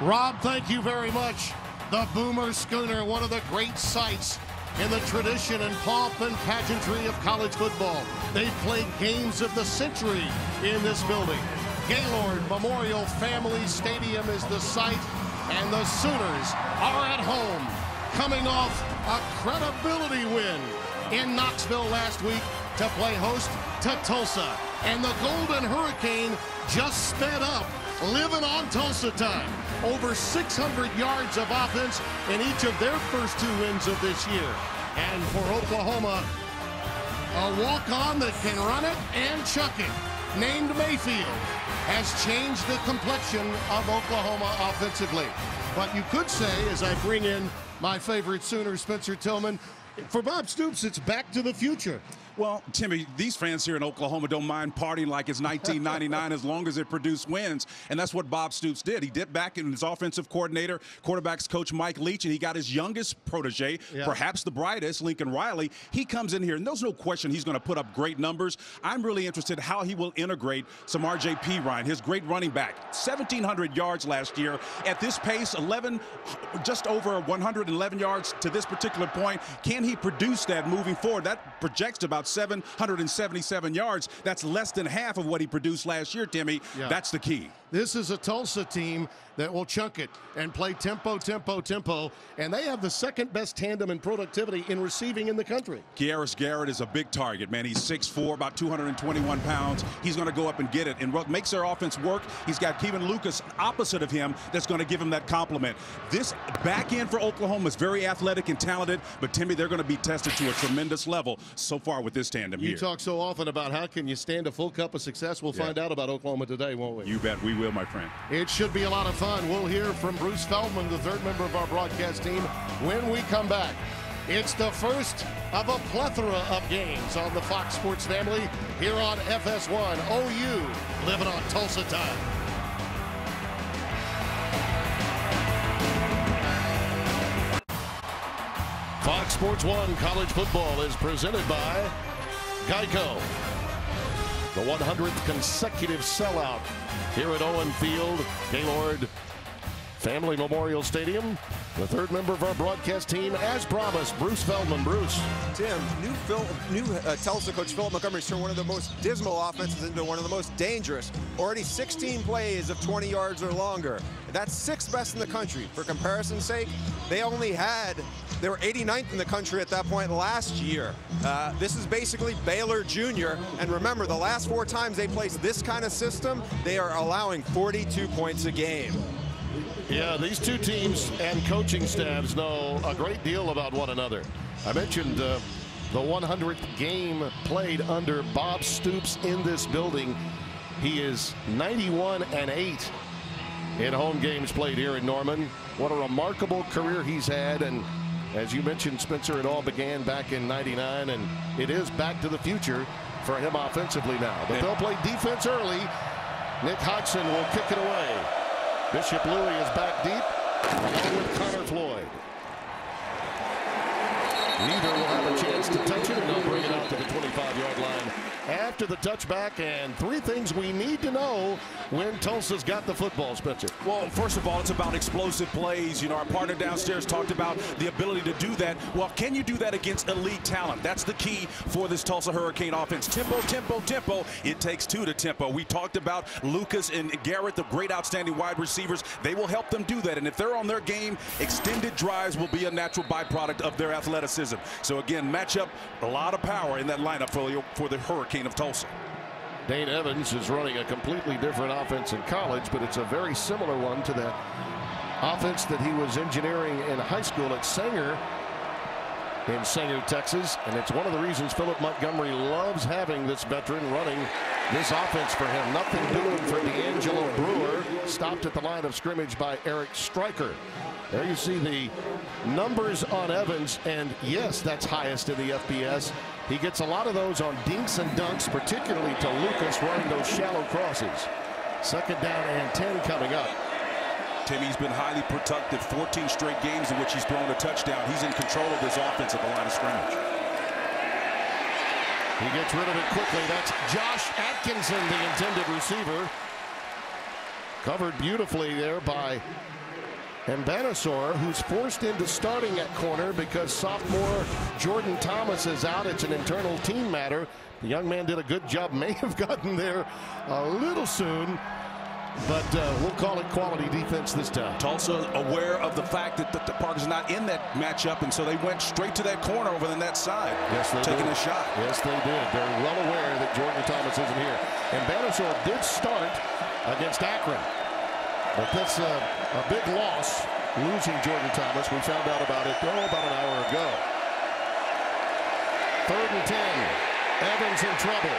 Rob, thank you very much. The Boomer Schooner, one of the great sights in the tradition and pomp and pageantry of college football. They've played games of the century in this building. Gaylord Memorial Family Stadium is the site, and the Sooners are at home, coming off a credibility win in Knoxville last week to play host to Tulsa. And the Golden Hurricane just sped up, living on Tulsa time. Over 600 yards of offense in each of their first 2 wins of this year. And for Oklahoma, a walk-on that can run it and chuck it, named Mayfield, has changed the complexion of Oklahoma offensively. But you could say, as I bring in my favorite Sooner, Spencer Tillman, for Bob Stoops, it's back to the future. Well, Timmy, these fans here in Oklahoma don't mind partying like it's 1999 as long as it produced wins, and that's what Bob Stoops did. He did back in his offensive coordinator, quarterbacks coach Mike Leach, and he got his youngest protege, perhaps the brightest, Lincoln Riley. He comes in here, and there's no question he's going to put up great numbers. I'm really interested in how he will integrate some R.J.P. Ryan, his great running back. 1,700 yards last year. At this pace, just over 111 yards to this particular point. Can he produce that moving forward? That projects to about 777 yards. That's less than half of what he produced last year, Timmy. That's the key. This is a Tulsa team that will chunk it and play tempo, tempo, tempo, and they have the second best tandem in productivity in receiving in the country. Garris Garrett is a big target, man. He's 6'4", about 221 pounds. He's going to go up and get it. And what makes their offense work, he's got Kevin Lucas opposite of him that's going to give him that compliment. This back end for Oklahoma is very athletic and talented, but Timmy, they're going to be tested to a tremendous level so far with this tandem here. You talk so often about how can you stand a full cup of success. We'll find out about Oklahoma today, won't we? You bet we will, my friend. It should be a lot of fun. We'll hear from Bruce Feldman, the third member of our broadcast team, when we come back. It's the first of a plethora of games on the Fox Sports family here on FS1. OU living on Tulsa time. Fox Sports 1 college football is presented by Geico. The 100th consecutive sellout here at Owen Field, Gaylord Family Memorial Stadium. The third member of our broadcast team, as promised, Bruce Feldman. Bruce. Tim, new Tulsa coach Philip Montgomery turned one of the most dismal offenses into one of the most dangerous. Already 16 plays of 20 yards or longer. That's 6th best in the country. For comparison's sake, they were 89th in the country at that point last year. This is basically Baylor Jr. And remember, the last 4 times they played this kind of system, they are allowing 42 points a game. Yeah, these two teams and coaching staffs know a great deal about one another. I mentioned the 100th game played under Bob Stoops in this building. He is 91-8 in home games played here in Norman. What a remarkable career he's had. And as you mentioned, Spencer, it all began back in '99, and it is back to the future for him offensively now. But they'll play defense early. Nick Hodgson will kick it away. Bishop Louis is back deep, along with Connor Floyd. Neither will have a chance to touch it, and they'll bring it out to the 25-yard line after the touchback. And 3 things we need to know when Tulsa's got the football, Spencer. Well, first of all, it's about explosive plays. You know, our partner downstairs talked about the ability to do that. Well, can you do that against elite talent? That's the key for this Tulsa Hurricane offense. Tempo, tempo, tempo. It takes 2 to tempo. We talked about Lucas and Garrett, the great outstanding wide receivers. They will help them do that. And if they're on their game, extended drives will be a natural byproduct of their athleticism. So again, matchup, a lot of power in that lineup for the Hurricane of Tulsa. Dane Evans is running a completely different offense in college, but it's a very similar one to that offense that he was engineering in high school at Sanger in Sanger, Texas. And it's one of the reasons Philip Montgomery loves having this veteran running this offense for him. Nothing doing for D'Angelo Brewer. Stopped at the line of scrimmage by Eric Stryker. There you see the numbers on Evans, and yes, that's highest in the FBS. He gets a lot of those on dinks and dunks, particularly to Lucas running those shallow crosses. 2nd down and 10 coming up. Timmy's been highly productive, 14 straight games in which he's thrown a touchdown. He's in control of this offense at the line of scrimmage. He gets rid of it quickly. That's Josh Atkinson, the intended receiver. Covered beautifully there by And Banasour, who's forced into starting at corner because sophomore Jordan Thomas is out. It's an internal team matter. The young man did a good job. May have gotten there a little soon, but we'll call it quality defense this time. Tulsa aware of the fact that the Parker's not in that matchup, and so they went straight to that corner over the net side. Yes, they taking did. a shot. Yes, they did. They're well aware that Jordan Thomas isn't here. And Banasour did start against Akron, but that's a big loss, losing Jordan Thomas. We found out about it about an hour ago. 3rd and 10. Evans in trouble.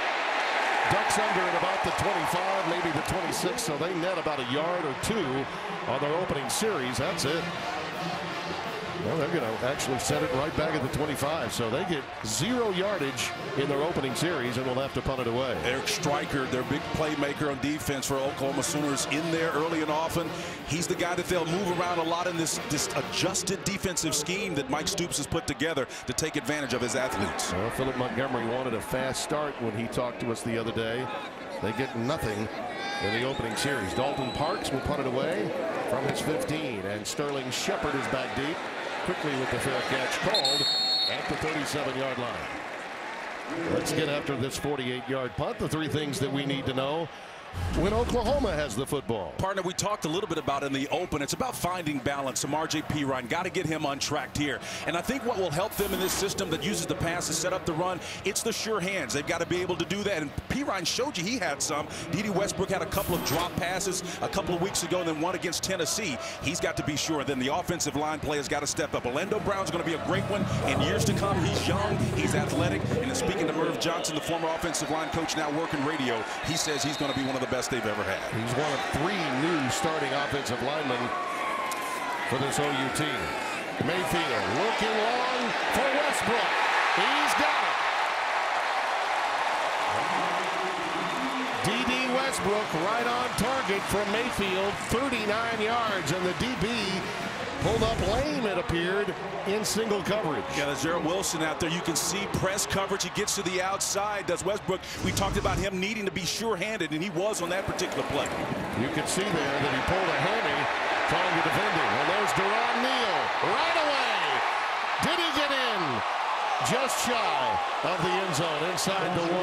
Ducks under at about the 25, maybe the 26, so they net about a yard or two on their opening series. That's it. Well, they're going to actually set it right back at the 25, so they get 0 yardage in their opening series, and will have to punt it away. Eric Stryker, their big playmaker on defense for Oklahoma Sooners, in there early and often. He's the guy that they'll move around a lot in this adjusted defensive scheme that Mike Stoops has put together to take advantage of his athletes. Well, Philip Montgomery wanted a fast start when he talked to us the other day. They get nothing in the opening series. Dalton Parks will punt it away from his 15, and Sterling Shepard is back deep. Quickly with the fair catch called at the 37-yard line. Let's get after this 48-yard punt. The 3 things that we need to know when Oklahoma has the football. Partner, we talked a little bit about in the open. It's about finding balance. Some R.J. Pirine, got to get him untracked here. And I think what will help them in this system that uses the pass to set up the run, it's the sure hands. They've got to be able to do that. And Pirine showed you he had some. D.D. Westbrook had a couple of drop passes a couple of weeks ago, and then one against Tennessee. He's got to be sure. Then the offensive line play has got to step up. Orlando Brown's going to be a great one in years to come. He's young, he's athletic. And speaking to Merv Johnson, the former offensive line coach, now working radio, he says he's going to be one of the best they've ever had. He's one of 3 new starting offensive linemen for this OU team. Mayfield looking long for Westbrook. He's got it. D.D. Westbrook right on target from Mayfield, 39 yards, and the DB pulled up lame, it appeared, in single coverage. Yeah, there's Jarrett Wilson out there. You can see press coverage. He gets to the outside. Does Westbrook. We talked about him needing to be sure-handed, and he was on that particular play. You can see there that he pulled a hammy trying to defend him. And there's Deron Neal right away. Did he get in? Just shy of the end zone, inside the 1.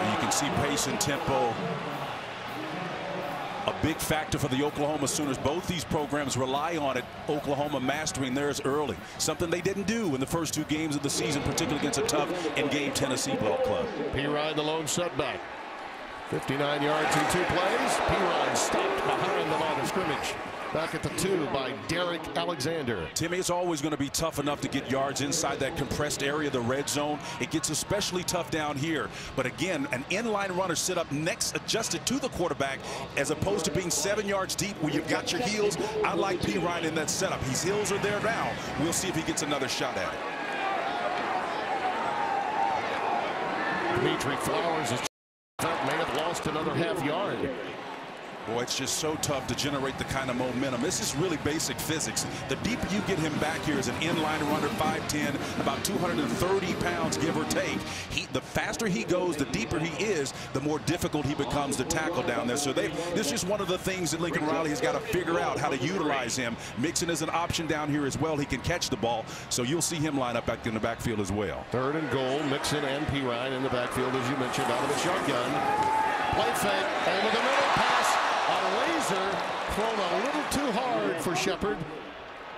And you can see pace and tempo. A big factor for the Oklahoma Sooners. Both these programs rely on it. Oklahoma mastering theirs early. Something they didn't do in the first 2 games of the season, particularly against a tough in-game Tennessee ball club. Pirine the lone setback. 59 yards in 2 plays. Pirine stopped behind the line of scrimmage. Back at the 2 by Derek Alexander. Timmy, it's always going to be tough enough to get yards inside that compressed area, the red zone. It gets especially tough down here. But again, an inline runner sit up next, adjusted to the quarterback, as opposed to being 7 yards deep where you've got your heels. I like Pirine in that setup. His heels are there now. We'll see if he gets another shot at it. Dimitri Flowers may have lost another half yard. Boy, it's just so tough to generate the kind of momentum. This is really basic physics. The deeper you get him back here as an inline runner, 5'10", about 230 pounds, give or take. The faster he goes, the deeper he is, the more difficult he becomes to tackle down there. So this is just one of the things that Lincoln Riley has got to figure out, how to utilize him. Mixon is an option down here as well. He can catch the ball, so you'll see him line up back in the backfield as well. 3rd and goal, Mixon and Pirine in the backfield, as you mentioned, out of the shotgun. Play fake, over the middle, pass. A laser thrown a little too hard for Shepard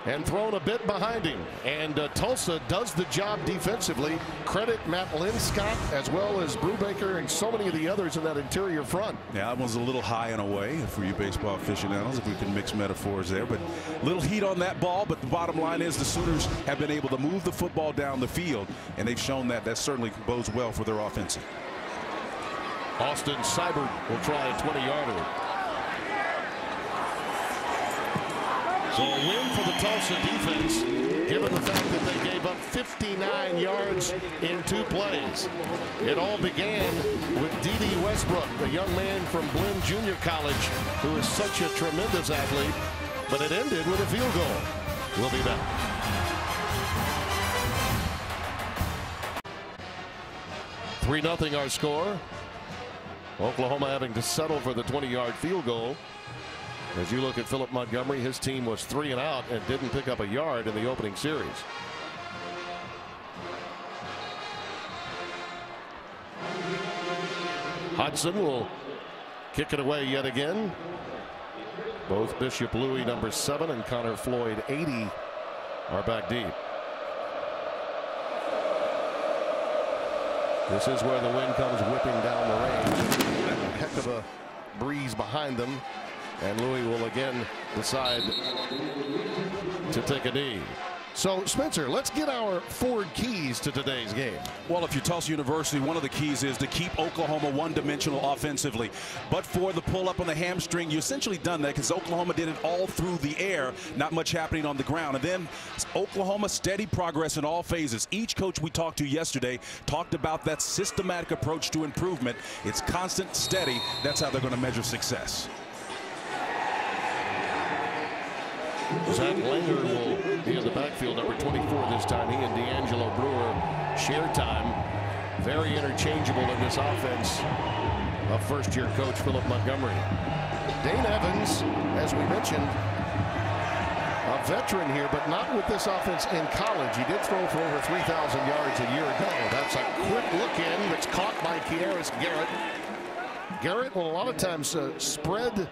and thrown a bit behind him. And Tulsa does the job defensively. Credit Matt Linscott as well as Brubaker and so many of the others in that interior front. Yeah, that one's a little high and away for you baseball aficionados, if we can mix metaphors there. But a little heat on that ball. But the bottom line is the Sooners have been able to move the football down the field, and they've shown that certainly bodes well for their offensive. Austin Seibert will try a 20-yarder. So a win for the Tulsa defense, given the fact that they gave up 59 yards in 2 plays. It all began with D.D. Westbrook, a young man from Blinn Junior College, who is such a tremendous athlete, but it ended with a field goal. We'll be back. $3-0 our score. Oklahoma having to settle for the 20-yard field goal. As you look at Philip Montgomery, his team was 3 and out and didn't pick up a yard in the opening series. Hudson will kick it away yet again. Both Bishop Louis, number 7, and Connor Floyd, 80, are back deep. This is where the wind comes whipping down the range. A heck of a breeze behind them. And Louis will again decide to take a knee. So, Spencer, let's get our forward keys to today's game. Well, if you're Tulsa University, one of the keys is to keep Oklahoma one-dimensional offensively. But for the pull-up on the hamstring, you essentially done that because Oklahoma did it all through the air, not much happening on the ground. And then Oklahoma steady progress in all phases. Each coach we talked to yesterday talked about that systematic approach to improvement. It's constant, steady. That's how they're going to measure success. Zach Langer will be in the backfield, number 24 this time. He and D'Angelo Brewer share time. Very interchangeable in this offense of first-year coach Philip Montgomery. Dane Evans, as we mentioned, a veteran here, but not with this offense in college. He did throw for over 3,000 yards a year ago. That's a quick look in that's caught by Kearis Garrett. Garrett will a lot of times spread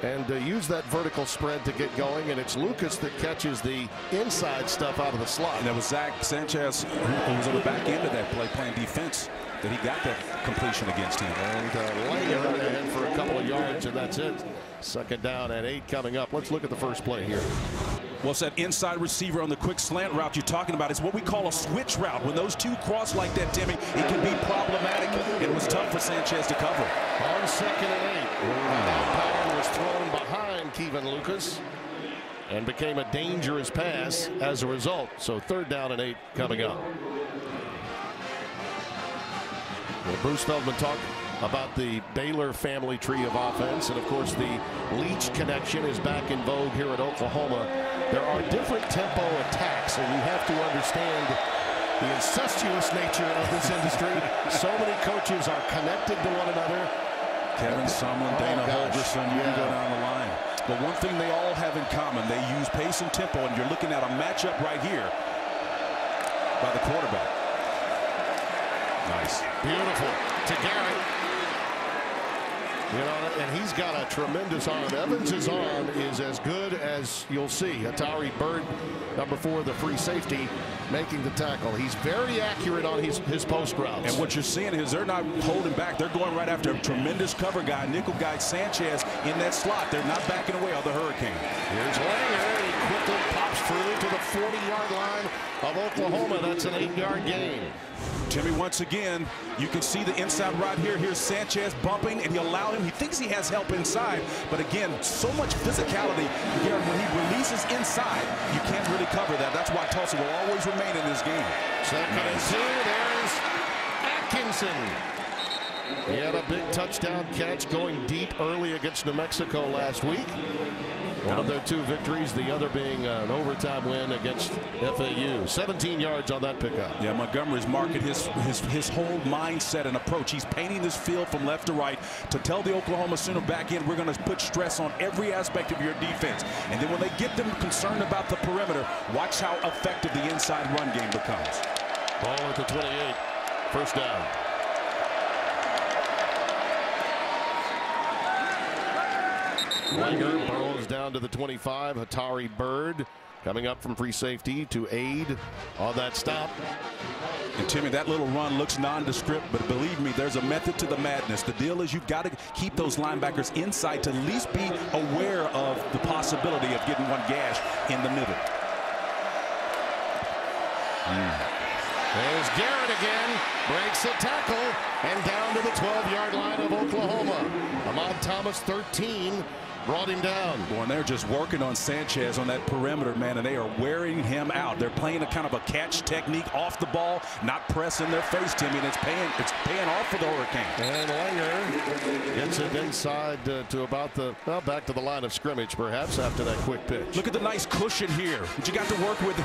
and use that vertical spread to get going, and it's Lucas that catches the inside stuff out of the slot. And that was Zach Sanchez who was on the back end of that play playing defense that he got that completion against him. And Langer ahead for a couple of yards, and that's it. Second down and 8 coming up. Let's look at the first play here. Well, it's that inside receiver on the quick slant route you're talking about. It's what we call a switch route. When those two cross like that, Timmy, it can be problematic. It was tough for Sanchez to cover. On 2nd and 8. That pattern was thrown behind Kevin Lucas and became a dangerous pass as a result. So 3rd down and 8 coming up. Well, Bruce Feldman talked about the Baylor family tree of offense, and of course the Leach connection is back in vogue here at Oklahoma. There are different tempo attacks, and you have to understand the incestuous nature of this industry. So many coaches are connected to one another. Kevin Sumlin, Dana Holgerson, you can go down the line. But one thing they all have in common, they use pace and tempo, and you're looking at a matchup right here by the quarterback. Nice. Beautiful to Garrett. You know, and he's got a tremendous arm. Evans's arm is as good as you'll see. Atari Bird, number 4, the free safety, making the tackle. He's very accurate on his post routes. And what you're seeing is they're not holding back. They're going right after a tremendous cover guy, nickel guy Sanchez in that slot. They're not backing away on the Hurricane. Here's Langer. He quickly pops through to the 40-yard line of Oklahoma. That's an 8-yard gain. Timmy, once again, you can see the inside right here. Here's Sanchez bumping, and you allow him. He thinks he has help inside, but again, so much physicality. Again, when he releases inside, you can't really cover that. That's why Tulsa will always remain in this game. 2nd and 2. There's Atkinson. He had a big touchdown catch going deep early against New Mexico last week. One of their 2 victories, the other being an overtime win against FAU. 17 yards on that pickup. Yeah, Montgomery's marking his whole mindset and approach. He's painting this field from left to right to tell the Oklahoma Sooner back in, we're going to put stress on every aspect of your defense. And then when they get them concerned about the perimeter, watch how effective the inside run game becomes. Ball at the 28. First down. Langer burrows down to the 25. Atari Bird coming up from free safety to aid on that stop. And Timmy, that little run looks nondescript, but believe me, there's a method to the madness. The deal is you've got to keep those linebackers inside to at least be aware of the possibility of getting one gash in the middle. There's Garrett again, breaks a tackle, and down to the 12-yard line of Oklahoma. Ahmad Thomas, 13, brought him down. Boy, and they're just working on Sanchez on that perimeter, man, and they are wearing him out. They're playing a kind of a catch technique off the ball, not pressing their face, Timmy, and it's paying off for the Hurricane. And Langer gets it inside to about the, well, back to the line of scrimmage, perhaps, after that quick pitch. Look at the nice cushion here that you got to work with.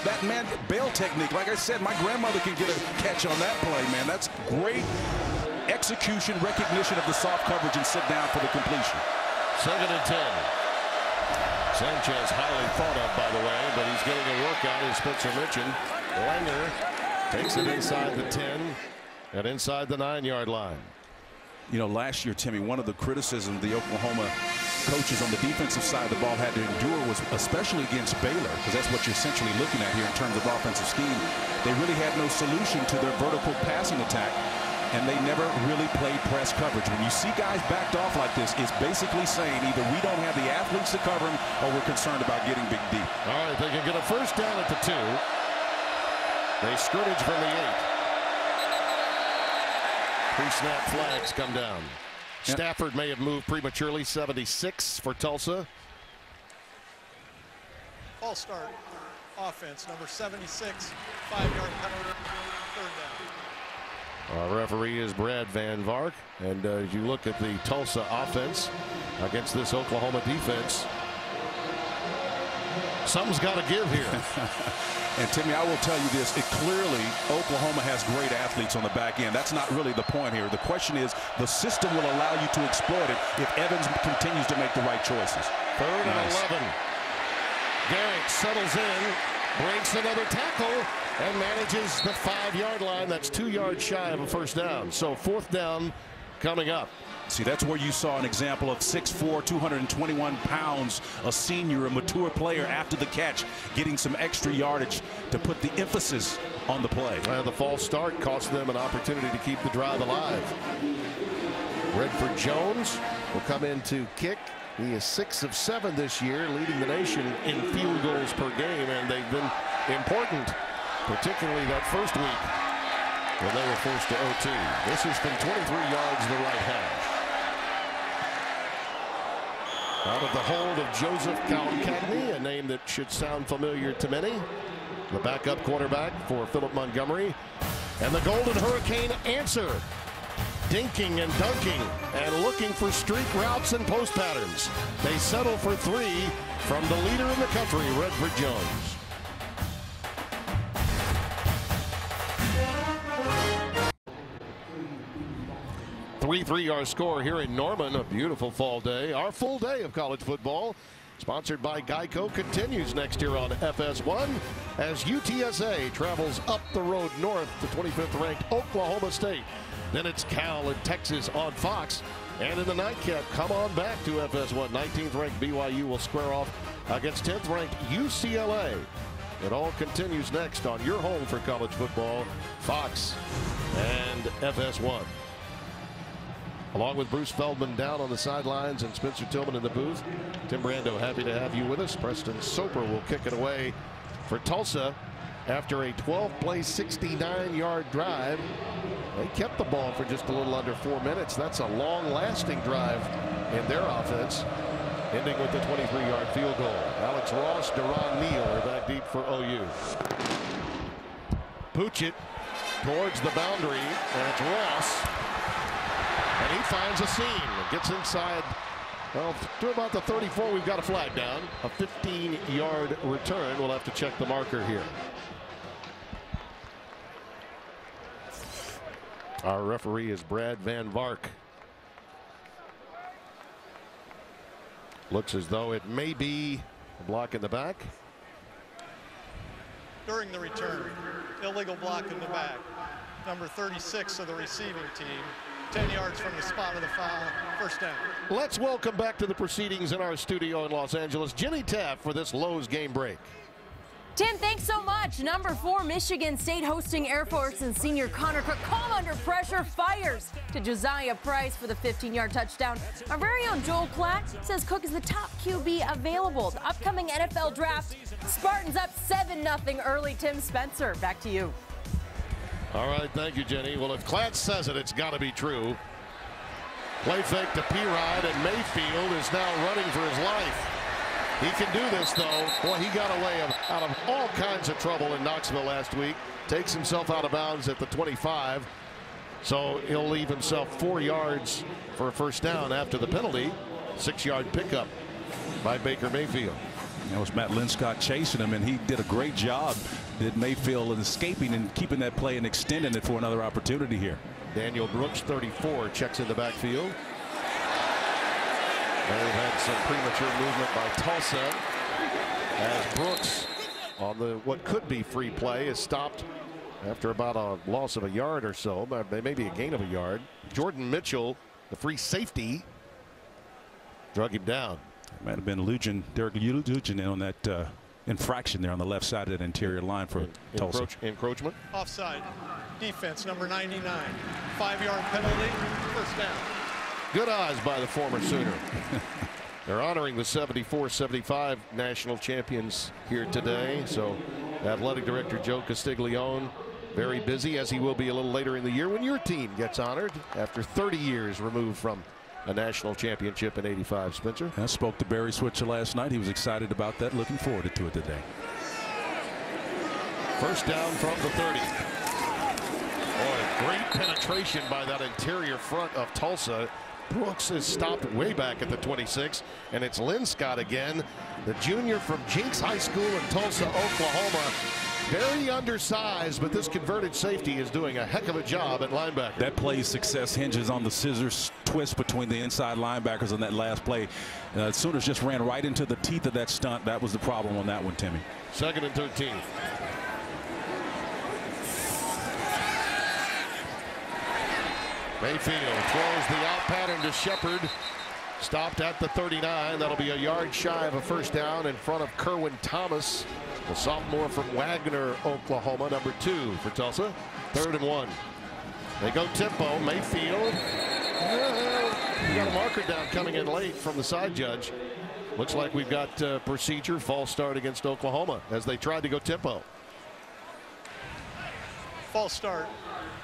That man bail technique. Like I said, my grandmother can get a catch on that play, man. That's great execution, recognition of the soft coverage, and sit down for the completion. Second and 10. Sanchez highly thought of, by the way, but he's getting a workout, as Spencer mentioned. Langer takes it inside the 10 and inside the 9-yard line. You know, last year, Timmy, one of the criticisms the Oklahoma coaches on the defensive side of the ball had to endure was, especially against Baylor, because that's what you're essentially looking at here in terms of offensive scheme. They really had no solution to their vertical passing attack, and they never really played press coverage. When you see guys backed off like this, it's basically saying either we don't have the athletes to cover them or we're concerned about getting big D. All right, they can get a first down at the 2. They scrimmage from the 8. Pre-snap flags come down. Yep. Stafford may have moved prematurely. 76 for Tulsa. False start offense, number 76, 5-yard penalty, third down. Our referee is Brad Van Vark, and as you look at the Tulsa offense against this Oklahoma defense, something's got to give here. And Timmy, I will tell you this, clearly Oklahoma has great athletes on the back end. That's not really the point here. The question is, the system will allow you to exploit it if Evans continues to make the right choices. Third and 11. Garrett settles in, breaks another tackle, and manages the 5-yard line. That's 2 yards shy of a first down. So fourth down coming up. See, that's where you saw an example of 6'4", 221 pounds, a senior, a mature player after the catch, getting some extra yardage to put the emphasis on the play. The false start cost them an opportunity to keep the drive alive. Redford Jones will come in to kick. He is 6 of 7 this year, leading the nation in field goals per game, and they've been important, particularly that first week when they were forced to OT. This is from 23 yards the right hash. Out of the hold of Joseph Calcagney, a name that should sound familiar to many. The backup quarterback for Philip Montgomery. And the Golden Hurricane answer. Dinking and dunking and looking for streak routes and post patterns. They settle for 3 from the leader in the country, Redford Jones. Our score here in Norman. A beautiful fall day. Our full day of college football, sponsored by Geico, continues next year on FS1 as UTSA travels up the road north to 25th ranked Oklahoma State. Then it's Cal and Texas on Fox. And in the nightcap, come on back to FS1. 19th ranked BYU will square off against 10th ranked UCLA. It all continues next on your home for college football, Fox and FS1. Along with Bruce Feldman down on the sidelines and Spencer Tillman in the booth, Tim Brando happy to have you with us. Preston Soper will kick it away for Tulsa after a 12-play, 69-yard drive. They kept the ball for just a little under 4 minutes. That's a long-lasting drive in their offense, ending with the 23-yard field goal. Alex Ross, Deron Neal are back deep for OU. Pooch it towards the boundary, and it's Ross. And he finds a seam, gets inside, well, to about the 34. We've got a flag down. A 15-yard return. We'll have to check the marker here. Our referee is Brad Van Vark. Looks as though it may be a block in the back. During the return, illegal block in the back. Number 36 of the receiving team. 10 yards from the spot of the foul, first down. Let's welcome back to the proceedings in our studio in Los Angeles, Jenny Taft for this Lowe's game break. Tim, thanks so much. Number 4, Michigan State hosting Air Force, and senior Connor Cook, calm under pressure, fires to Josiah Price for the 15-yard touchdown. Our very own Joel Klatt says Cook is the top QB available. The upcoming NFL draft, Spartans up 7-0 early. Tim Spencer, back to you. All right, thank you, Jenny. Well, if Klatt says it, it's got to be true. Play fake to P-Rod, and Mayfield is now running for his life. He can do this, though. Boy, he got away out of all kinds of trouble in Knoxville last week. Takes himself out of bounds at the 25. So he'll leave himself 4 yards for a first down after the penalty. 6-yard pickup by Baker Mayfield. That was Matt Linscott chasing him, and he did a great job. Did Mayfield in escaping and keeping that play and extending it for another opportunity here. Daniel Brooks, 34, checks in the backfield. They've had some premature movement by Tulsa as Brooks on the what could be free play is stopped after about a loss of a yard or so, but maybe a gain of a yard. Jordan Mitchell, the free safety, drug him down. Might have been Derek Lujan on that infraction there on the left side of that interior line for Tulsa. Encroachment. Offside. Defense, number 99. 5-yard penalty. First down. Good eyes by the former Sooner. They're honoring the 74-75 national champions here today. So athletic director Joe Castiglione very busy, as he will be a little later in the year when your team gets honored after 30 years removed from a national championship in '85. Spencer. I spoke to Barry Switzer last night. He was excited about that, looking forward to it today. First down from the 30. Boy, great penetration by that interior front of Tulsa. Brooks is stopped way back at the 26, and it's Lynn Scott again, the junior from Jinx High School in Tulsa, Oklahoma. Very undersized, but this converted safety is doing a heck of a job at linebacker. That play's success hinges on the scissors twist between the inside linebackers on that last play. Sooners just ran right into the teeth of that stunt. That was the problem on that one, Timmy. 2nd and 13. Mayfield throws the out pattern to Shepard. Stopped at the 39. That'll be a yard shy of a first down in front of Kerwin Thomas, the sophomore from Wagner, Oklahoma, number 2 for Tulsa. 3rd and 1. They go tempo. Mayfield. We got a marker down coming in late from the side judge. Looks like we've got procedure, false start against Oklahoma as they tried to go tempo. False start.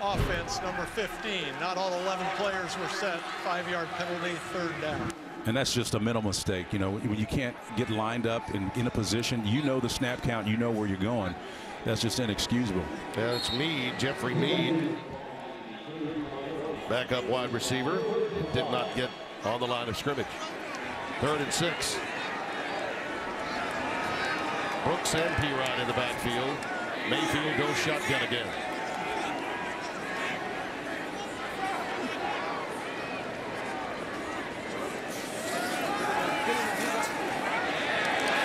Offense, number 15. Not all 11 players were set. 5-yard penalty, 3rd down. And that's just a mental mistake. You know, when you can't get lined up in a position, you know the snap count, you know where you're going. That's just inexcusable. Yeah, it's Meade, Jeffrey Meade. Backup wide receiver. Did not get on the line of scrimmage. 3rd and 6. Brooks and P-Rod in the backfield. Mayfield goes shotgun again.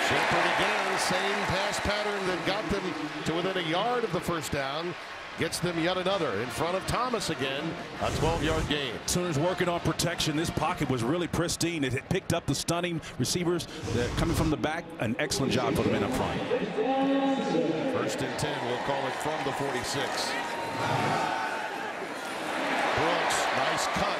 Shepard again, same pass pattern that got them to within a yard of the first down. Gets them yet another in front of Thomas again. A 12-yard gain. Sooners working on protection. This pocket was really pristine. It had picked up the stunning receivers coming from the back. An excellent job for the men up front. 1st and 10. We'll call it from the 46. Brooks, nice cut.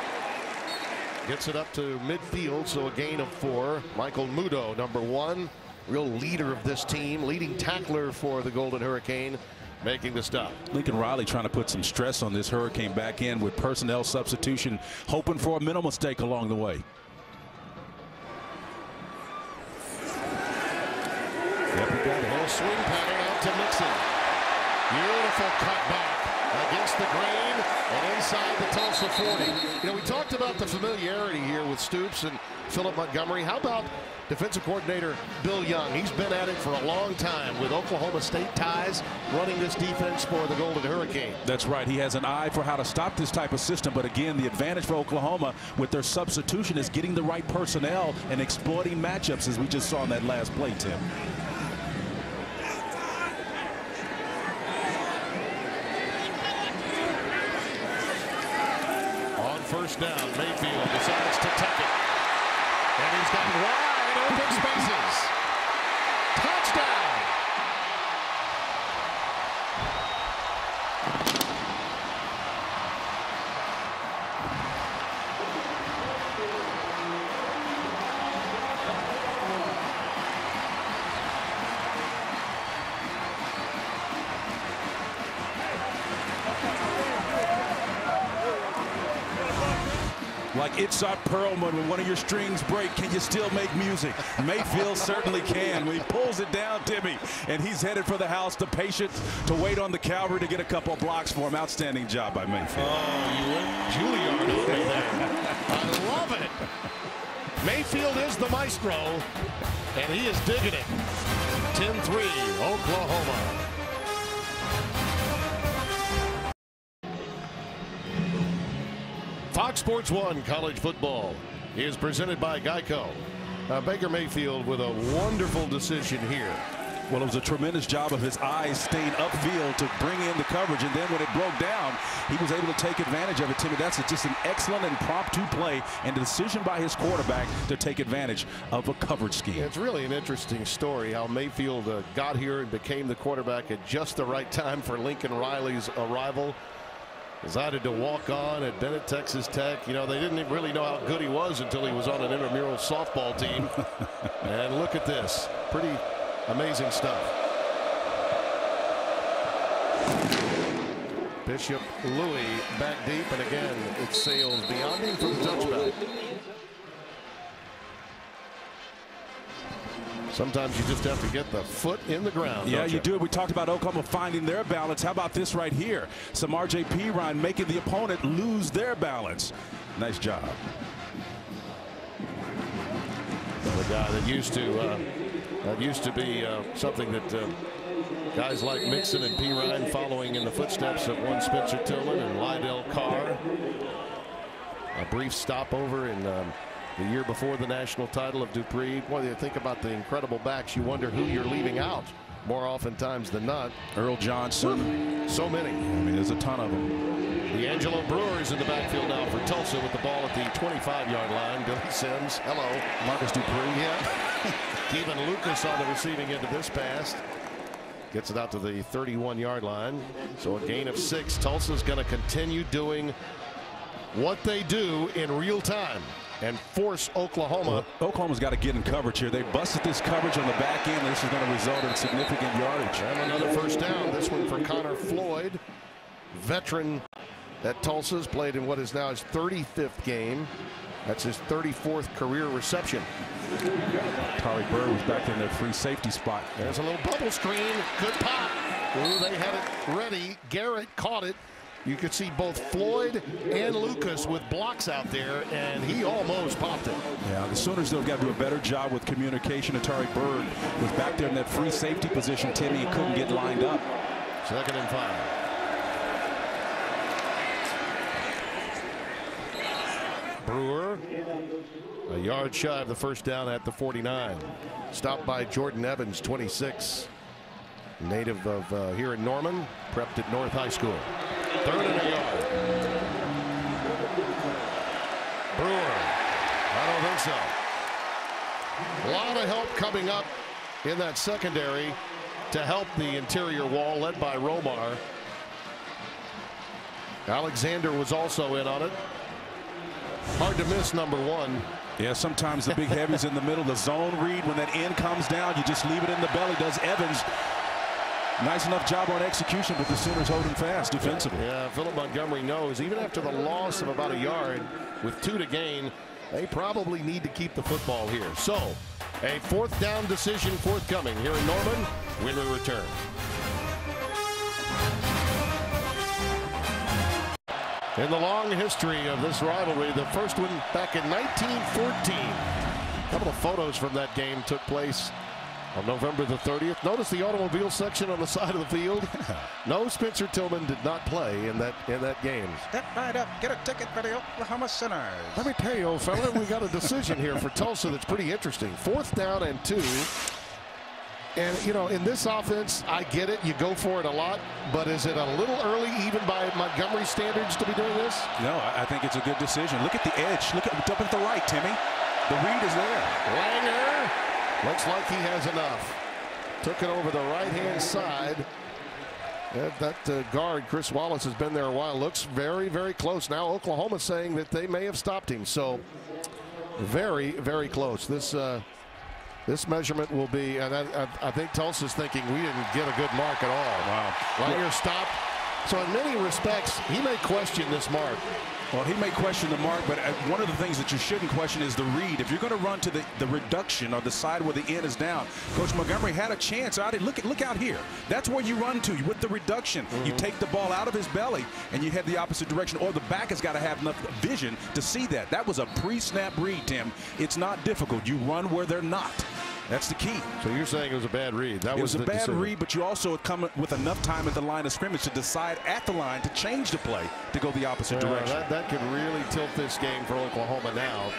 Gets it up to midfield, so a gain of 4. Michael Muto, number 1. Real leader of this team. Leading tackler for the Golden Hurricane. Making the stop. Lincoln Riley trying to put some stress on this Hurricane back end with personnel substitution, hoping for a mental mistake along the way. Yep, we got a little swing pattern out to Mixon. Beautiful cutback against the grain and inside the Tulsa 40. You know, we talked about the familiarity here with Stoops and Philip Montgomery. How about defensive coordinator Bill Young? He's been at it for a long time with Oklahoma State ties, running this defense for the Golden Hurricane. That's right. He has an eye for how to stop this type of system. But again, the advantage for Oklahoma with their substitution is getting the right personnel and exploiting matchups, as we just saw in that last play, Tim. On first down, Mayfield decides to tuck it. And he's got wide open spaces. Touchdown. Like Itzhak Perlman, when one of your strings break, can you still make music? Mayfield certainly can. When he pulls it down, Timmy, and he's headed for the house, the patient to wait on the cavalry to get a couple of blocks for him. Outstanding job by Mayfield. Oh, you went Juilliard over there. I love it. Mayfield is the maestro, and he is digging it. 10-3, Oklahoma. Fox Sports 1 college football. is presented by Geico. Baker Mayfield with a wonderful decision here. Well, it was a tremendous job of his eyes staying upfield to bring in the coverage, and then when it broke down, he was able to take advantage of it. Timmy, that's just an excellent impromptu play and a decision by his quarterback to take advantage of a coverage scheme. It's really an interesting story how Mayfield got here and became the quarterback at just the right time for Lincoln Riley's arrival. Decided to walk on at Bennett, Texas Tech. You know, they didn't really know how good he was until he was on an intramural softball team. And look at this. Pretty amazing stuff. Bishop Louis back deep, and again, it sails beyond him for the touchback. Sometimes you just have to get the foot in the ground. Yeah, you do. We talked about Oklahoma finding their balance. How about this right here? Some R.J. Pirine making the opponent lose their balance. Nice job. The guy that used to be something that guys like Mixon and Pirine following in the footsteps of one Spencer Tillman and Lydell Carr. A brief stopover in the year before the national title of Dupree. Boy, you think about the incredible backs, you wonder who you're leaving out more oftentimes than not. Earl Johnson. So many. I mean, there's a ton of them. D'Angelo Brewer is in the backfield now for Tulsa with the ball at the 25-yard line. Billy Sims, hello. Marcus Dupree. Yeah. Kevin Lucas on the receiving end of this pass. Gets it out to the 31-yard line. So a gain of 6. Tulsa's going to continue doing what they do in real time and force Oklahoma. Well, Oklahoma's got to get in coverage here. They busted this coverage on the back end. This is going to result in significant yardage. And another first down. This one for Connor Floyd, veteran at Tulsa's, played in what is now his 35th game. That's his 34th career reception. Tari Bird was back in their free safety spot. There's a little bubble screen. Good pop. Ooh, they had it ready. Garrett caught it. You could see both Floyd and Lucas with blocks out there, and he almost popped it. Yeah, the Sooners, though, got to do a better job with communication. Atari Bird was back there in that free safety position, Timmy, and couldn't get lined up. 2nd and 5. Brewer, a yard shy of the first down at the 49. Stopped by Jordan Evans, 26. Native of here in Norman, prepped at North High School. 3rd and a yard. Brewer, I don't think so. A lot of help coming up in that secondary to help the interior wall, led by Romar. Alexander was also in on it. Hard to miss number 1. Yeah, sometimes the big heavy's in the middle. The zone read, when that end comes down, you just leave it in the belly. Does Evans. Nice enough job on execution, but the Sooners holding fast defensively. Yeah, Philip Montgomery knows even after the loss of about a yard with 2 to gain, they probably need to keep the football here. So a 4th down decision forthcoming here in Norman when we return. In the long history of this rivalry, the first one back in 1914. A couple of photos from that game took place on November the 30th. Notice the automobile section on the side of the field. No, Spencer Tillman did not play in that game. Step right up, get a ticket for the Oklahoma Sooners. Let me tell you, old fella, we got a decision here for Tulsa that's pretty interesting. 4th down and 2. And, you know, in this offense, I get it. You go for it a lot. But is it a little early, even by Montgomery standards, to be doing this? No, I think it's a good decision. Look at the edge. Look at up at the right, Timmy. The read is there. Langer looks like he has enough. Took it over the right-hand side. That guard, Chris Wallace, has been there a while. Looks very, very close. Now Oklahoma saying that they may have stopped him. So very, very close. This measurement will be, and I think Tulsa's thinking we didn't get a good mark at all. Wow. Langer stopped. So in many respects, he may question this mark. Well, he may question the mark, but one of the things that you shouldn't question is the read. If you're going to run to the reduction or the side where the end is down, Coach Montgomery had a chance out. Look out here. That's where you run to with the reduction. You take the ball out of his belly and you head the opposite direction, or the back has got to have enough vision to see that. That was a pre-snap read, Tim. It's not difficult. You run where they're not. That's the key. So you're saying it was a bad read. It was a bad read, but you also come with enough time at the line of scrimmage to decide at the line to change the play to go the opposite direction. That could really tilt this game for Oklahoma now.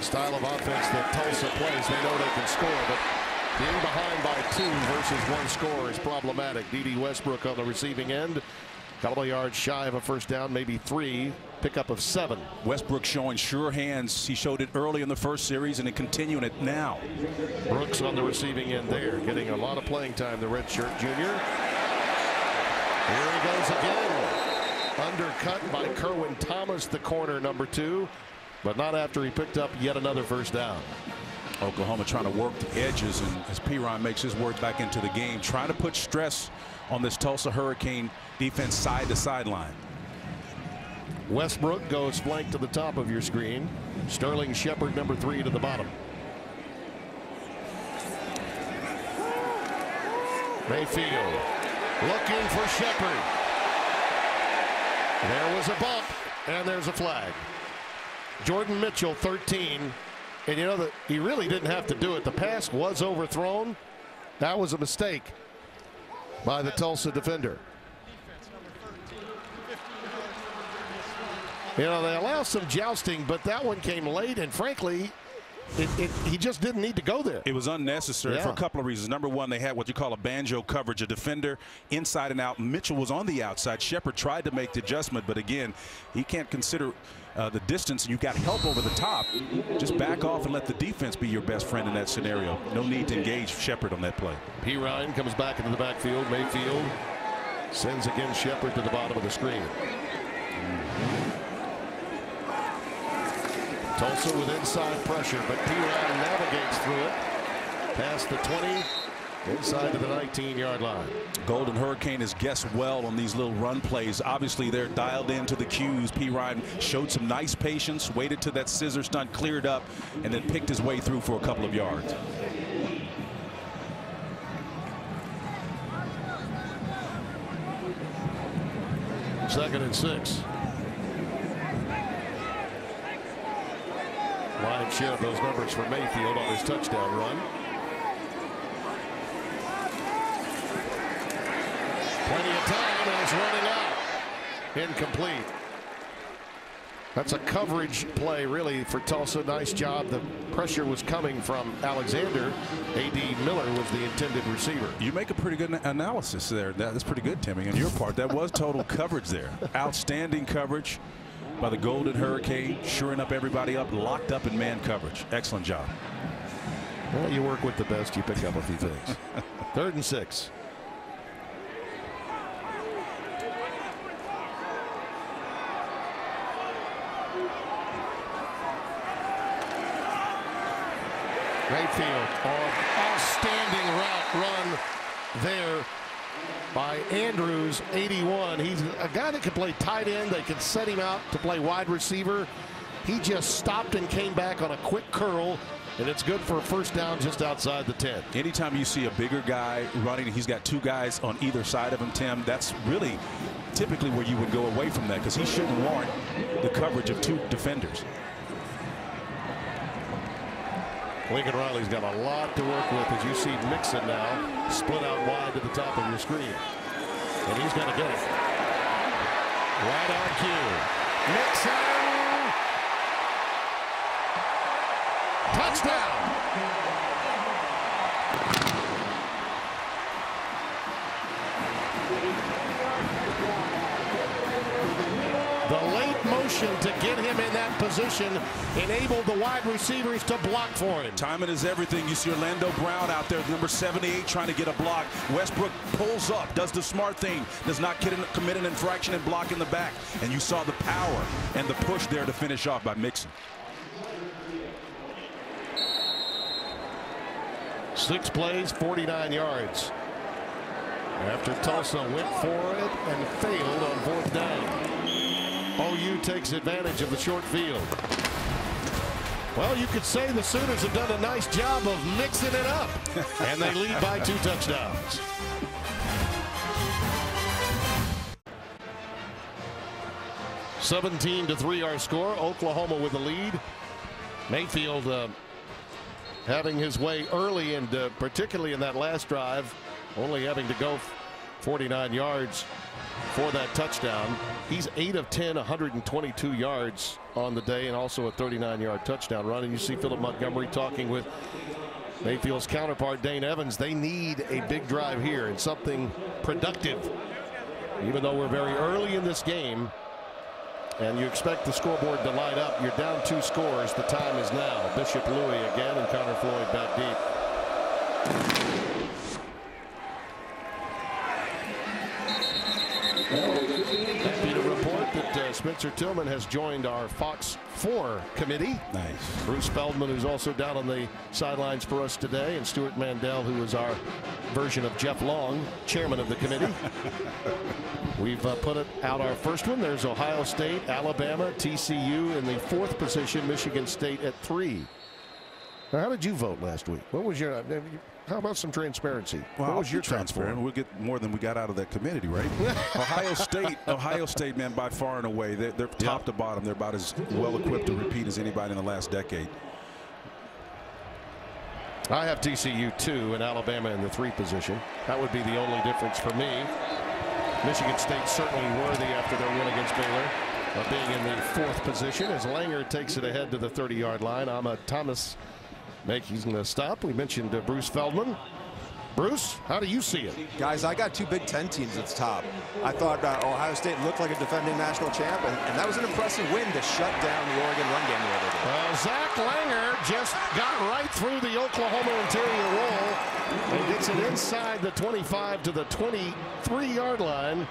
style of offense that Tulsa plays. They know they can score, but being behind by 2 versus 1 score is problematic. D.D. Westbrook on the receiving end. Couple of yards shy of a first down, maybe 3. Pickup of 7. Westbrook showing sure hands. He showed it early in the first series and continuing it now. Brooks on the receiving end there, getting a lot of playing time, the redshirt junior. Here he goes again. Undercut by Kerwin Thomas, the corner, number 2. But not after he picked up yet another first down. Oklahoma trying to work the edges, and as Piron makes his work back into the game, trying to put stress on this Tulsa Hurricane defense side to sideline. Westbrook goes flank to the top of your screen. Sterling Shepard, number 3, to the bottom. Mayfield looking for Shepard. There was a bump, and there's a flag. Jordan Mitchell, 13. And you know that he really didn't have to do it. The pass was overthrown. That was a mistake by the Tulsa defender. You know, they allow some jousting, but that one came late, and frankly, he just didn't need to go there. It was unnecessary for a couple of reasons. Number one, they had what you call a banjo coverage, a defender inside and out. Mitchell was on the outside. Shepard tried to make the adjustment, but again, he can't consider the distance. You've got help over the top. Just back off and let the defense be your best friend in that scenario. No need to engage Shepard on that play. P. Ryan comes back into the backfield. Mayfield sends again Shepard to the bottom of the screen. Tulsa with inside pressure, but P. Ryan navigates through it. Past the 20, inside to the 19-yard line. Golden Hurricane has guessed well on these little run plays. Obviously, they're dialed into the cues. P. Ryan showed some nice patience, waited till that scissor stunt cleared up, and then picked his way through for a couple of yards. Second and 6. Lion's share of those numbers for Mayfield on his touchdown run. Plenty of time, and it's running out. Incomplete. That's a coverage play, really, for Tulsa. Nice job. The pressure was coming from Alexander. A.D. Miller was the intended receiver. You make a pretty good analysis there. That's pretty good, Timmy, on your part. That was total coverage there. Outstanding coverage by the Golden Hurricane, shoring up everybody up, locked up in man coverage. Excellent job. Well, you work with the best, you pick up a few things. Third and 6. Mayfield on outstanding route run there by Andrews, 81. He's a guy that can play tight end. They can set him out to play wide receiver. He just stopped and came back on a quick curl, and it's good for a first down just outside the 10. Anytime you see a bigger guy running, he's got 2 guys on either side of him, Tim, that's really typically where you would go away from that, because he shouldn't warrant the coverage of 2 defenders. Lincoln Riley's got a lot to work with as you see Mixon now split out wide to the top of your screen. And he's going to get it. Right on cue. Mixon! Touchdown! The late motion to get him in that position enabled the wide receivers to block for him. Timing is everything. You see Orlando Brown out there, number 78, trying to get a block. Westbrook pulls up, does the smart thing, does not commit an infraction and block in the back. And you saw the power and the push there to finish off by Mixon. 6 plays, 49 yards. After Tulsa went for it and failed on 4th down. OU takes advantage of the short field. Well, you could say the Sooners have done a nice job of mixing it up. And they lead by 2 touchdowns. (17-3) our score. Oklahoma with the lead. Mayfield having his way early, and particularly in that last drive, only having to go 49 yards for that touchdown. He's 8 of 10, 122 yards on the day, and also a 39-yard touchdown run. And you see Philip Montgomery talking with Mayfield's counterpart Dane Evans. They need a big drive here and something productive. Even though we're very early in this game and you expect the scoreboard to light up, you're down 2 scores. The time is now. Bishop Louis again and Connor Floyd back deep. Happy to report that Spencer Tillman has joined our Fox 4 committee. Nice. Bruce Feldman, who's also down on the sidelines for us today, and Stuart Mandel, who is our version of Jeff Long, chairman of the committee. We've put out our first one. There's Ohio State, Alabama, TCU in the 4th position, Michigan State at 3. Now, how did you vote last week? What was your? How about some transparency? Well, what was your transparent? We'll get more than we got out of that committee, right? Ohio State, man, by far and away, they're top to bottom. They're about as well equipped to repeat as anybody in the last decade. I have TCU 2 and Alabama in the 3 position. That would be the only difference for me. Michigan State certainly worthy after their win against Baylor of being in the 4th position as Langer takes it ahead to the 30-yard line. Ahmad Thomas making the stop. We mentioned Bruce Feldman. Bruce, how do you see it? Guys, I got 2 Big Ten teams at the top. I thought Ohio State looked like a defending national champ, and that was an impressive win to shut down the Oregon run game the other day. Well, Zach Langer just got right through the Oklahoma interior wall and gets it inside the 25 to the 23-yard line,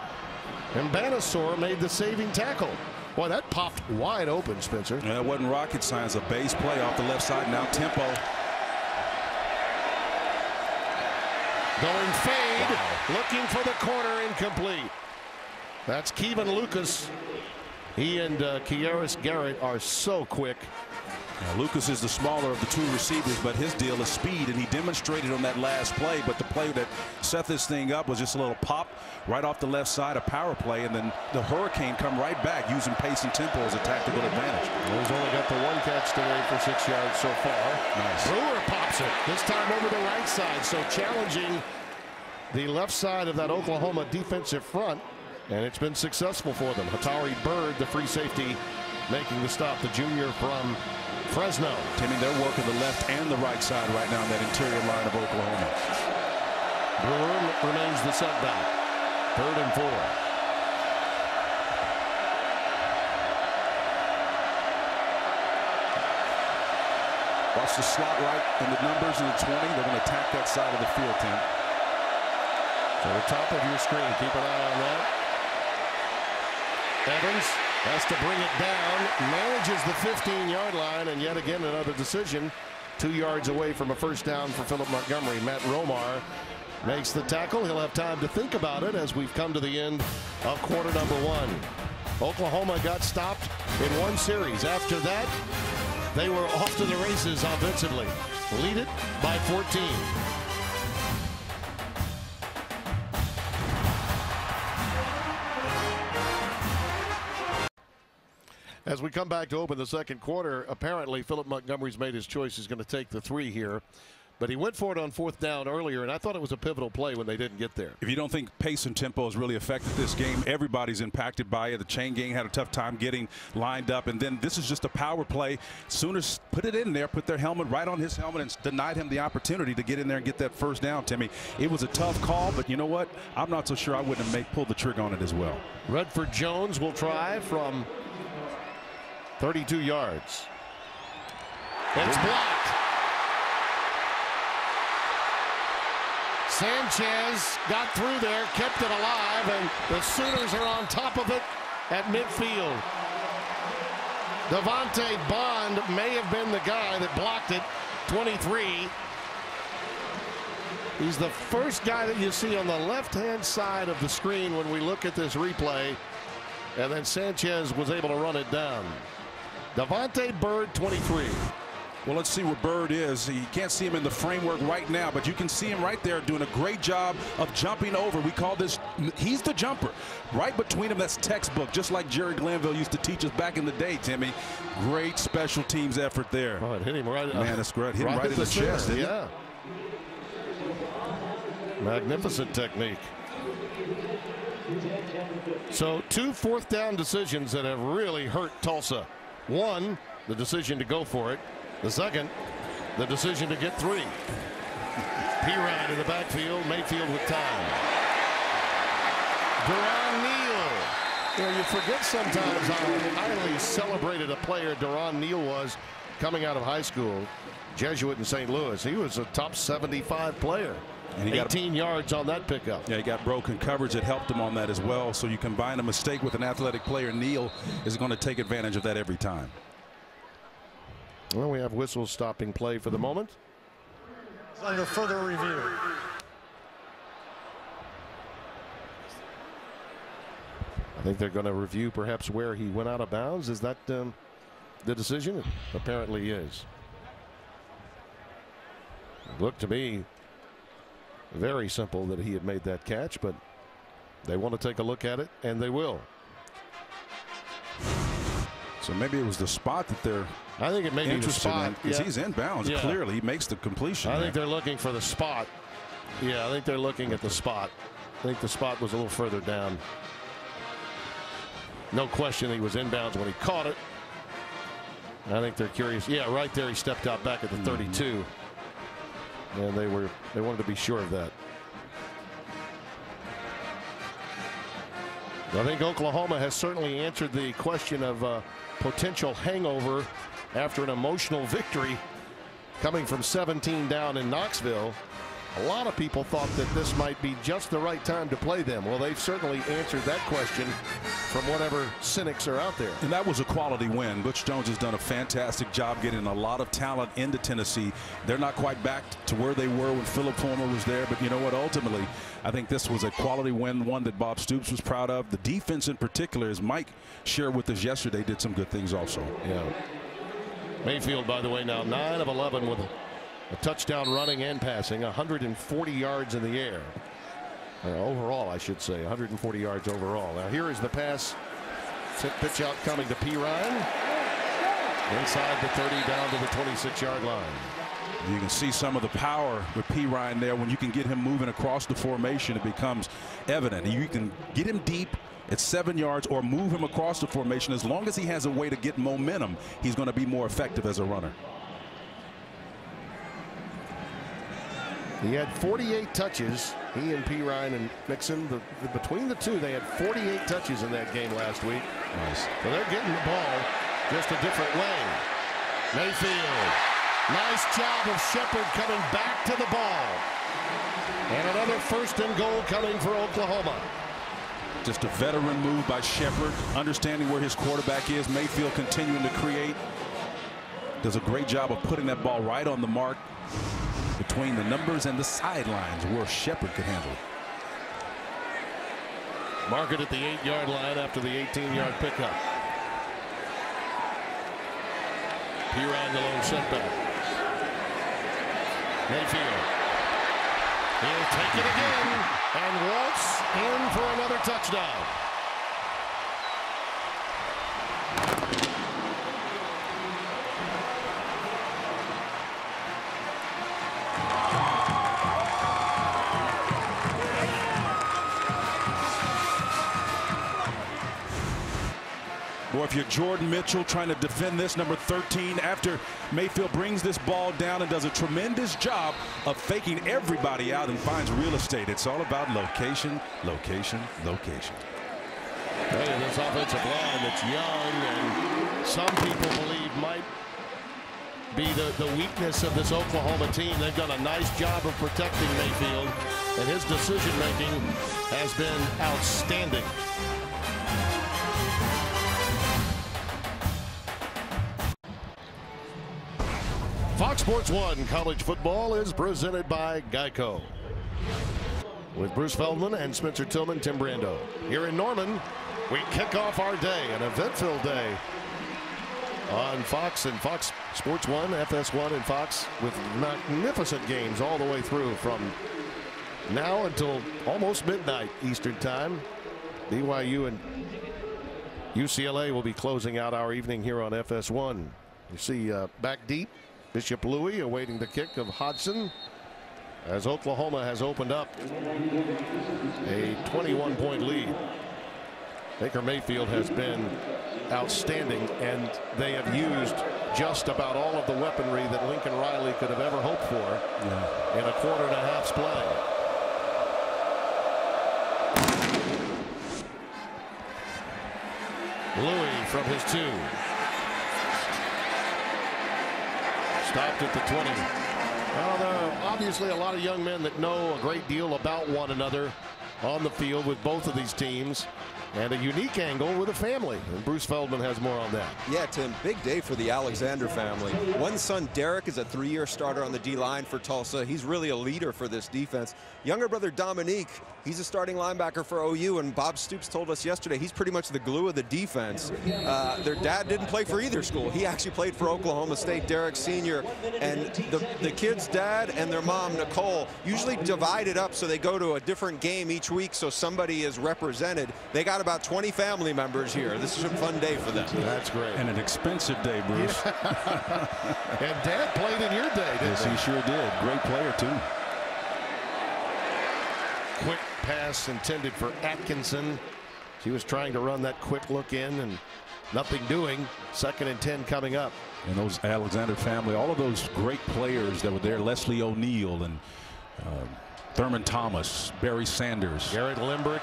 and Banasaur made the saving tackle. Boy, that popped wide open, Spencer. Yeah, that wasn't rocket science. A base play off the left side. Now tempo. Going fade, looking for the corner, incomplete. That's Kevin Lucas. He and Kieris Garrett are so quick. Lucas is the smaller of the 2 receivers, but his deal is speed, and he demonstrated on that last play. But the play that set this thing up was just a little pop right off the left side, a power play, and then the Hurricane come right back using pace and tempo as a tactical advantage. He's only got the 1 catch today for 6 yards so far. Nice. Brewer pops it, this time over the right side, so challenging the left side of that Oklahoma defensive front, and it's been successful for them. Hatari Bird, the free safety, making the stop, the junior from Fresno. Timmy, they're working the left and the right side right now in that interior line of Oklahoma. Brewer remains the setback. 3rd and 4. Watch the slot right in the numbers in the 20. They're going to attack that side of the field, Tim. So the top of your screen, keep an eye on that. Evans has to bring it down, manages the 15-yard line, and yet again another decision. 2 yards away from a first down for Philip Montgomery. Matt Romar makes the tackle. He'll have time to think about it as we've come to the end of quarter number 1. Oklahoma got stopped in 1 series. After that, they were off to the races offensively. Lead it by 14. As we come back to open the second quarter, apparently Philip Montgomery's made his choice. He's going to take the 3 here. But he went for it on 4th down earlier, and I thought it was a pivotal play when they didn't get there. If you don't think pace and tempo has really affected this game, everybody's impacted by it. The chain gang had a tough time getting lined up, and then this is just a power play. Sooners put it in there, put their helmet right on his helmet, and denied him the opportunity to get in there and get that first down, Timmy. It was a tough call, but you know what? I'm not so sure I wouldn't have pulled the trigger on it as well. Redford Jones will try from 32 yards. It's blocked. Sanchez got through there, kept it alive, and the Sooners are on top of it at midfield. Devontae Bond may have been the guy that blocked it, 23. He's the first guy that you see on the left-hand side of the screen when we look at this replay, and then Sanchez was able to run it down. Devontae Bird, 23. Well, let's see where Bird is. You can't see him in the framework right now, but you can see him right there doing a great job of jumping over. We call this, he's the jumper. Right between them, that's textbook, just like Jerry Glanville used to teach us back in the day, Timmy. Great special teams effort there. Oh, it hit him right. Man, that's great. Hit him right in the chest, didn't it? Magnificent technique. So 2 fourth down decisions that have really hurt Tulsa. One, the decision to go for it. The second, the decision to get 3. Pirine in the backfield, Mayfield with time. Deron Neal. You know, you forget sometimes how highly celebrated a player Deron Neal was coming out of high school. Jesuit in St. Louis. He was a top 75 player. And he 18 yards on that pickup. Yeah, he got broken coverage that helped him on that as well. So you combine a mistake with an athletic player. Neal is going to take advantage of that every time. Well, we have whistles stopping play for the moment. It's under further review. I think they're going to review perhaps where he went out of bounds. Is that the decision? It apparently is. It looked to me very simple that he had made that catch, but they want to take a look at it, and they will. So maybe it was the spot that they're I think it may be the spot. Because he's inbounds. Yeah. Clearly, he makes the completion. I think they're looking for the spot. Yeah, I think they're looking at the spot. I think the spot was a little further down. No question he was inbounds when he caught it. I think they're curious. Yeah, right there he stepped out back at the 32. And they wanted to be sure of that. I think Oklahoma has certainly answered the question of potential hangover after an emotional victory coming from 17 down in Knoxville. A lot of people thought that this might be just the right time to play them. Well, they've certainly answered that question from whatever cynics are out there. And that was a quality win. Butch Jones has done a fantastic job getting a lot of talent into Tennessee. They're not quite back to where they were when Philip Fulmer was there. But you know what? Ultimately, I think this was a quality win, one that Bob Stoops was proud of. The defense in particular, as Mike shared with us yesterday, did some good things also. Yeah. Mayfield, by the way, now 9 of 11 with a touchdown running and passing, 140 yards in the air. Overall, I should say, 140 yards overall. Now here is the pass. Pitch out coming to Pirine. Inside the 30 down to the 26-yard line. You can see some of the power with Pirine there. When you can get him moving across the formation, it becomes evident. You can get him deep at 7 yards or move him across the formation. As long as he has a way to get momentum, he's going to be more effective as a runner. He had 48 touches. He and Pirine and Mixon, between the two, they had 48 touches in that game last week. Nice. So they're getting the ball just a different way. Mayfield. Nice job of Shepard coming back to the ball. And another 1st and goal coming for Oklahoma. Just a veteran move by Shepard, understanding where his quarterback is. Mayfield continuing to create. Does a great job of putting that ball right on the mark between the numbers and the sidelines where Shepard could handle it. Mark it at the 8-yard line after the 18-yard pickup. Pirine the lone setback. Mayfield. He'll take it again and waltz in for another touchdown. Boy, if you're Jordan Mitchell trying to defend this, number 13, after Mayfield brings this ball down and does a tremendous job of faking everybody out and finds real estate. It's all about location, location, location. Hey, this offensive line that's young and some people believe might be the weakness of this Oklahoma team. They've done a nice job of protecting Mayfield, and his decision-making has been outstanding. Fox Sports 1 College Football is presented by Geico. With Bruce Feldman and Spencer Tillman, Tim Brando. Here in Norman, we kick off our day, an eventful day on Fox and Fox Sports 1, FS1 and Fox, with magnificent games all the way through from now until almost midnight Eastern time. BYU and UCLA will be closing out our evening here on FS1. You see back deep, Bishop Louis awaiting the kick of Hodgson. as Oklahoma has opened up a 21-point lead. Baker Mayfield has been outstanding, and they have used just about all of the weaponry that Lincoln Riley could have ever hoped for in a quarter and a half's play. Louis from his 2. Stopped at the 20. Well, there are obviously a lot of young men that know a great deal about one another on the field with both of these teams, and a unique angle with a family. And Bruce Feldman has more on that. Yeah, Tim, big day for the Alexander family. One son, Derek, is a 3-year starter on the D-line for Tulsa. He's really a leader for this defense. Younger brother, Dominique, he's a starting linebacker for OU, and Bob Stoops told us yesterday he's pretty much the glue of the defense. Their dad didn't play for either school. He actually played for Oklahoma State, Derek Sr., and the kid's dad and their mom, Nicole, usually divide it up so they go to a different game each week so somebody is represented. They got about 20 family members here. This is a fun day for them. That's great. And an expensive day, Bruce. And Dad played in your day, didn't he? Yes, he sure did. Great player, too. Quick pass intended for Atkinson. He was trying to run that quick look in and nothing doing. 2nd and 10 coming up. And those Alexander family, all of those great players that were there, Leslie O'Neal and Thurman Thomas, Barry Sanders, Garrett Limbrick,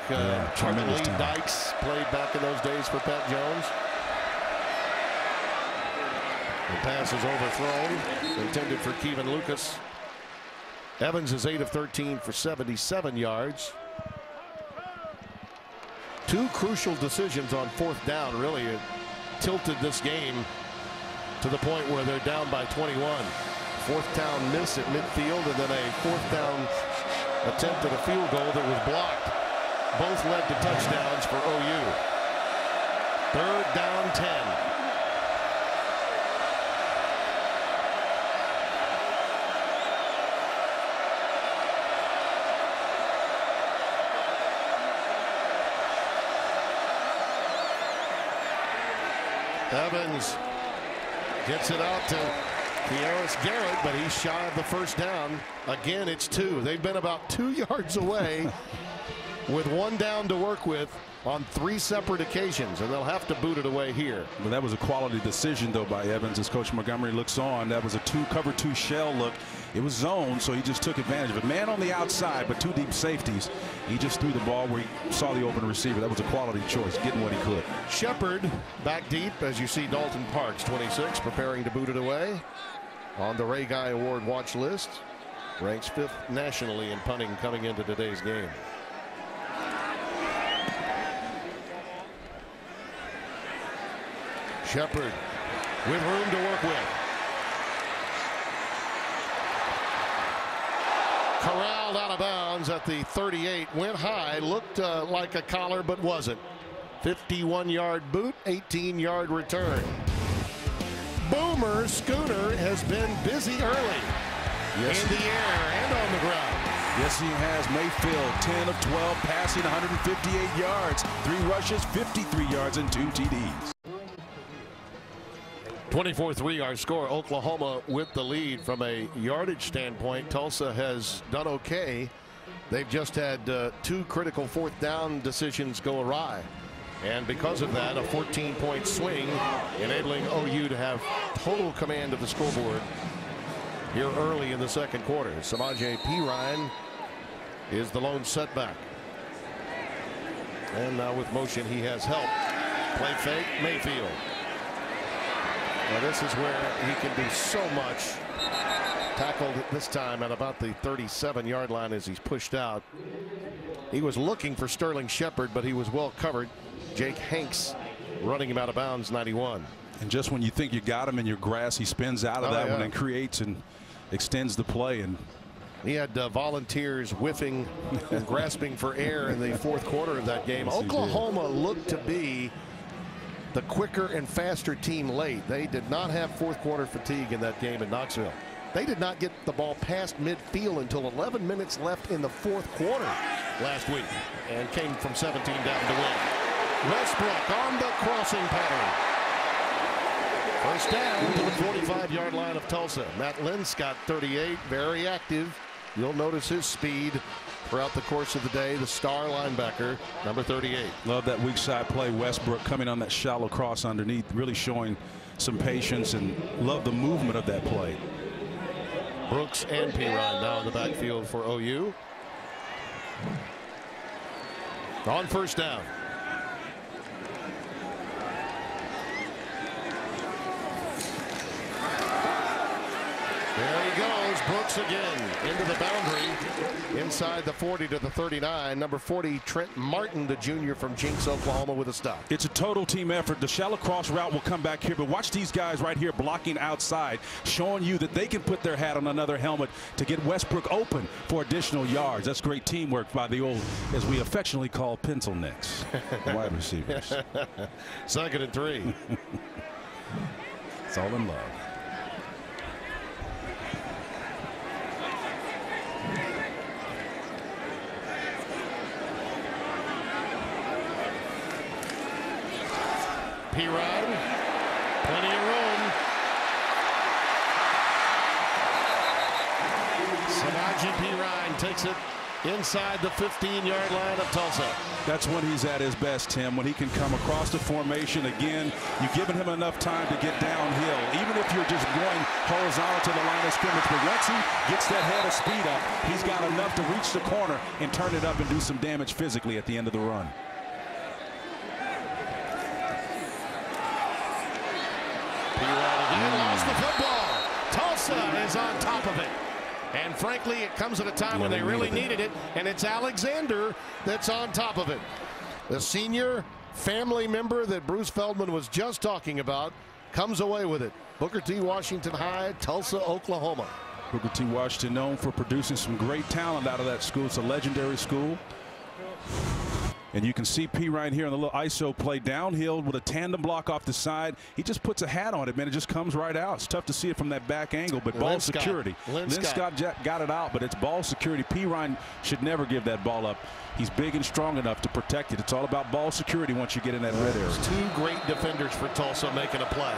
Charlie Dykes played back in those days for Pat Jones. The pass is overthrown, intended for Kevin Lucas. Evans is 8 of 13 for 77 yards. 2 crucial decisions on 4th down really tilted this game to the point where they're down by 21. 4th down miss at midfield, and then a 4th down attempt at a field goal that was blocked. Both led to touchdowns for OU. 3rd down 10. Evans gets it out to Kearis Garrett, but he's shy of the 1st down. Again, it's 2. They've been about 2 yards away with 1 down to work with on 3 separate occasions, and they'll have to boot it away here. Well, that was a quality decision, though, by Evans. As Coach Montgomery looks on, that was a cover 2 shell look. It was zone, so he just took advantage of it. Man on the outside, but 2 deep safeties. He just threw the ball where he saw the open receiver. That was a quality choice, getting what he could. Shepard back deep, as you see Dalton Parks, 26, preparing to boot it away. On the Ray Guy Award watch list. Ranks 5th nationally in punting coming into today's game. Shepard with room to work with. Corralled out of bounds at the 38. Went high, looked like a collar, but wasn't. 51-yard boot, 18-yard return. Boomer Schooner has been busy early. Yes. In the air and on the ground. Yes, he has. Mayfield, 10 of 12, passing 158 yards, 3 rushes, 53 yards, and 2 TDs. 24-3 our score. Oklahoma with the lead. From a yardage standpoint, Tulsa has done okay. They've just had 2 critical 4th down decisions go awry. And because of that, a 14-point swing, enabling OU to have total command of the scoreboard here early in the 2nd quarter. Samaje Perine is the lone setback. And now with motion, he has help. Play fake, Mayfield. Now this is where he can do so much. Tackled this time at about the 37-yard line as he's pushed out. He was looking for Sterling Shepard, but he was well covered. Jake Hanks running him out of bounds, 91. And just when you think you got him in your grass, he spins out of that one and creates and extends the play. And he had volunteers whiffing and grasping for air in the 4th quarter of that game. Yes, Oklahoma looked to be the quicker and faster team late. They did not have 4th quarter fatigue in that game in Knoxville. They did not get the ball past midfield until 11 minutes left in the 4th quarter last week, and came from 17 down to win. Westbrook on the crossing pattern. 1st down to the 45-yard line of Tulsa. Matt Linscott, 38, very active. You'll notice his speed throughout the course of the day. The star linebacker, number 38. Love that weak side play. Westbrook coming on that shallow cross underneath, really showing some patience, and love the movement of that play. Brooks and Perine now in the backfield for OU. On first down. There he goes, Brooks again into the boundary, inside the 40 to the 39. Number 40, Trent Martin, the junior from Jinx, Oklahoma, with a stop. It's a total team effort. The shallow cross route will come back here, but watch these guys right here blocking outside, showing you that they can put their hat on another helmet to get Westbrook open for additional yards. That's great teamwork by the old, as we affectionately call, pencil necks, wide receivers. 2nd and 3. It's all in love. Perine, plenty of room. Samaje Perine takes it inside the 15-yard line of Tulsa. That's when he's at his best, Tim, when he can come across the formation. Again, you've given him enough time to get downhill, even if you're just going horizontal to the line of scrimmage. But once he gets that head of speed up, he's got enough to reach the corner and turn it up and do some damage physically at the end of the run. Lost the football. Tulsa is on top of it. And frankly, it comes at a time when they really needed it, and it's Alexander that's on top of it. The senior family member that Bruce Feldman was just talking about comes away with it. Booker T. Washington High, Tulsa, Oklahoma. Booker T. Washington, known for producing some great talent out of that school. It's a legendary school. And you can see P right here on the little ISO play downhill with a tandem block off the side. He just puts a hat on it, man. It just comes right out. It's tough to see it from that back angle, but ball security. Lynn Scott got it out, but it's ball security. P. Ryan should never give that ball up. He's big and strong enough to protect it. It's all about ball security once you get in that red area. There's 2 great defenders for Tulsa making a play.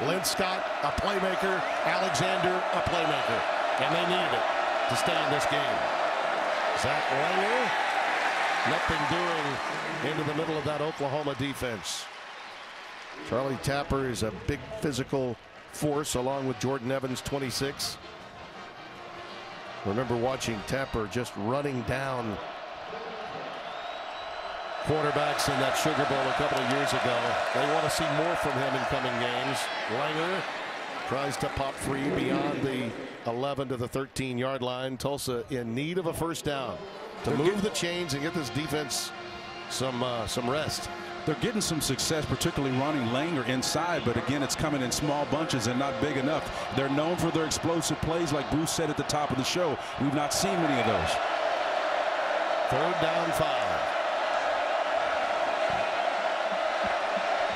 Lynn Scott, a playmaker. Alexander, a playmaker. And they needed it to stay in this game. Zach Langer. Nothing doing into the middle of that Oklahoma defense. Charlie Tapper is a big physical force along with Jordan Evans, 26. Remember watching Tapper just running down quarterbacks in that Sugar Bowl a couple of years ago. They want to see more from him in coming games. Langer tries to pop free beyond the 11 to the 13-yard line. Tulsa in need of a first down to move the chains and get this defense some rest. They're getting some success, particularly running Langer inside, but again, it's coming in small bunches and not big enough. They're known for their explosive plays, like Bruce said at the top of the show. We've not seen many of those. 3rd down 5.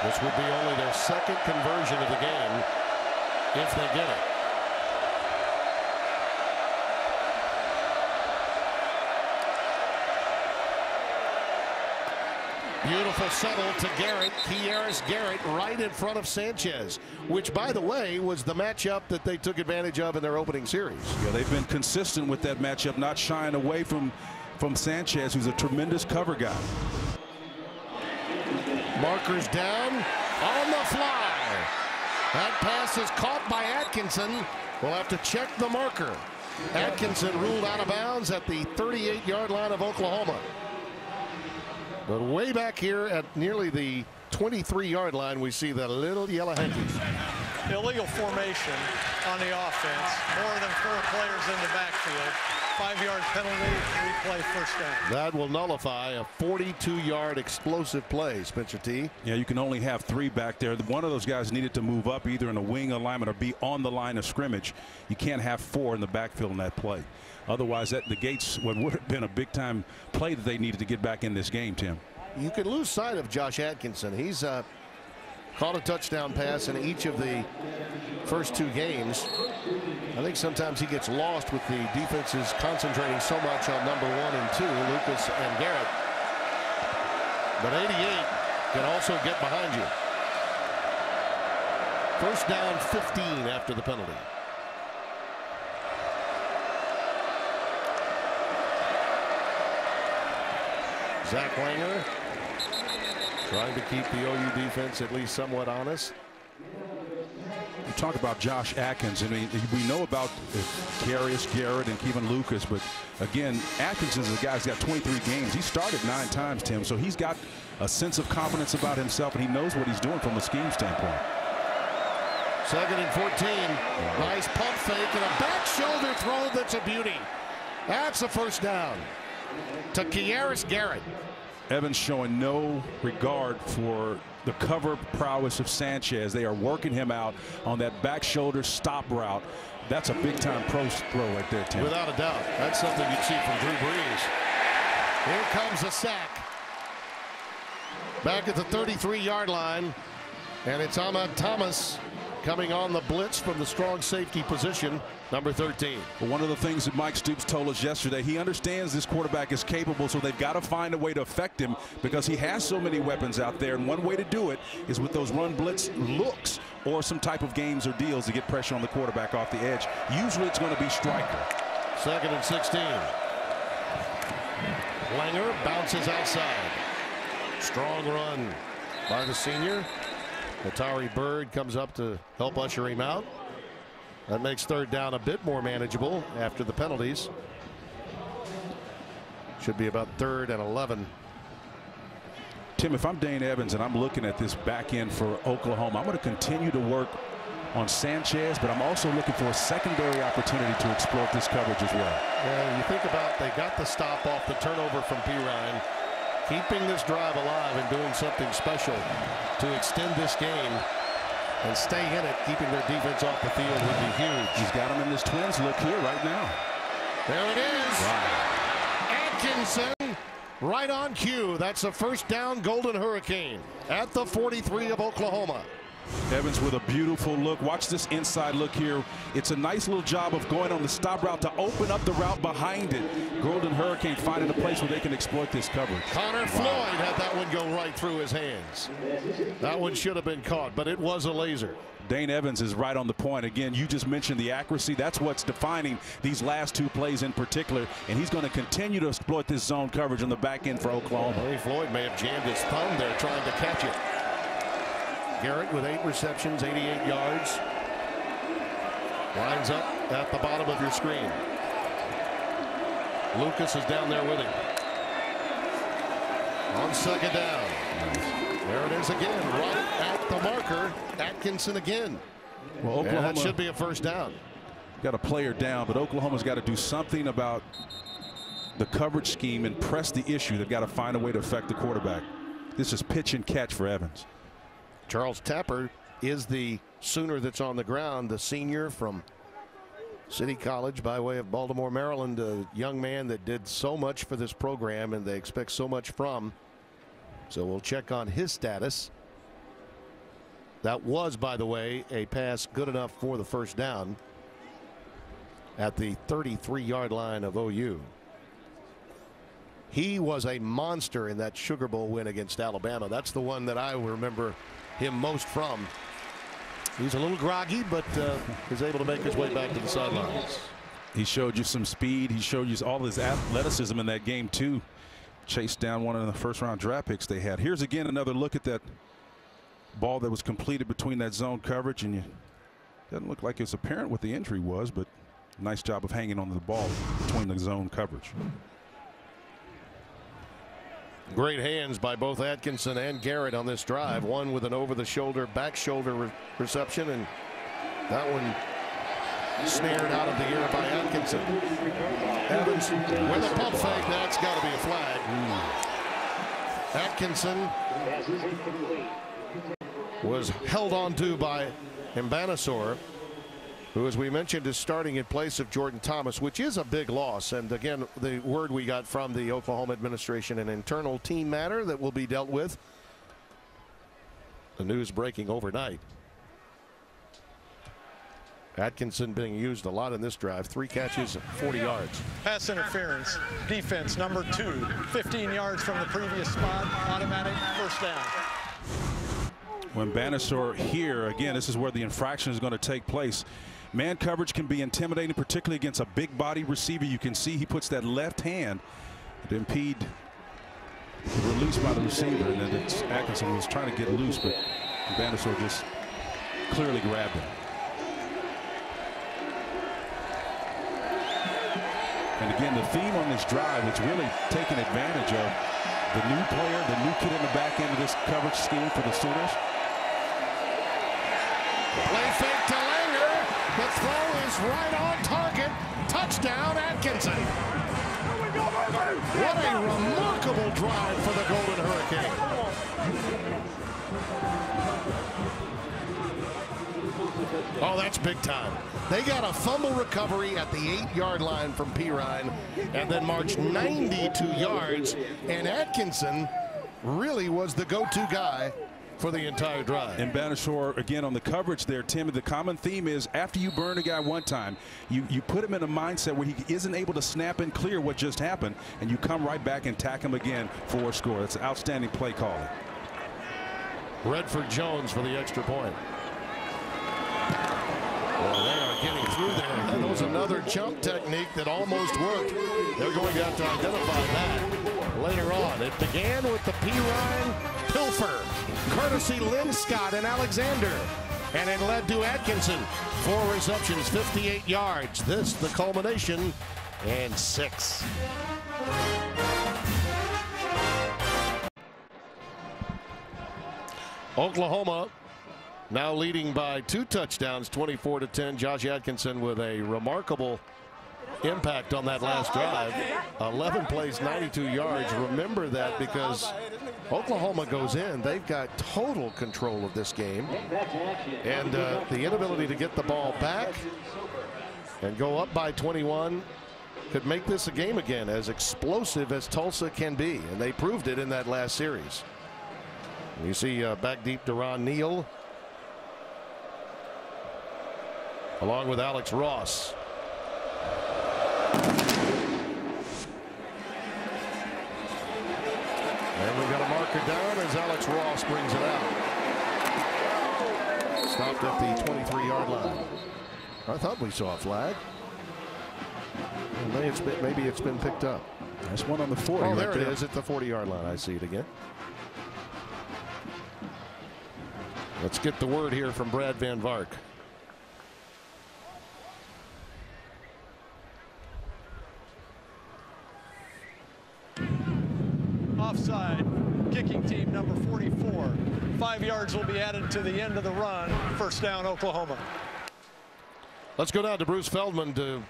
This would be only their 2nd conversion of the game if they get it. Beautiful settle to Garrett. Kieris Garrett right in front of Sanchez, which, by the way, was the matchup that they took advantage of in their opening series. Yeah, they've been consistent with that matchup, not shying away from Sanchez, who's a tremendous cover guy. Markers down on the fly. That pass is caught by Atkinson. We'll have to check the marker. Atkinson ruled out of bounds at the 38-yard line of Oklahoma. But way back here at nearly the 23-yard line, we see the little yellow hanky. Illegal formation on the offense. More than 4 players in the backfield. 5-yard penalty, replay first down. That will nullify a 42-yard explosive play, Spencer T. Yeah, you can only have 3 back there. One of those guys needed to move up either in a wing alignment or be on the line of scrimmage. You can't have 4 in the backfield in that play. Otherwise, that negates what would have been a big-time play that they needed to get back in this game, Tim. You can lose sight of Josh Atkinson. He's caught a touchdown pass in each of the first 2 games. I think sometimes he gets lost with the defenses concentrating so much on number 1 and 2, Lucas and Garrett. But 88 can also get behind you. First down 15 after the penalty. Zach Langer trying to keep the OU defense at least somewhat honest. You talk about Josh Atkins. I mean, we know about Carius Garrett and Kevin Lucas, but again, Atkins is a guy who's got 23 games. He started 9 times, Tim, so he's got a sense of confidence about himself, and he knows what he's doing from a scheme standpoint. 2nd and 14. Nice pump fake and a back shoulder throw that's a beauty. That's a first down to Carius Garrett. Evans showing no regard for the cover prowess of Sanchez. They are working him out on that back shoulder stop route. That's a big time pro throw right there, Tim. Without a doubt. That's something you'd see from Drew Brees. Here comes a sack. Back at the 33-yard line. And it's Ahmad Thomas coming on the blitz from the strong safety position, number 13. Well, one of the things that Mike Stoops told us yesterday, he understands this quarterback is capable, so they've got to find a way to affect him because he has so many weapons out there. And one way to do it is with those run blitz looks or some type of games or deals to get pressure on the quarterback off the edge. Usually it's going to be striker. 2nd and 16. Langer bounces outside. Strong run by the senior. Atari Bird comes up to help usher him out. That makes 3rd down a bit more manageable after the penalties. Should be about 3rd and 11. Tim, if I'm Dane Evans and I'm looking at this back end for Oklahoma, I'm going to continue to work on Sanchez, but I'm also looking for a secondary opportunity to exploit this coverage as well. Yeah, you think about they got the stop off the turnover from Pirine. Keeping this drive alive and doing something special to extend this game and stay in it, keeping their defense off the field would be huge. He's got him in this twins look here right now. There it is. Wow. Atkinson right on cue. That's a first down Golden Hurricane at the 43 of Oklahoma. Evans with a beautiful look. Watch this inside look here. It's a nice little job of going on the stop route to open up the route behind it. Golden Hurricane finding a place where they can exploit this coverage. Connor Floyd had that one go right through his hands. That one should have been caught, but it was a laser. Dane Evans is right on the point. Again, you just mentioned the accuracy. That's what's defining these last 2 plays in particular, and he's going to continue to exploit this zone coverage on the back end for Oklahoma. Hey, Floyd may have jammed his thumb there trying to catch it. Garrett with 8 receptions, 88 yards. Lines up at the bottom of your screen. Lucas is down there with him. On 2nd down. There it is again, right at the marker. Atkinson again. Well, Oklahoma that should be a first down. Got a player down, but Oklahoma's got to do something about the coverage scheme and press the issue. They've got to find a way to affect the quarterback. This is pitch and catch for Evans. Charles Tapper is the Sooner that's on the ground, the senior from City College by way of Baltimore, Maryland, a young man that did so much for this program and they expect so much from. So we'll check on his status. That was, by the way, a pass good enough for the first down at the 33-yard line of OU. He was a monster in that Sugar Bowl win against Alabama. That's the one that I remember him most from. He's a little groggy, but is able to make his way back to the sidelines. He showed you some speed. He showed you all his athleticism in that game too. Chased down one of the first-round draft picks they had. Here's again another look at that ball that was completed between that zone coverage, and doesn't look like it's apparent what the injury was, but nice job of hanging on to the ball between the zone coverage. Great hands by both Atkinson and Garrett on this drive. One with an over-the-shoulder, back shoulder reception, and that one snared out of the air by Atkinson. Evans with a pump fake. That's got to be a flag. Atkinson was held on to by Mbanasor, who, as we mentioned, is starting in place of Jordan Thomas, which is a big loss. And again, the word we got from the Oklahoma administration, an internal team matter that will be dealt with. The news breaking overnight. Atkinson being used a lot in this drive. 3 catches, 40 yards. Pass interference, defense number 2, 15 yards from the previous spot, automatic first down. When Mbanasor here, again, this is where the infraction is going to take place. Man coverage can be intimidating, particularly against a big body receiver. You can see he puts that left hand to impede released by the receiver, and then Atkinson was trying to get loose, but Bannister just clearly grabbed him. And again, the theme on this drive is really taking advantage of the new player, the new kid in the back end of this coverage scheme for the Sooners. Play fake to Langer. The throw is right on target. Touchdown, Atkinson. What a remarkable drive for the Golden Hurricane. Oh, that's big time. They got a fumble recovery at the 8-yard line from Pirine and then marched 92 yards. And Atkinson really was the go-to guy for the entire drive. And Bannister, again, on the coverage there, Tim, the common theme is after you burn a guy one time, you put him in a mindset where he isn't able to snap and clear what just happened, and you come right back and tack him again for a score. That's outstanding play calling. Redford Jones for the extra point. Well, they are getting through there. And there was another jump technique that almost worked. They're going to have to identify that later on. It began with the Pirine pilfer, courtesy Lynn Scott and Alexander. And it led to Atkinson. 4 receptions, 58 yards. This, the culmination, and 6. Oklahoma now leading by 2 touchdowns, 24-10. Josh Atkinson with a remarkable impact on that last drive. 11 plays, 92 yards. Remember that because Oklahoma goes in. They've got total control of this game. And the inability to get the ball back and go up by 21 could make this a game again, as explosive as Tulsa can be. And they proved it in that last series. You see back deep to Ron Neal, along with Alex Ross. And we got a marker down as Alex Ross brings it out. Stopped at the 23-yard line. I thought we saw a flag. Well, maybe it's been picked up. That's one on the 40. Oh, there it is at the 40-yard line. I see it again. Let's get the word here from Brad Van Vark. Offside, kicking team number 44. 5 yards will be added to the end of the run. First down, Oklahoma. Let's go down to Bruce Feldman to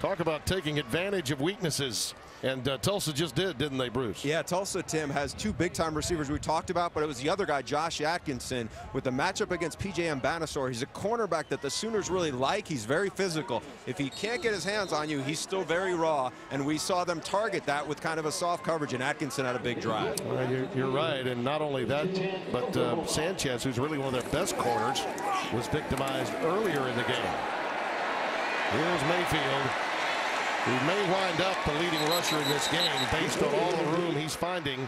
talk about taking advantage of weaknesses. And Tulsa just did, didn't they, Bruce? Yeah, Tulsa, Tim, has 2 big-time receivers we talked about, but it was the other guy, Josh Atkinson, with the matchup against P.J. Bannister. He's a cornerback that the Sooners really like. He's very physical. If he can't get his hands on you, he's still very raw, and we saw them target that with kind of a soft coverage, and Atkinson had a big drive. Well, you're right, and not only that, but Sanchez, who's really one of their best corners, was victimized earlier in the game. Here's Mayfield, who may wind up the leading rusher in this game based on all the room he's finding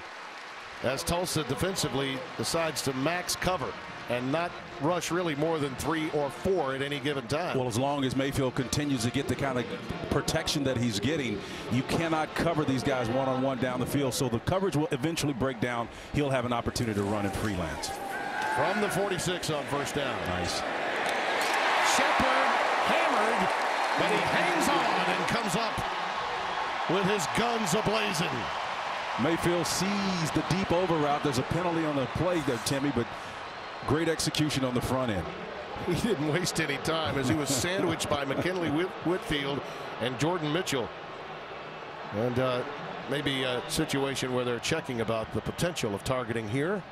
as Tulsa defensively decides to max cover and not rush really more than 3 or 4 at any given time. Well, as long as Mayfield continues to get the kind of protection that he's getting, you cannot cover these guys one-on-one down the field. So the coverage will eventually break down. He'll have an opportunity to run in freelance. From the 46 on first down. Nice. Shepard hammered, but he hangs on and comes up with his guns ablazing. Mayfield sees the deep over route. There's a penalty on the play there, Timmy, but great execution on the front end. He didn't waste any time as he was sandwiched by McKinley Whitfield and Jordan Mitchell. And maybe a situation where they're checking about the potential of targeting here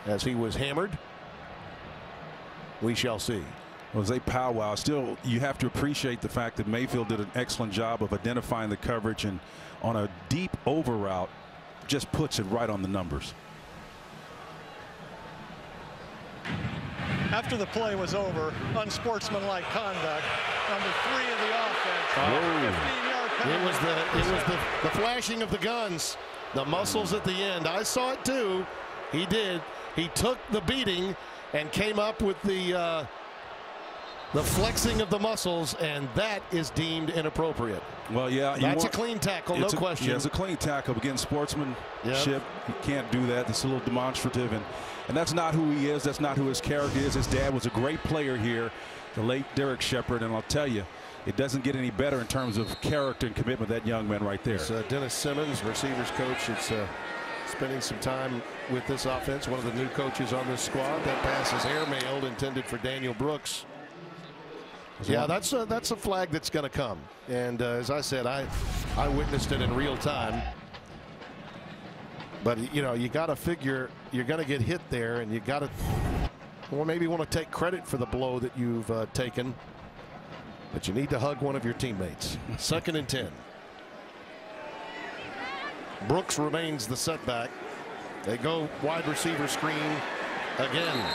as he was hammered. We shall see. Was a powwow. Still, you have to appreciate the fact that Mayfield did an excellent job of identifying the coverage, and on a deep over route just puts it right on the numbers. After the play was over, unsportsmanlike conduct, number 3 of the offense. 15-yard penalty. It was the flashing of the guns, the muscles at the end. I saw it too. He did. He took the beating and came up with the The flexing of the muscles, and that is deemed inappropriate. Well, yeah. That's a clean tackle, no question. Yeah, it's a clean tackle. Again, sportsmanship. Yep. You can't do that. It's a little demonstrative. And that's not who he is. That's not who his character is. His dad was a great player here, the late Derek Shepard. And I'll tell you, it doesn't get any better in terms of character and commitment, that young man right there. It's Dennis Simmons, receivers coach. It's spending some time with this offense. One of the new coaches on this squad. That pass is airmailed, intended for Daniel Brooks. Yeah, that's a flag that's going to come. And as I said, I witnessed it in real time. But, you know, you got to figure you're going to get hit there, and you got to, or maybe want to take credit for the blow that you've taken. But you need to hug one of your teammates. 2nd and 10. Brooks remains the setback. They go wide receiver screen again.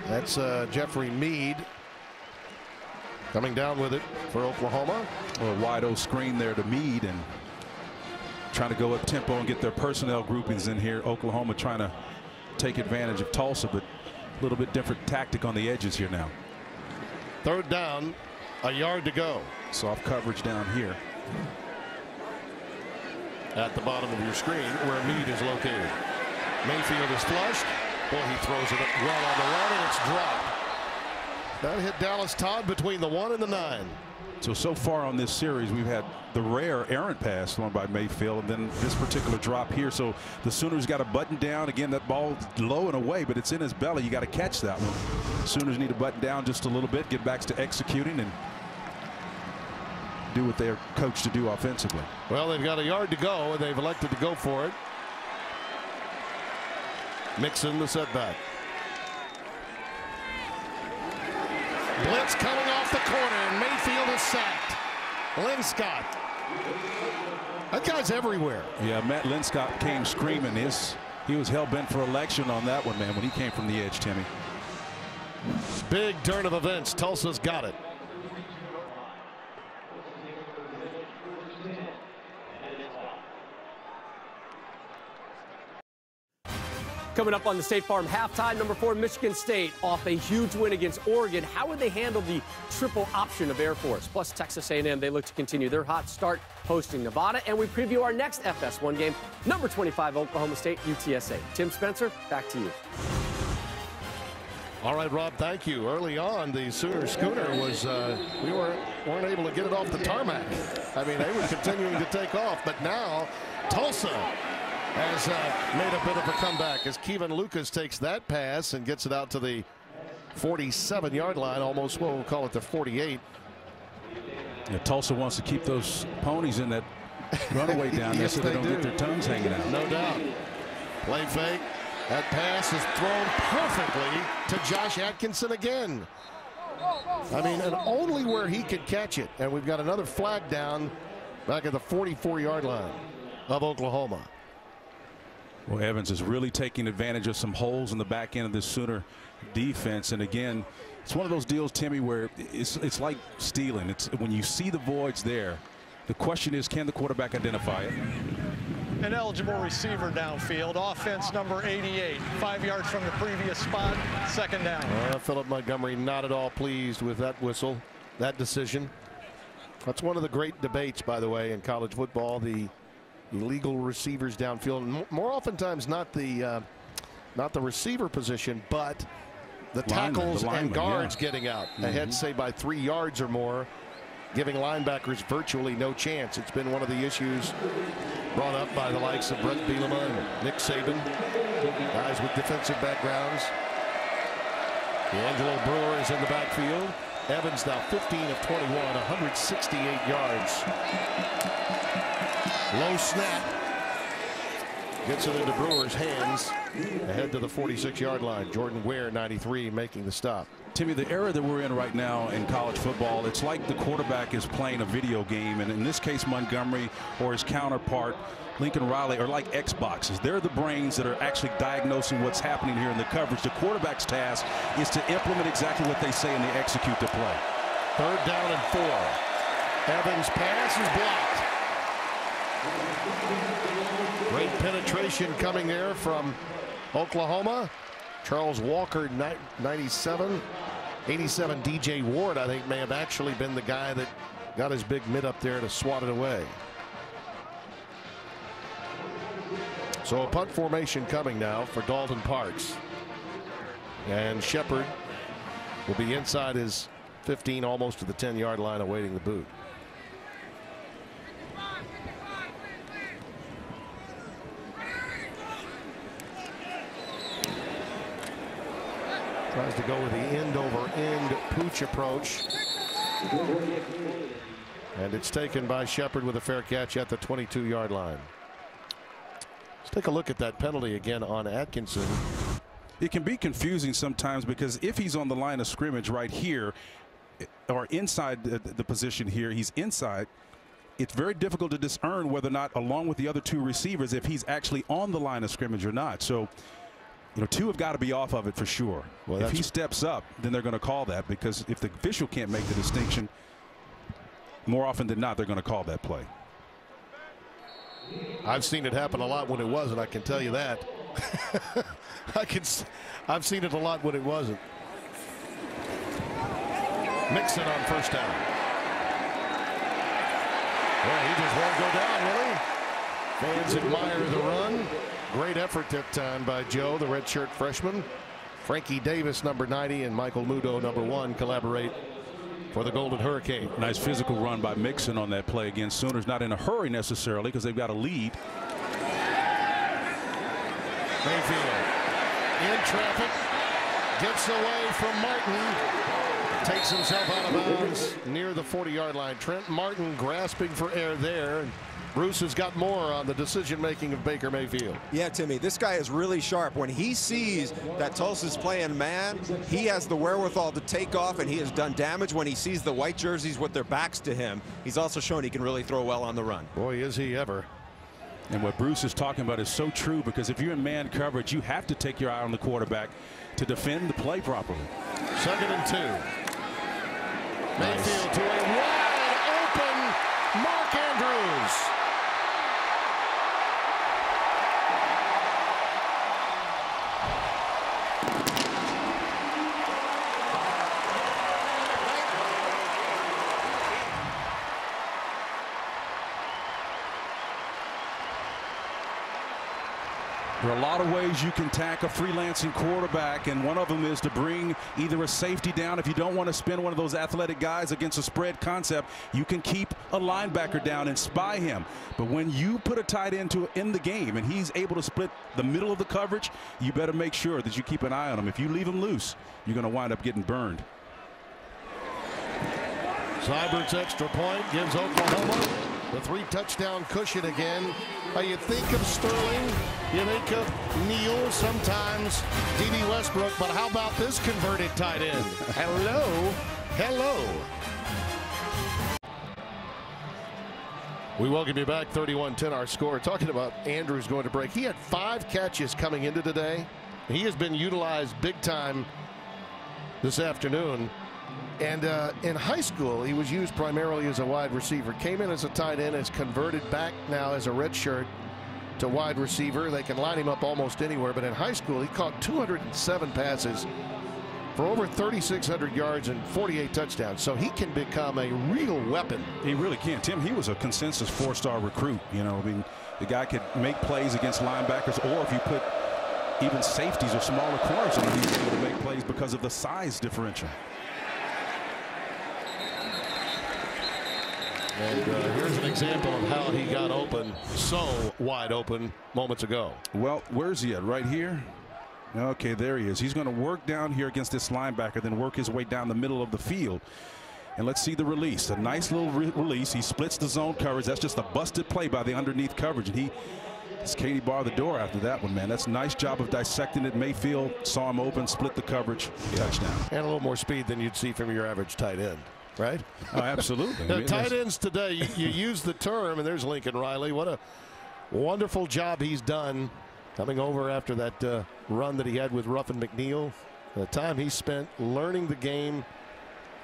That's Jeffrey Mead coming down with it for Oklahoma. A wide open screen there to Mead, and trying to go up tempo and get their personnel groupings in here. Oklahoma trying to take advantage of Tulsa, but a little bit different tactic on the edges here now. 3rd down, a yard to go. Soft coverage down here. At the bottom of your screen where Mead is located. Mayfield is flushed. Boy, he throws it up well on the run, and it's dropped. That hit Dallas Todd between the 1 and the 9. So far on this series, we've had the rare errant pass thrown by Mayfield, and then this particular drop here. So the Sooners got to button down. Again, that ball low and away, but it's in his belly. You got to catch that one. Sooners need to button down just a little bit, get back to executing, and do what they're coached to do offensively. Well, they've got a yard to go, and they've elected to go for it. Mixon the setback. Blitz coming off the corner, and Mayfield is sacked. Linscott. That guy's everywhere. Yeah, Matt Linscott came screaming. He was hell-bent for election on that one, man, when he came from the edge, Timmy. Big turn of events. Tulsa's got it. Coming up on the State Farm halftime, number 4 Michigan State off a huge win against Oregon. How would they handle the triple option of Air Force? Plus Texas A&M, they look to continue their hot start hosting Nevada. And we preview our next FS1 game, number 25 Oklahoma State, UTSA. Tim Spencer, back to you. All right, Rob, thank you. Early on, the Sooner Schooner was, we weren't able to get it off the tarmac. I mean, they were continuing to take off, but now Tulsa has made a bit of a comeback as Kevin Lucas takes that pass and gets it out to the 47-yard line, almost, well, we'll call it the 48. Yeah, Tulsa wants to keep those ponies in that runaway down there, yes, so they don't get their tongues hanging out. No doubt. Play fake. That pass is thrown perfectly to Josh Atkinson again. I mean, and only where he could catch it. And we've got another flag down back at the 44-yard line of Oklahoma. Well, Evans is really taking advantage of some holes in the back end of this Sooner defense. And again, it's one of those deals, Timmy, where it's like stealing. It's when you see the voids there, the question is, can the quarterback identify it? An eligible receiver downfield. Offense number 88. 5 yards from the previous spot. 2nd down. Philip Montgomery not at all pleased with that whistle, that decision. That's one of the great debates, by the way, in college football. The illegal receivers downfield. More oftentimes not the receiver position, but the tackles and guards getting out ahead, say by 3 yards or more, giving linebackers virtually no chance. It's been one of the issues brought up by the likes of Brett Bielema and Nick Saban, guys with defensive backgrounds. D'Angelo Brewer is in the backfield. Evans now 15 of 21, 168 yards. Low snap. Gets it into Brewer's hands ahead to the 46-yard line. Jordan Ware, 93, making the stop. Timmy, the era that we're in right now in college football, it's like the quarterback is playing a video game. And in this case, Montgomery or his counterpart, Lincoln Riley, are like Xboxes. They're the brains that are actually diagnosing what's happening here in the coverage. The quarterback's task is to implement exactly what they say and they execute the play. 3rd down and 4. Evans' pass is blocked. Great penetration coming there from Oklahoma. Charles Walker, 97. 87, DJ Ward, I think, may have actually been the guy that got his big mid up there to swat it away. So a punt formation coming now for Dalton Parks. And Shepard will be inside his 15, almost to the 10-yard line, awaiting the boot. Tries to go with the end-over-end pooch approach. And it's taken by Shepard with a fair catch at the 22-yard line. Let's take a look at that penalty again on Atkinson. It can be confusing sometimes because if he's on the line of scrimmage right here or inside the position here, he's inside. It's very difficult to discern whether or not, along with the other two receivers, if he's actually on the line of scrimmage or not. So, you know, two have got to be off of it for sure. Well, if he steps up, then they're going to call that, because if the official can't make the distinction, more often than not, they're going to call that play. I've seen it happen a lot when it wasn't, I can tell you that. I've seen it a lot when it wasn't. Mixon on first down. Well, he just won't go down, will he? Fans admire the run. Great effort that time by Joe, the redshirt freshman. Frankie Davis, number 90, and Michael Mudo, number 1, collaborate for the Golden Hurricane. Nice physical run by Mixon on that play again. Sooners not in a hurry necessarily because they've got a lead. Mayfield in traffic, gets away from Martin, takes himself out of bounds near the 40-yard line. Trent Martin grasping for air there. Bruce has got more on the decision-making of Baker Mayfield. Yeah, Timmy, this guy is really sharp. When he sees that Tulsa's playing man, he has the wherewithal to take off, and he has done damage when he sees the white jerseys with their backs to him. He's also shown he can really throw well on the run. Boy, is he ever. And what Bruce is talking about is so true, because if you're in man coverage, you have to take your eye on the quarterback to defend the play properly. 2nd and 2. Mayfield to a wide open Mark Andrews. There are a lot of ways you can attack a freelancing quarterback, and one of them is to bring either a safety down. If you don't want to spin one of those athletic guys against a spread concept, you can keep a linebacker down and spy him. But when you put a tight end in the game and he's able to split the middle of the coverage, you better make sure that you keep an eye on him. If you leave him loose, you're going to wind up getting burned. Seibert's extra point gives Oklahoma the 3-touchdown cushion again. You think of Sterling, you think of Neal, sometimes D.B. Westbrook, but how about this converted tight end? Hello, hello. We welcome you back. 31-10 our score. Talking about Andrews going to break. He had 5 catches coming into today. He has been utilized big time this afternoon. And in high school, he was used primarily as a wide receiver. Came in as a tight end, is converted back now as a redshirt to wide receiver. They can line him up almost anywhere. But in high school, he caught 207 passes for over 3,600 yards and 48 touchdowns. So he can become a real weapon. He really can. Tim, he was a consensus 4-star recruit. You know, I mean, the guy could make plays against linebackers, or if you put even safeties or smaller corners on him, he's able to make plays because of the size differential. And here's an example of how he got open, so wide open moments ago. Well, where's he at? Right here? Okay, there he is. He's going to work down here against this linebacker, then work his way down the middle of the field. And let's see the release. A nice little release. He splits the zone coverage. That's just a busted play by the underneath coverage. And it's Katie bar the door after that one, man. That's a nice job of dissecting it. Mayfield saw him open, split the coverage, touchdown. And a little more speed than you'd see from your average tight end. Right? Oh, absolutely. I mean, tight ends today, you use the term, and there's Lincoln Riley. What a wonderful job he's done coming over after that run that he had with Ruffin McNeil. The time he spent learning the game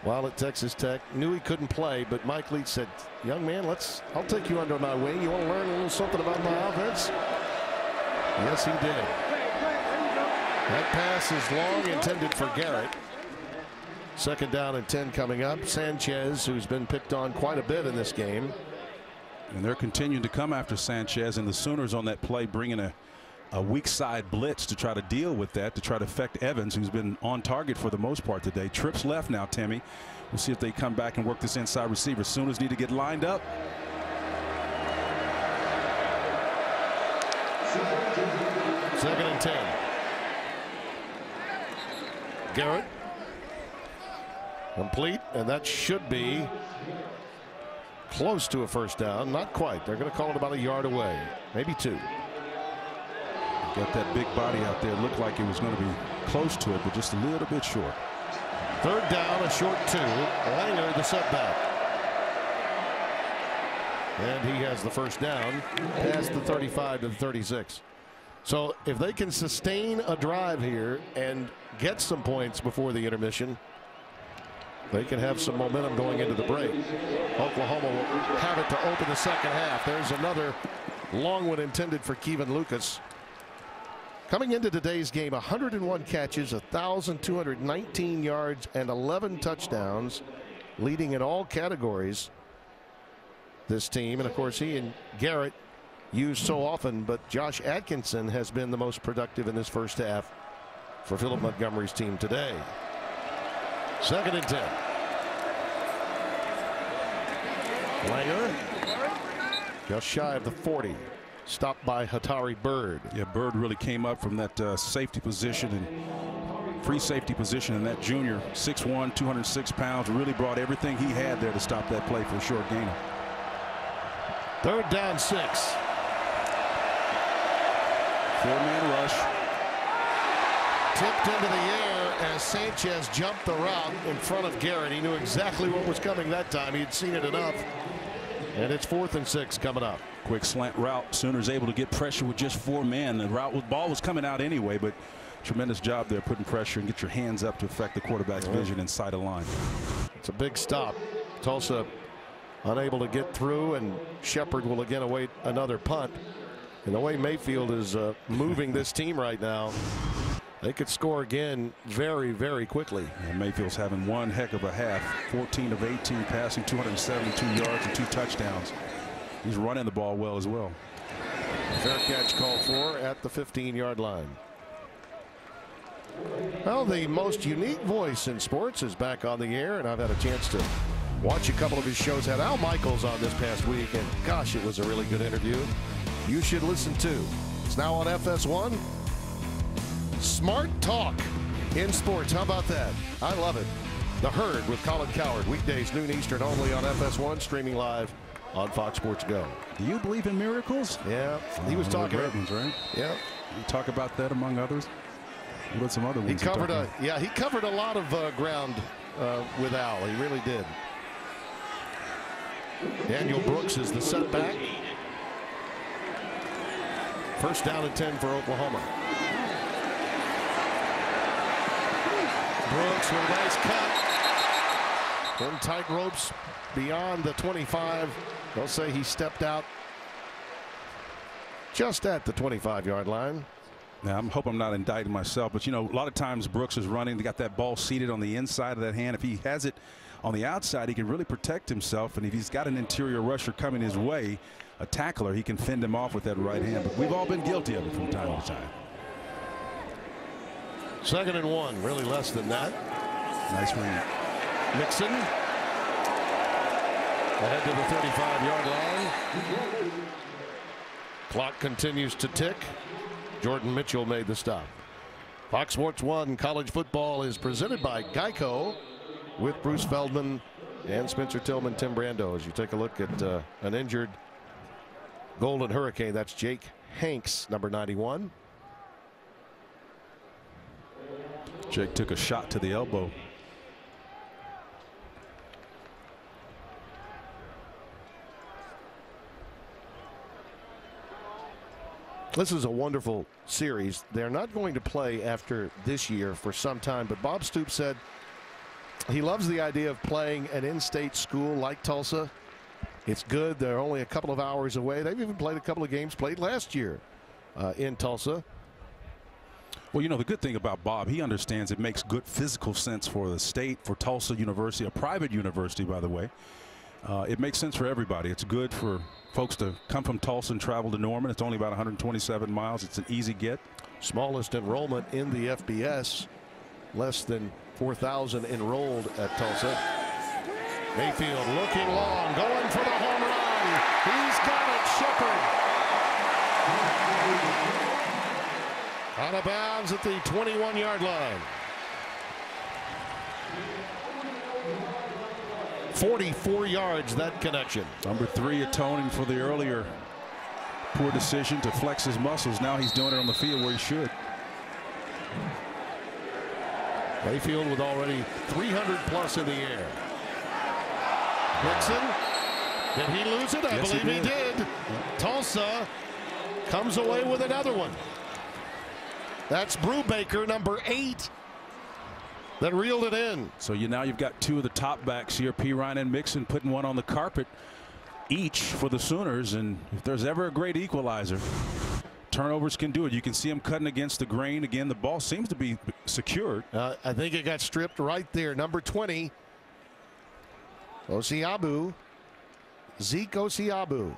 while at Texas Tech. Knew he couldn't play, but Mike Leach said, young man, I'll take you under my wing. You want to learn a little something about my offense? Yes, he did. That pass is long, intended for Garrett. Second down and 10 coming up. Sanchez, who's been picked on quite a bit in this game. And they're continuing to come after Sanchez, and the Sooners on that play bringing a weak side blitz to try to deal with that, to try to affect Evans, who's been on target for the most part today. Trips left now, Timmy. We'll see if they come back and work this inside receiver. Sooners need to get lined up. Second and 10. Garrett. Complete, and that should be close to a first down. Not quite. They're going to call it about a yard away, maybe 2. Got that big body out there. Looked like it was going to be close to it, but just a little bit short. Third down, a short 2. Langer, the setback. And he has the first down past the 35 to the 36. So if they can sustain a drive here and get some points before the intermission, they can have some momentum going into the break. Oklahoma will have it to open the second half. There's another long one intended for Kevin Lucas. Coming into today's game, 101 catches, 1,219 yards, and 11 touchdowns, leading in all categories. This team, and of course he and Garrett used so often, but Josh Atkinson has been the most productive in this first half for Philip Montgomery's team today. Second and 10. Langer just shy of the 40. Stopped by Hatari Bird. Yeah, Bird really came up from that safety position and free safety position, and that junior, 6'1", 206 pounds, really brought everything he had there to stop that play for a short gain. Third down, 6. 4-man rush. Tipped into the air as Sanchez jumped the route in front of Garrett. He knew exactly what was coming that time. He'd seen it enough. And it's 4th and 6 coming up. Quick slant route. Sooners able to get pressure with just 4 men. The ball was coming out anyway, but tremendous job there putting pressure and get your hands up to affect the quarterback's vision inside a line. It's a big stop. Tulsa unable to get through, and Shepard will again await another punt. And the way Mayfield is moving this team right now, they could score again very, very quickly. And Mayfield's having one heck of a half. 14 of 18 passing, 272 yards and 2 touchdowns. He's running the ball well as well. Fair catch called for at the 15-yard line. Well, the most unique voice in sports is back on the air, and I've had a chance to watch a couple of his shows. Had Al Michaels on this past week, and gosh, it was a really good interview. You should listen to. It's now on FS1. Smart talk in sports. How about that? I love it. The Herd with Colin Cowherd, weekdays noon Eastern, only on FS1, streaming live on Fox Sports Go. Do you believe in miracles? Yeah, he was talking about ones, right? Yeah, you talk about that among others. What about some other ones? He covered a lot of ground with Al. He really did. Daniel Brooks is the setback. First down and 10 for Oklahoma. Brooks with a nice cut. In tight ropes beyond the 25. They'll say he stepped out just at the 25-yard line. Now, I hope I'm not indicting myself, but, you know, a lot of times Brooks is running. They got that ball seated on the inside of that hand. If he has it on the outside, he can really protect himself. And if he's got an interior rusher coming his way, a tackler, he can fend him off with that right hand. But we've all been guilty of it from time to time. 2nd and 1, really less than that. Nice run. Nixon ahead to the 35-yard line. Clock continues to tick. Jordan Mitchell made the stop. Fox Sports 1 college football is presented by Geico with Bruce Feldman and Spencer Tillman, Tim Brando. As you take a look at an injured Golden Hurricane, that's Jake Hanks, number 91. Jake took a shot to the elbow. This is a wonderful series. They're not going to play after this year for some time, but Bob Stoops said he loves the idea of playing an in-state school like Tulsa. It's good. They're only a couple of hours away. They've even played a couple of games played last year in Tulsa. Well, you know, the good thing about Bob, he understands it makes good physical sense for the state, for Tulsa University, a private university, by the way. It makes sense for everybody. It's good for folks to come from Tulsa and travel to Norman. It's only about 127 miles. It's an easy get. Smallest enrollment in the FBS. Less than 4,000 enrolled at Tulsa. Mayfield looking long, going for the home run. He's got it, Shepard. Out of bounds at the 21-yard line. 44 yards, that connection. Number 3 atoning for the earlier poor decision to flex his muscles. Now he's doing it on the field where he should. Mayfield with already 300 plus in the air. Nixon, did he lose it? I believe he did. Tulsa comes away with another one. That's Brubaker, number 8, that reeled it in. So now you've got 2 of the top backs here, Pirine and Mixon, putting one on the carpet each for the Sooners. And if there's ever a great equalizer, turnovers can do it. You can see him cutting against the grain. Again, the ball seems to be secured. I think it got stripped right there. Number 20, Osiabu, Zeke Osiabu,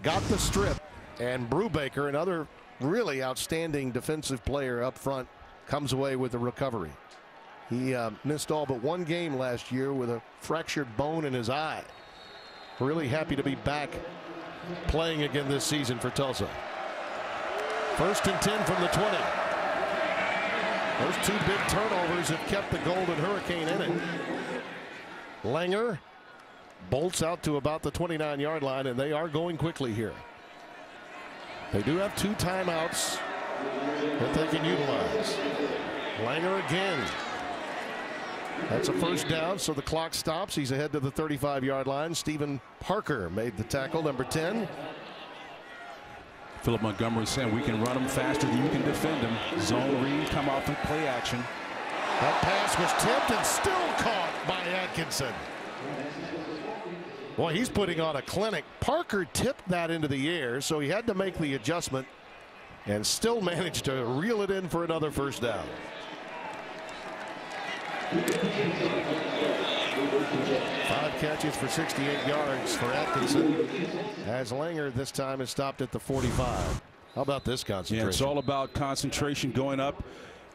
got the strip. And Brubaker, another really outstanding defensive player up front, comes away with the recovery. He missed all but one game last year with a fractured bone in his eye. Really happy to be back playing again this season for Tulsa. 1st and 10 from the 20. Those 2 big turnovers have kept the Golden Hurricane in it. Langer bolts out to about the 29-yard line, and they are going quickly here. They do have 2 timeouts that they can utilize. Langer again. That's a first down, so the clock stops. He's ahead to the 35-yard line. Stephen Parker made the tackle, number 10. Philip Montgomery saying we can run them faster than you can defend them. Zone read, come off and play action. That pass was tipped and still caught by Atkinson. Boy, he's putting on a clinic. Parker tipped that into the air, so he had to make the adjustment and still managed to reel it in for another first down. 5 catches for 68 yards for Atkinson, as Langer this time is stopped at the 45. How about this concentration? Yeah, it's all about concentration going up.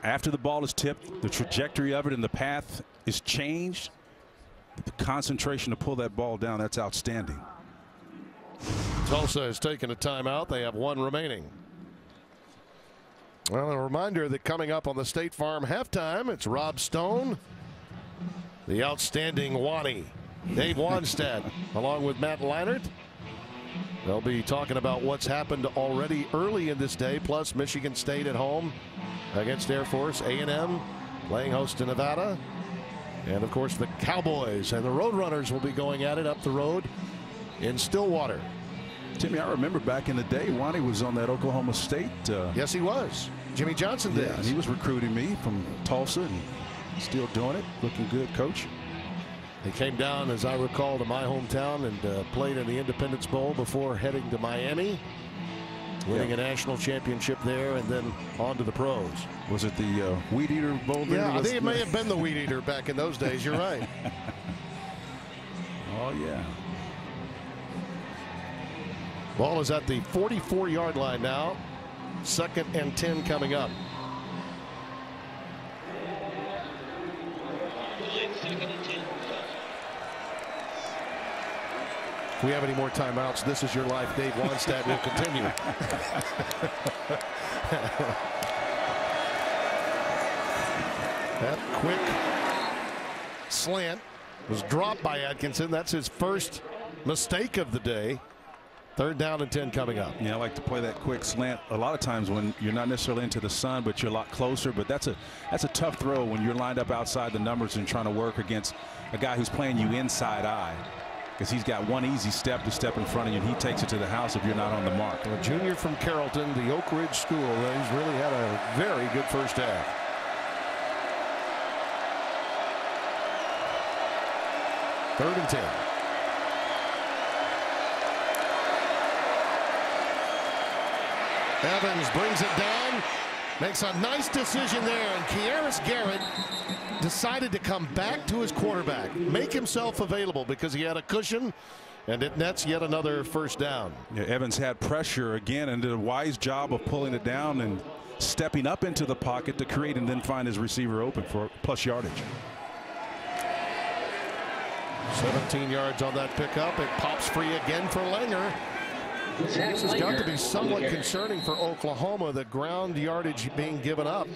After the ball is tipped, the trajectory of it and the path is changed. The concentration to pull that ball down, that's outstanding. Tulsa has taken a timeout. They have 1 remaining. Well, a reminder that coming up on the State Farm halftime, it's Rob Stone, the outstanding Wani, Dave Wanstead, along with Matt Leinart. They'll be talking about what's happened already early in this day, plus Michigan State at home against Air Force, A&M playing host to Nevada. And, of course, the Cowboys and the Roadrunners will be going at it up the road in Stillwater. Timmy, I remember back in the day, Wani was on that Oklahoma State. Yes, he was. Jimmy Johnson did. Yeah, and he was recruiting me from Tulsa and still doing it. Looking good, Coach. He came down, as I recall, to my hometown and played in the Independence Bowl before heading to Miami, winning a national championship there, and then on to the pros. Was it the Weed Eater Bowl? Yeah, I think it may have been the Weed Eater back in those days. You're right. Oh, yeah. Ball is at the 44-yard line now. 2nd and 10 coming up. If we have any more timeouts, this is your life. Dave Wanstead will continue. That quick slant was dropped by Atkinson. That's his first mistake of the day. 3rd down and 10 coming up. Yeah, I like to play that quick slant a lot of times when you're not necessarily into the sun, but you're a lot closer. But that's a tough throw when you're lined up outside the numbers and trying to work against a guy who's playing you inside eye, because he's got one easy step to step in front of you, and he takes it to the house if you're not on the mark. A junior from Carrollton, the Oak Ridge School. He's really had a very good first half. Third and 10. Evans brings it down. Makes a nice decision there, and Kieris Garrett decided to come back to his quarterback, make himself available because he had a cushion, and it nets yet another first down. Yeah, Evans had pressure again and did a wise job of pulling it down and stepping up into the pocket to create and then find his receiver open for plus yardage. 17 yards on that pickup. It pops free again for Langer. This has got to be somewhat concerning for Oklahoma, the ground yardage being given up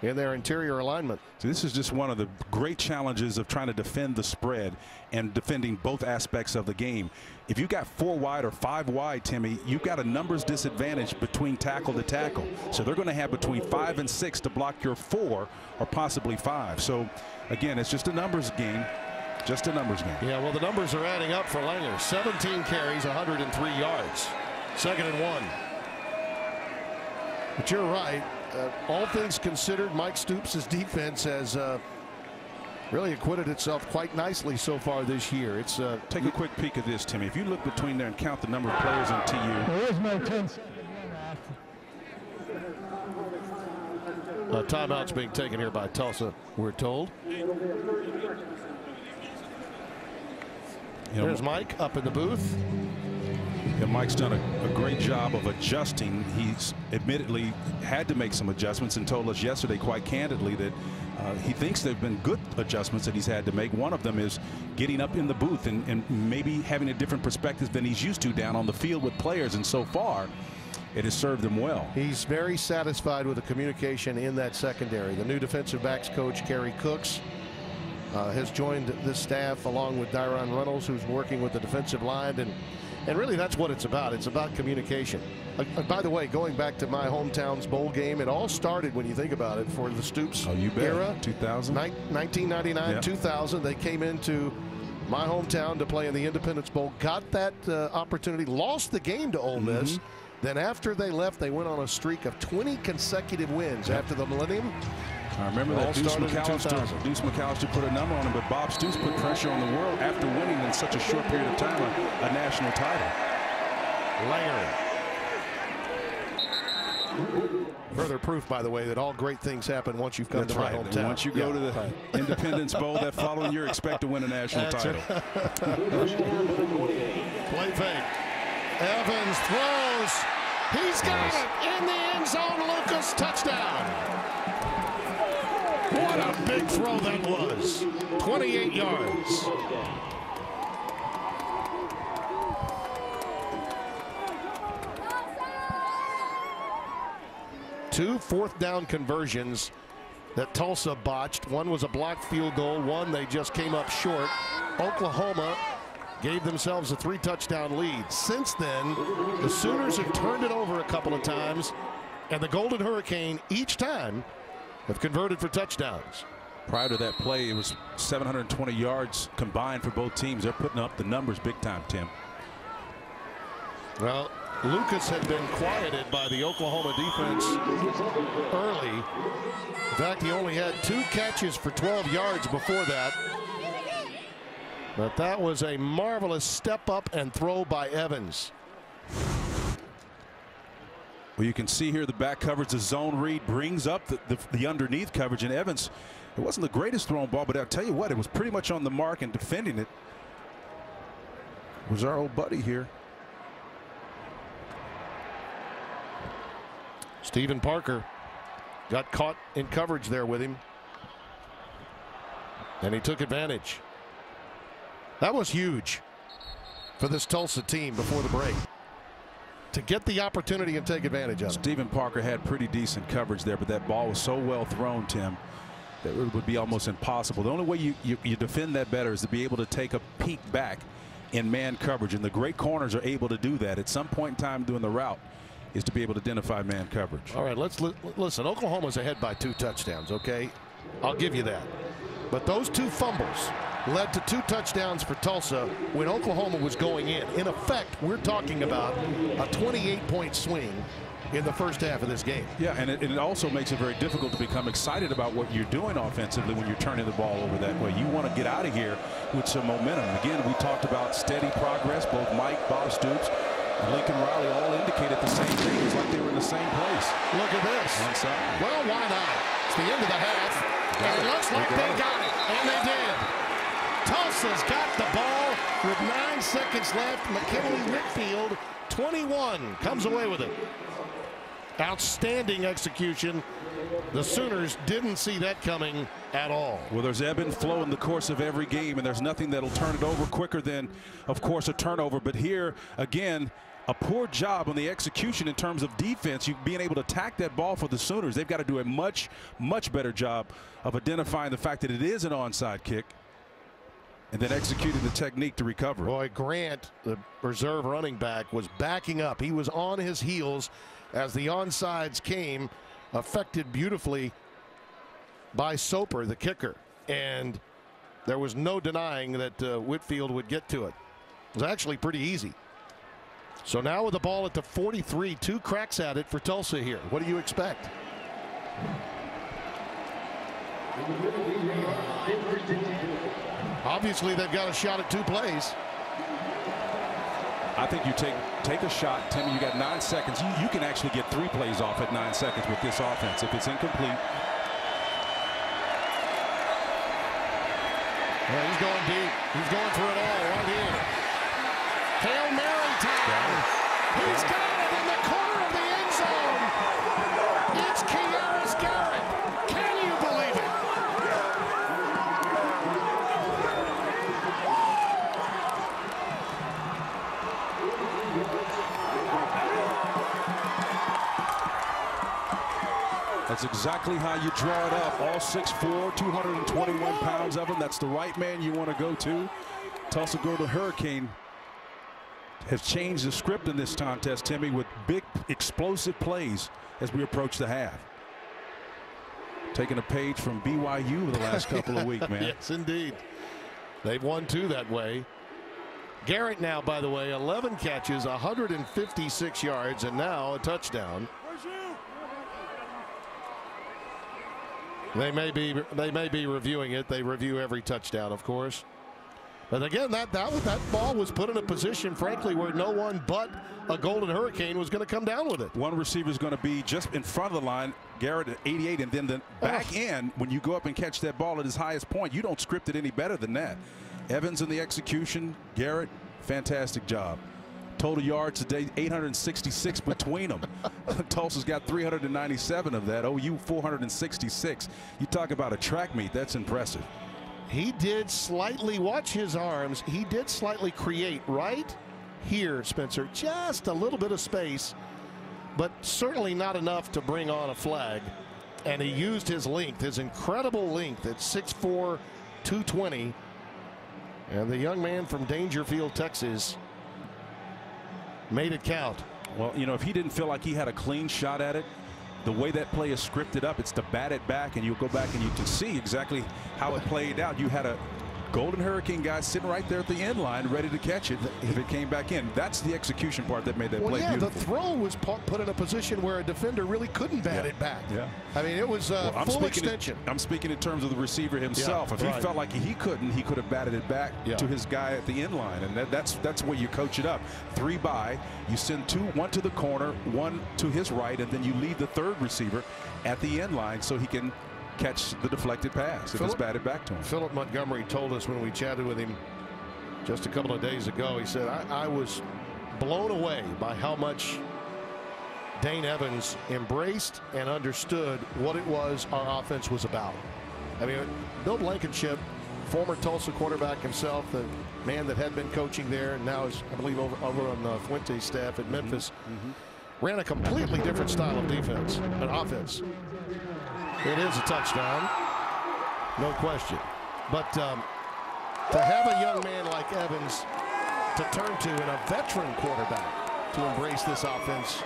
in their interior alignment. So this is just one of the great challenges of trying to defend the spread and defending both aspects of the game. If you got 4 wide or 5 wide, Timmy, you've got a numbers disadvantage between tackle to tackle. So they're going to have between 5 and 6 to block your 4 or possibly 5. So again, it's just a numbers game. Just a numbers game. Yeah, well, the numbers are adding up for Langer. 17 carries, 103 yards. 2nd and 1. But you're right. All things considered, Mike Stoops' defense has really acquitted itself quite nicely so far this year. It's take a quick peek at this, Timmy. If you look between there and count the number of players in TU. There is no 10. Timeout's being taken here by Tulsa, we're told. There's Mike up in the booth. Yeah, Mike's done a great job of adjusting. He's admittedly had to make some adjustments and told us yesterday quite candidly that he thinks they've been good adjustments that he's had to make. One of them is getting up in the booth and maybe having a different perspective than he's used to down on the field with players, and so far it has served him well. He's very satisfied with the communication in that secondary. The new defensive backs coach, Kerry Cooks, has joined this staff along with Dyron Reynolds, who's working with the defensive line, and really that's what it's about. It's about communication. By the way, going back to my hometown's bowl game, it all started, when you think about it, for the Stoops era. 2000, 1999, yep. 2000. They came into my hometown to play in the Independence Bowl, got that opportunity, lost the game to Ole Miss. Then after they left, they went on a streak of 20 consecutive wins after the Millennium. I remember that Deuce McAllister put a number on him, but Bob Stoops put pressure on the world after winning in such a short period of time a national title. Langer. Further proof, by the way, that all great things happen once you've come to my hometown. Once you go to the Independence Bowl that following year, expect to win a national title. Play fake. Evans throws. He's got it in the end zone. Lucas, touchdown. What a big throw that was. 28 yards. Two fourth-down conversions that Tulsa botched. One was a blocked field goal. One they just came up short. Oklahoma gave themselves a 3-touchdown lead. Since then, the Sooners have turned it over a couple of times, and the Golden Hurricane each time have converted for touchdowns. Prior to that play, it was 720 yards combined for both teams. They're putting up the numbers big time, Tim. Well, Lucas had been quieted by the Oklahoma defense early. In fact, he only had 2 catches for 12 yards before that. But that was a marvelous step up and throw by Evans. Well, you can see here the back coverage, the zone read brings up the underneath coverage, and Evans, it wasn't the greatest thrown ball, but I'll tell you what, it was pretty much on the mark, and defending it was our old buddy here. Stephen Parker got caught in coverage there with him, and he took advantage. That was huge for this Tulsa team before the break, to get the opportunity and take advantage of it. Stephen Parker had pretty decent coverage there, but that ball was so well thrown, Tim, that it would be almost impossible. The only way you defend that better is to be able to take a peek back in man coverage, and the great corners are able to do that at some point in time during the route, is to be able to identify man coverage. All right, let's listen. Oklahoma's ahead by 2 touchdowns, okay? I'll give you that. But those 2 fumbles led to 2 touchdowns for Tulsa when Oklahoma was going in. In effect, we're talking about a 28-point swing in the first half of this game. Yeah, and it also makes it very difficult to become excited about what you're doing offensively when you're turning the ball over that way. You want to get out of here with some momentum. Again, we talked about steady progress, both Mike, Bob Stoops, Lincoln Riley all indicated the same thing. It was like they were in the same place. Look at this. Onside. Well, why not? It's the end of the half, and it looks like they got it, and they did. Tulsa's got the ball with 9 seconds left. McKinley Whitfield, 21, comes away with it. Outstanding execution. The Sooners didn't see that coming at all. Well, there's ebb and flow in the course of every game, and there's nothing that'll turn it over quicker than, of course, a turnover. But here, again, a poor job on the execution in terms of defense. You being able to attack that ball for the Sooners. They've got to do a much, much better job of identifying the fact that it is an onside kick and then executing the technique to recover. Boy, Grant, the reserve running back, was backing up. He was on his heels as the onsides came, affected beautifully by Soper, the kicker. And there was no denying that Whitfield would get to it. It was actually pretty easy. So now with the ball at the 43, 2 cracks at it for Tulsa here. What do you expect? Obviously, they've got a shot at 2 plays. I think you take a shot. Timmy, you got 9 seconds. You can actually get 3 plays off at 9 seconds with this offense if it's incomplete. Well, he's going deep. He's going for it all right here. Hail Mary time. He's got it in the corner of the end zone. It's Kearis Garrett. Can you believe it? That's exactly how you draw it up. All 6'4", 221 pounds of him. That's the right man you want to go to. Tulsa Golden Hurricane has changed the script in this contest, Timmy, with big explosive plays as we approach the half. Taking a page from BYU the last couple of weeks, man. Yes, indeed. They've won 2 that way. Garrett now, by the way, 11 catches, 156 yards, and now a touchdown. They may be reviewing it. They review every touchdown, of course. But again, that ball was put in a position, frankly, where no one but a Golden Hurricane was going to come down with it. One receiver is going to be just in front of the line, Garrett at 88, and then the back end, when you go up and catch that ball at his highest point, you don't script it any better than that. Evans in the execution, Garrett, fantastic job. Total yards today, 866 between them. Tulsa's got 397 of that. OU 466. You talk about a track meet. That's impressive. He did slightly, watch his arms, he did slightly create right here, Spencer, just a little bit of space, but certainly not enough to bring on a flag. And he used his length, his incredible length at 6'4", 220. And the young man from Dangerfield, Texas, made it count. Well, you know, if he didn't feel like he had a clean shot at it, the way that play is scripted up, it's to bat it back, and you'll go back and you can see exactly how it played out. You had a Golden Hurricane guy sitting right there at the end line ready to catch it if it came back in. That's the execution part that made that play beautiful. The throw was put in a position where a defender really couldn't bat it back. Yeah. I mean, it was full extension. I'm speaking in terms of the receiver himself. If he felt like he couldn't, he could have batted it back to his guy at the end line, and that's where you coach it up. 3 by, you send 2, 1 to the corner, 1 to his right, and then you leave the 3rd receiver at the end line so he can catch the deflected pass if it's batted back to him. Philip Montgomery told us when we chatted with him just a couple of days ago, he said, I was blown away by how much Dane Evans embraced and understood what it was our offense was about. I mean, Bill Blankenship, former Tulsa quarterback himself, the man that had been coaching there and now is, I believe, over on Fuente's staff at Memphis, ran a completely different style of defense and offense. It is a touchdown, no question. But to have a young man like Evans to turn to and a veteran quarterback to embrace this offense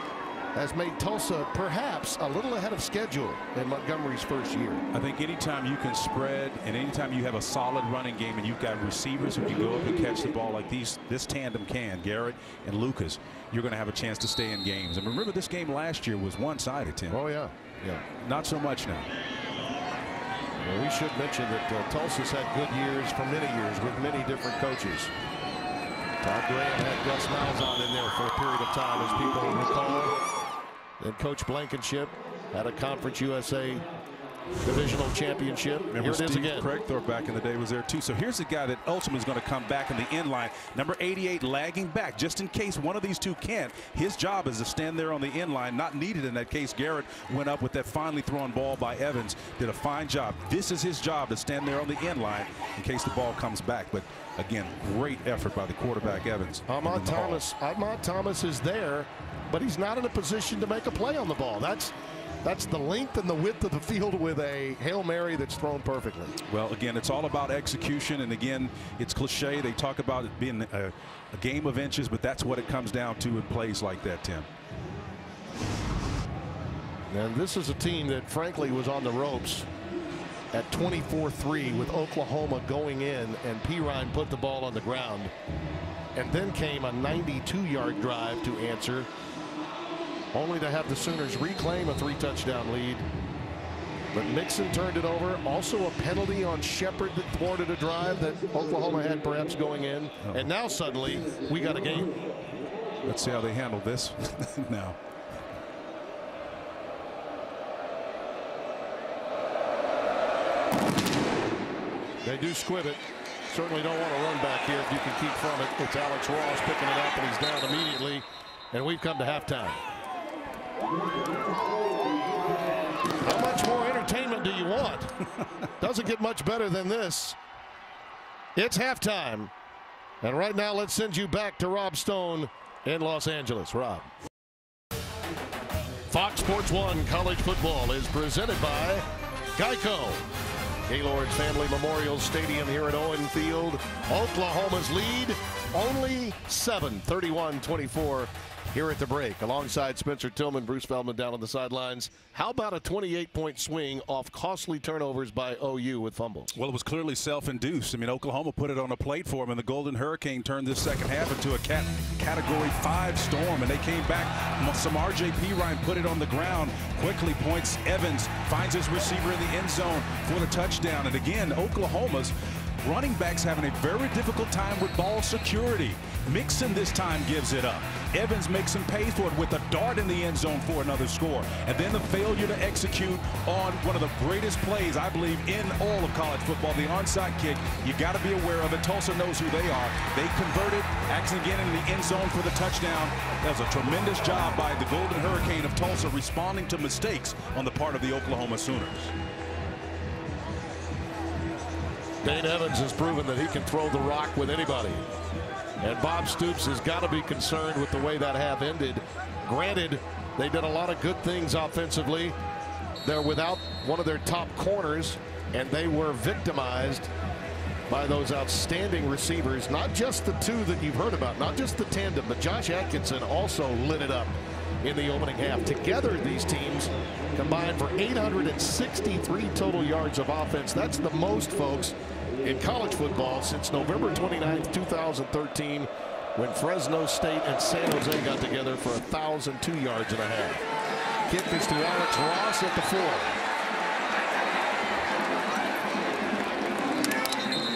has made Tulsa perhaps a little ahead of schedule in Montgomery's first year. I think anytime you can spread and anytime you have a solid running game and you've got receivers who can go up and catch the ball like this tandem can, Garrett and Lucas, you're going to have a chance to stay in games. And remember, this game last year was one-sided, Tim. Oh, yeah. Yeah. Not so much now. Well, we should mention that Tulsa's had good years for many years with many different coaches. Todd Graham had Gus Malzahn in there for a period of time, as people recall. And Coach Blankenship had a Conference USA divisional championship. Remember, Here it is Steve again. Craigthorpe back in the day was there too. So here's the guy that ultimately is going to come back in the end line. Number 88 lagging back, just in case one of these two can't. His job is to stand there on the end line. Not needed in that case. Garrett went up with that finely thrown ball by Evans. Did a fine job. This is his job, to stand there on the end line in case the ball comes back. But again, great effort by the quarterback Evans. Ahmad Thomas is there, but he's not in a position to make a play on the ball. That's the length and the width of the field with a Hail Mary that's thrown perfectly. Well, again, it's all about execution, and again, it's cliche. They talk about it being a game of inches, but that's what it comes down to in plays like that, Tim. And this is a team that frankly was on the ropes at 24-3 with Oklahoma going in, and Pirine put the ball on the ground. And then came a 92-yard drive to answer, only to have the Sooners reclaim a 3-touchdown lead. But Mixon turned it over. Also a penalty on Shepard that thwarted a drive that Oklahoma had perhaps going in. And now suddenly we got a game. Let's see how they handle this now. They do squib it. Certainly don't want to run back here if you can keep from it. It's Alex Ross picking it up, and he's down immediately. And we've come to halftime. How much more entertainment do you want? Doesn't get much better than this. It's halftime. And right now, let's send you back to Rob Stone in Los Angeles. Rob. Fox Sports 1 College Football is presented by Geico. Gaylord's Family Memorial Stadium here at Owen Field. Oklahoma's lead only 7, 31-24 here at the break. Alongside Spencer Tillman, Bruce Feldman down on the sidelines. How about a 28-point swing off costly turnovers by OU with fumbles? Well, it was clearly self-induced. I mean, Oklahoma put it on a plate for them, and the Golden Hurricane turned this second half into a Category 5 storm, and they came back. Some R.J. Pirine put it on the ground, quickly points Evans, finds his receiver in the end zone for the touchdown. And again, Oklahoma's running backs having a very difficult time with ball security. Mixon this time gives it up. Evans makes him pay for it with a dart in the end zone for another score. And then the failure to execute on one of the greatest plays, I believe, in all of college football, the onside kick. You got to be aware of it. Tulsa knows who they are. They converted, acting again in the end zone for the touchdown. That was a tremendous job by the Golden Hurricane of Tulsa, responding to mistakes on the part of the Oklahoma Sooners. Dane Evans has proven that he can throw the rock with anybody. And Bob Stoops has got to be concerned with the way that half ended. Granted, they did a lot of good things offensively. They're without one of their top corners, and they were victimized by those outstanding receivers. Not just the two that you've heard about, not just the tandem, but Josh Atkinson also lit it up in the opening half. Together, these teams combined for 863 total yards of offense. That's the most, folks, in college football since November 29th, 2013, when Fresno State and San Jose got together for 1,002 yards and a half. Kick is to Alex Ross at the 4.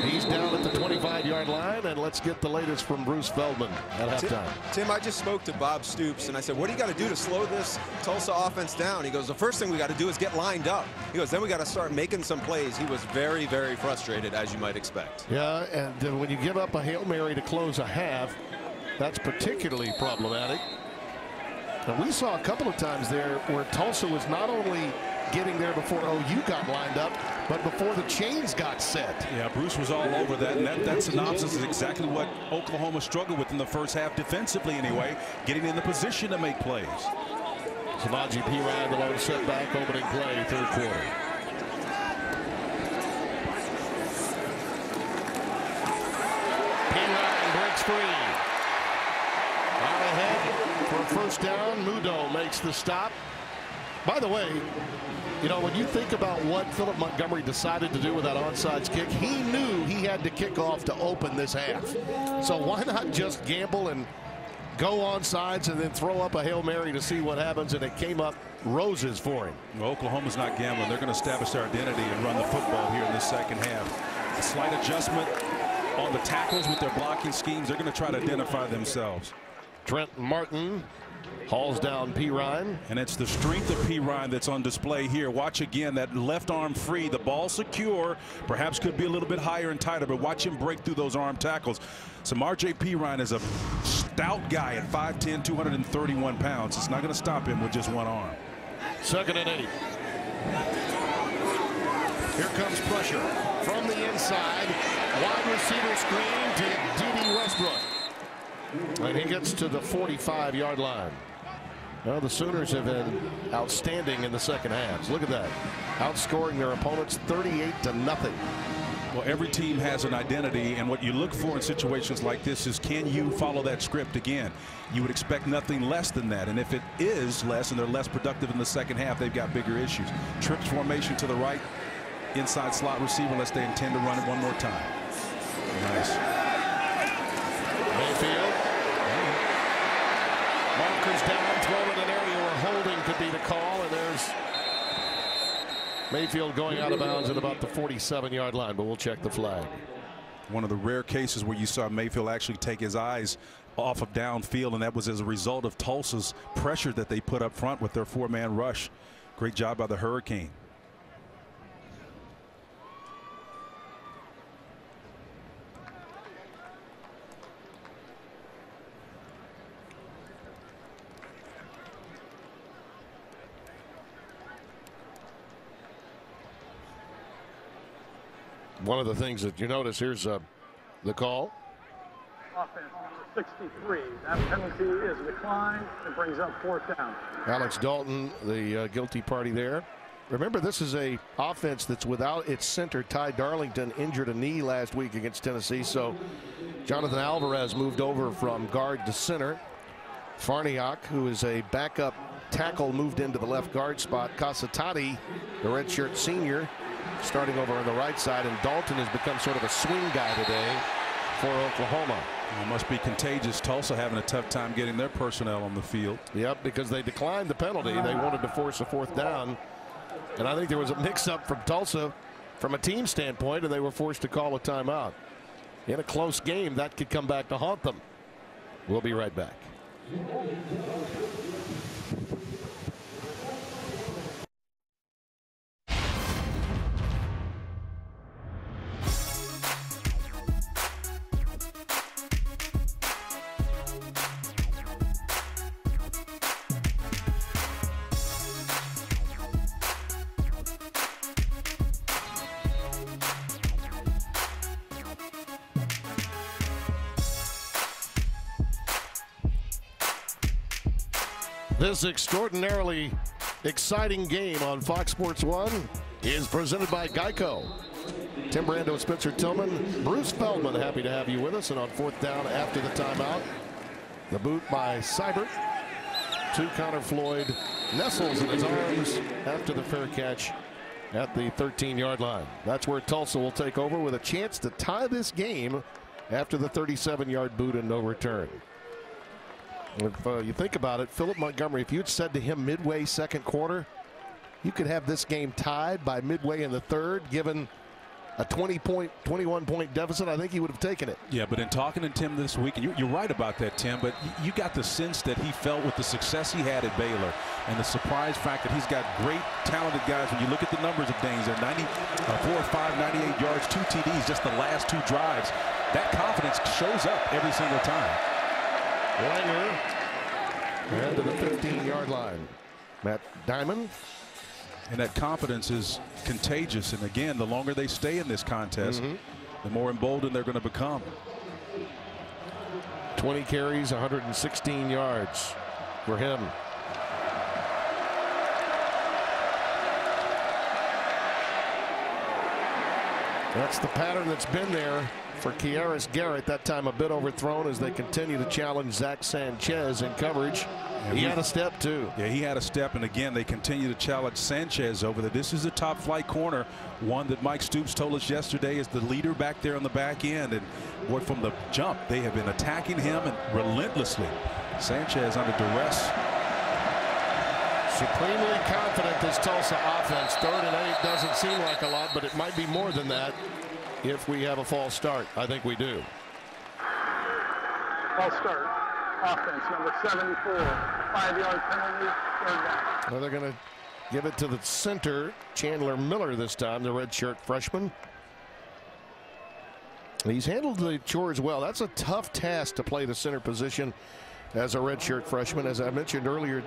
He's down at the 25-yard line, and let's get the latest from Bruce Feldman at halftime. Tim, I just spoke to Bob Stoops, and I said, what do you got to do to slow this Tulsa offense down? He goes, the first thing we got to do is get lined up. He goes, then we got to start making some plays. He was very, very frustrated, as you might expect. Yeah, and when you give up a Hail Mary to close a half, that's particularly problematic. And we saw a couple of times there where Tulsa was not only getting there before OU got lined up, but before the chains got set. Yeah, Bruce was all over that, and that synopsis is exactly what Oklahoma struggled with in the first half, defensively anyway, getting in the position to make plays. Samaje Perine, the lone setback, opening play, third quarter. Perine breaks free. Out ahead for a first down. Mudo makes the stop. By the way, you know, when you think about what Philip Montgomery decided to do with that onside kick, he knew he had to kick off to open this half. So why not just gamble and go onsides and then throw up a Hail Mary to see what happens? And it came up roses for him. Well, Oklahoma's not gambling. They're going to establish their identity and run the football here in this second half. A slight adjustment. on the tackles with their blocking schemes. They're going to try to identify themselves. Trent Martin hauls down Pirine. And it's the strength of Pirine that's on display here. Watch again, that left arm free, the ball secure, perhaps could be a little bit higher and tighter, but watch him break through those arm tackles. Samaje Pirine is a stout guy at 5'10", 231 pounds. It's not going to stop him with just one arm. 2nd and 8. Here comes pressure from the inside. Wide receiver screen to D.D. Westbrook. And he gets to the 45-yard line. Well, the Sooners have been outstanding in the second half. Look at that. Outscoring their opponents 38-0. Well, every team has an identity, and what you look for in situations like this is, can you follow that script again? You would expect nothing less than that, and if it is less and they're less productive in the second half, they've got bigger issues. Trips formation to the right, inside slot receiver unless they intend to run it one more time. Nice. Mayfield. Markers down, thrown in an area where holding could be the call, and there's Mayfield going out of bounds at about the 47-yard line, but we'll check the flag. One of the rare cases where you saw Mayfield actually take his eyes off of downfield, and that was as a result of Tulsa's pressure that they put up front with their 4-man rush. Great job by the Hurricane. One of the things that you notice, here's the call. Offense number 63. That penalty is declined. It brings up 4th down. Alex Dalton, the guilty party there. Remember, this is a offense that's without its center. Ty Darlington injured a knee last week against Tennessee, so Jonathan Alvarez moved over from guard to center. Farniok, who is a backup tackle, moved into the left guard spot. Casatati, the redshirt senior, starting over on the right side, and Dalton has become sort of a swing guy today for Oklahoma. It must be contagious. Tulsa having a tough time getting their personnel on the field. Yep, because they declined the penalty. They wanted to force a 4th down, and I think there was a mix-up from Tulsa from a team standpoint, and they were forced to call a timeout. In a close game, that could come back to haunt them. We'll be right back. This extraordinarily exciting game on Fox Sports 1 is presented by Geico. Tim Brando, Spencer Tillman, Bruce Feldman, happy to have you with us. And on 4th down after the timeout, the boot by Seibert to Connor Floyd, nestles in his arms after the fair catch at the 13-yard line. That's where Tulsa will take over with a chance to tie this game after the 37-yard boot and no return. If you think about it, Philip Montgomery, if you'd said to him midway second quarter, you could have this game tied by midway in the third, given a 21-point deficit, I think he would have taken it. Yeah, but in talking to Tim this week, and you're right about that, Tim, but you got the sense that he felt with the success he had at Baylor and the surprise fact that he's got great, talented guys. When you look at the numbers of Daines, they're 4 or 5, 98 yards, 2 TDs, just the last 2 drives. That confidence shows up every single time. Langer, and to the 15-yard line. Matt Diamond. And that confidence is contagious. And again, the longer they stay in this contest, the more emboldened they're going to become. 20 carries, 116 yards for him. That's the pattern that's been there for Kieris Garrett. That time a bit overthrown as they continue to challenge Zach Sanchez in coverage. He had a step too. Yeah, he had a step, and again they continue to challenge Sanchez over there. This is a top flight corner, one that Mike Stoops told us yesterday is the leader back there on the back end, and boy, from the jump they have been attacking him and relentlessly. Sanchez under duress. Supremely confident this Tulsa offense. 3rd and 8 doesn't seem like a lot, but it might be more than that. if we have a false start. I think we do. False start. Offense, number 74. 5-yard penalty, 3rd down. Well, they're going to give it to the center, Chandler Miller this time, the redshirt freshman. He's handled the chores well. That's a tough task to play the center position as a redshirt freshman. As I mentioned earlier,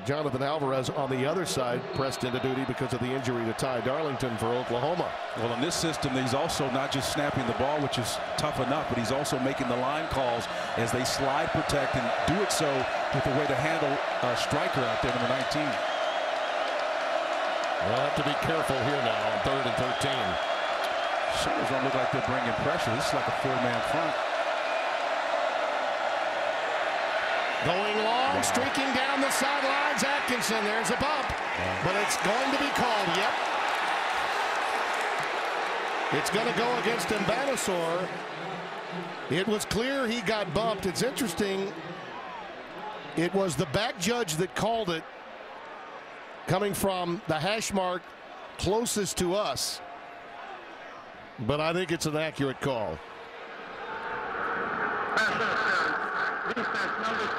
Jonathan Alvarez on the other side pressed into duty because of the injury to Ty Darlington for Oklahoma. Well, in this system, he's also not just snapping the ball, which is tough enough, but he's also making the line calls as they slide protect and do it so with a way to handle a striker out there, number 19. We'll have to be careful here now on 3rd and 13. Sooners don't look like they're bringing pressure. This is like a 4-man front. Going long, streaking down the sidelines. Atkinson, there's a bump, but it's going to be called. Yep. It's going to go against Mbanassor. It was clear he got bumped. It's interesting. It was the back judge that called it, coming from the hash mark closest to us. But I think it's an accurate call. Defense, number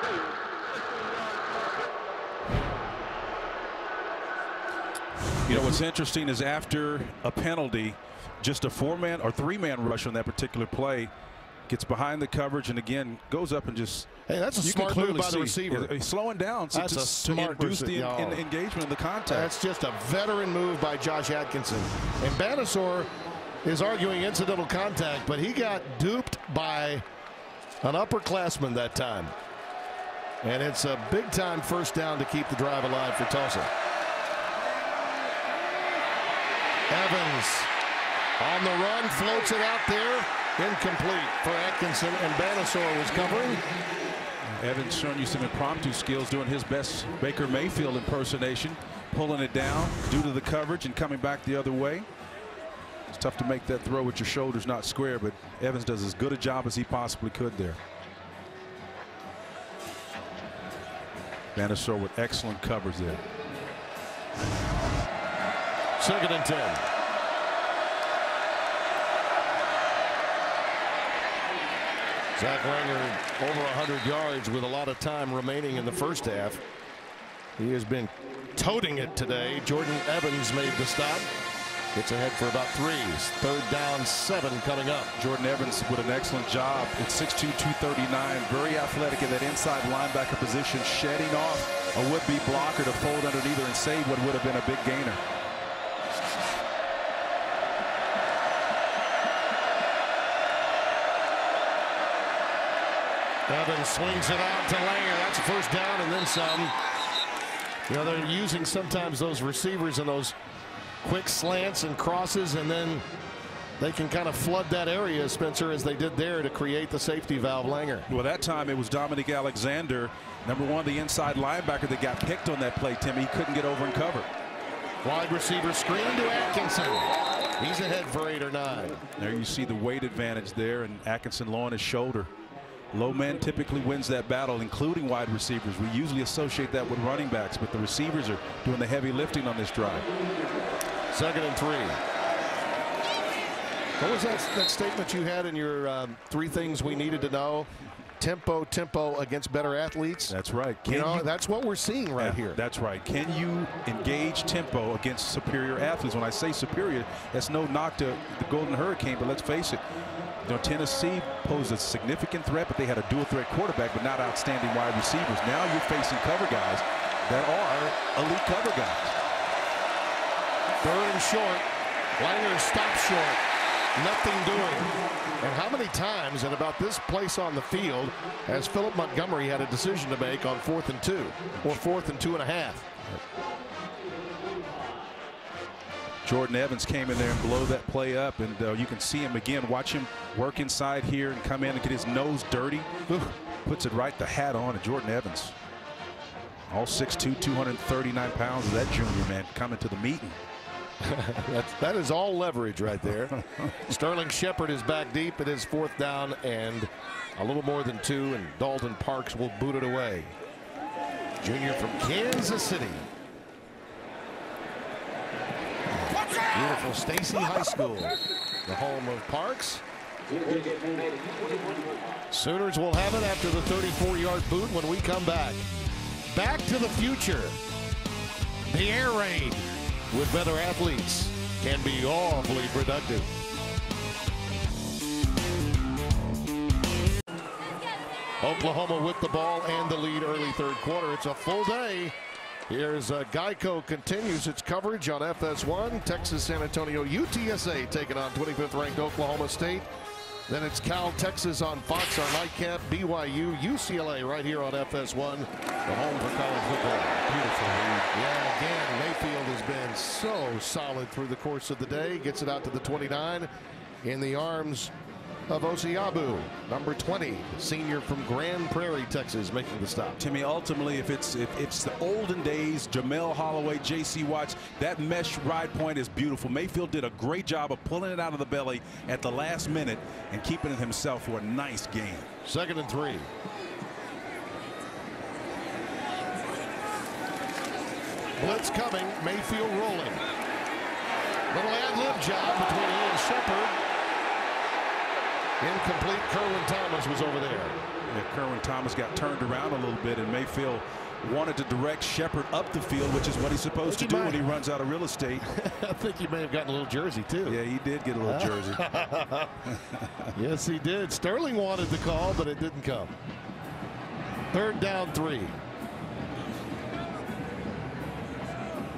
2. You know, what's interesting is after a penalty, just a 4-man or 3-man rush on that particular play, gets behind the coverage and again goes up and just. Hey, that's a smart move by the receiver. He's slowing down to induce the engagement and the contact. That's just a veteran move by Josh Atkinson. And Mbanassor is arguing incidental contact, but he got duped by an upperclassman that time. And it's a big-time first down to keep the drive alive for Tulsa. Evans on the run, floats it out there. Incomplete for Atkinson, and Mbanassor was covering. Evans showing you some impromptu skills, doing his best Baker Mayfield impersonation, pulling it down due to the coverage and coming back the other way. It's tough to make that throw with your shoulders not square, but Evans does as good a job as he possibly could there. Mbanassor with excellent coverage there. 2nd and 10. Zach Langer over 100 yards with a lot of time remaining in the first half. He has been toting it today. Jordan Evans made the stop. Gets ahead for about 3. 3rd down, 7 coming up. Jordan Evans with an excellent job at 6'2", 239. Very athletic in that inside linebacker position, shedding off a would-be blocker to fold underneath her and save what would have been a big gainer. Evans swings it out to Langer. That's a first down and then some. You know, they're using sometimes those receivers and those quick slants and crosses, and then they can kind of flood that area, Spencer, as they did there to create the safety valve. Langer. Well, that time it was Dominic Alexander, number 1, the inside linebacker, that got picked on that play, Tim. He couldn't get over and cover. Wide receiver screen to Atkinson. He's ahead for 8 or 9. There you see the weight advantage there, and Atkinson low on his shoulder. Low man typically wins that battle, including wide receivers. We usually associate that with running backs, but the receivers are doing the heavy lifting on this drive. 2nd and 3. What was that statement you had in your 3 things we needed to know? Tempo against better athletes. That's right. That's what we're seeing right here. That's right. Can you engage tempo against superior athletes? When I say superior, that's no knock to the Golden Hurricane, but let's face it. You know, Tennessee posed a significant threat, but they had a dual threat quarterback, but not outstanding wide receivers. Now you're facing cover guys that are elite cover guys. 3rd and short. Langer stops short. Nothing doing. And how many times at about this place on the field has Philip Montgomery had a decision to make on 4th and 2 or 4th and 2.5? Jordan Evans came in there and blow that play up, and you can see him again. Watch him work inside here and come in and get his nose dirty. Puts it right the hat on. And Jordan Evans, all 6'2", 239 pounds of that junior man coming to the meeting. That is all leverage right there. Sterling Shepard is back deep. It is 4th down and a little more than 2, and Dalton Parks will boot it away. Junior from Kansas City. Beautiful Stacy High School the home of Parks. Sooners will have it after the 34-yard boot when we come back. Back to the future. The air raid with better athletes can be awfully productive. Oklahoma with the ball and the lead early third quarter. It's a full day. Here's Geico continues its coverage on FS1. Texas San Antonio UTSA taking on 25th ranked Oklahoma State. Then it's Cal Texas on Fox, our nightcap. BYU UCLA right here on FS1. The home for college football. Beautiful lead. Yeah, again, Mayfield has been so solid through the course of the day. Gets it out to the 29 in the arms of Osiabu, number 20, senior from Grand Prairie, Texas, making the stop. Timmy, ultimately, if it's the olden days, Jamel Holloway, J.C. Watts, that mesh ride point is beautiful. Mayfield did a great job of pulling it out of the belly at the last minute and keeping it himself for a nice game. 2nd and 3. Blitz coming, Mayfield rolling. Little ad-lib job between he and Shepard. Incomplete. Kerwin Thomas was over there. Yeah, Kerwin Thomas got turned around a little bit, and Mayfield wanted to direct Shepard up the field, which is what he's supposed to do when he runs out of real estate. I think he may have gotten a little jersey, too. Yeah, he did get a little jersey. Yes, he did. Sterling wanted the call, but it didn't come. 3rd down 3.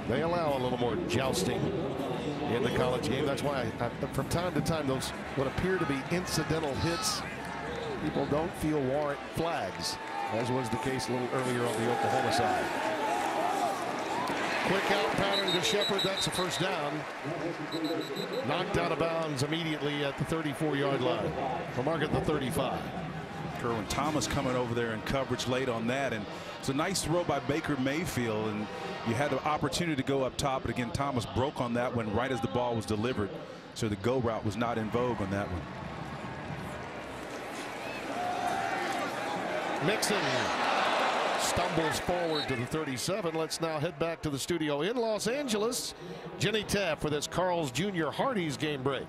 They allow a little more jousting in the college game. That's why from time to time those what appear to be incidental hits, people don't feel warrant flags, as was the case a little earlier on the Oklahoma side. Quick out pattern to Shepard. That's a 1st down. Knocked out of bounds immediately at the 34-yard line. For mark at the 35. Kerwin Thomas coming over there in coverage late on that, and it's a nice throw by Baker Mayfield, and you had the opportunity to go up top, but again Thomas broke on that one right as the ball was delivered, so the go route was not in vogue on that one. Mixon stumbles forward to the 37. Let's now head back to the studio in Los Angeles. Jenny Tapp for this Carl's Jr. Hardee's game break.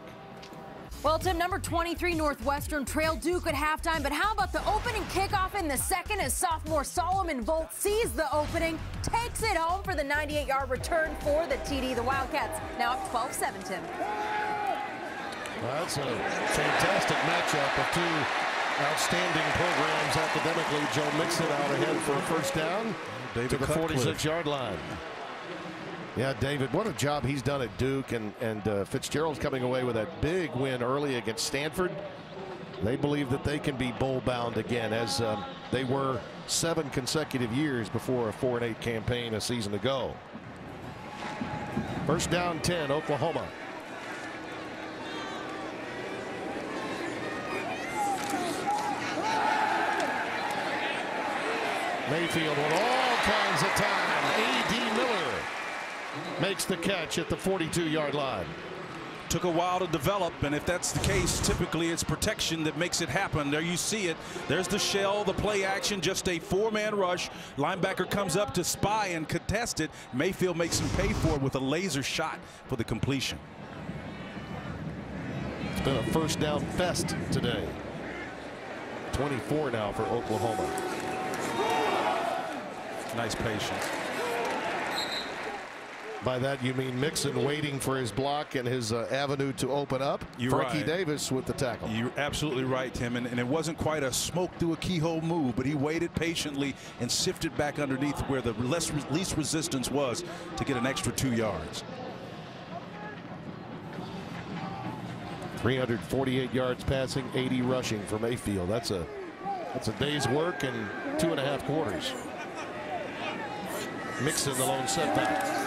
Well, Tim, number 23 Northwestern trailed Duke at halftime, but how about the opening kickoff in the second as sophomore Solomon Volt sees the opening, takes it home for the 98-yard return for the TD. The Wildcats now up 12-7, Tim. That's a fantastic matchup of two outstanding programs academically. Joe Mixon out ahead for a 1st down to the 46-yard line. Yeah, David, what a job he's done at Duke, and Fitzgerald's coming away with that big win early against Stanford. They believe that they can be bowl-bound again, as they were 7 consecutive years before a 4-8 campaign a season ago. 1st down 10, Oklahoma. Mayfield with all kinds of time. A.D. Miller makes the catch at the 42-yard line. Took a while to develop, and if that's the case, typically it's protection that makes it happen. There you see it. There's the shell, the play action, just a 4-man rush. Linebacker comes up to spy and contest it. Mayfield makes him pay for it with a laser shot for the completion. It's been a 1st down fest today. 24 now for Oklahoma. Nice patience. By that you mean Mixon waiting for his block and his avenue to open up. Frankie Davis with the tackle. You're absolutely right, Tim, and it wasn't quite a smoke through a keyhole move, but he waited patiently and sifted back underneath where the least resistance was to get an extra 2 yards. 348 yards passing, 80 rushing for Mayfield. That's a day's work in 2.5 quarters. Mixon the lone setback.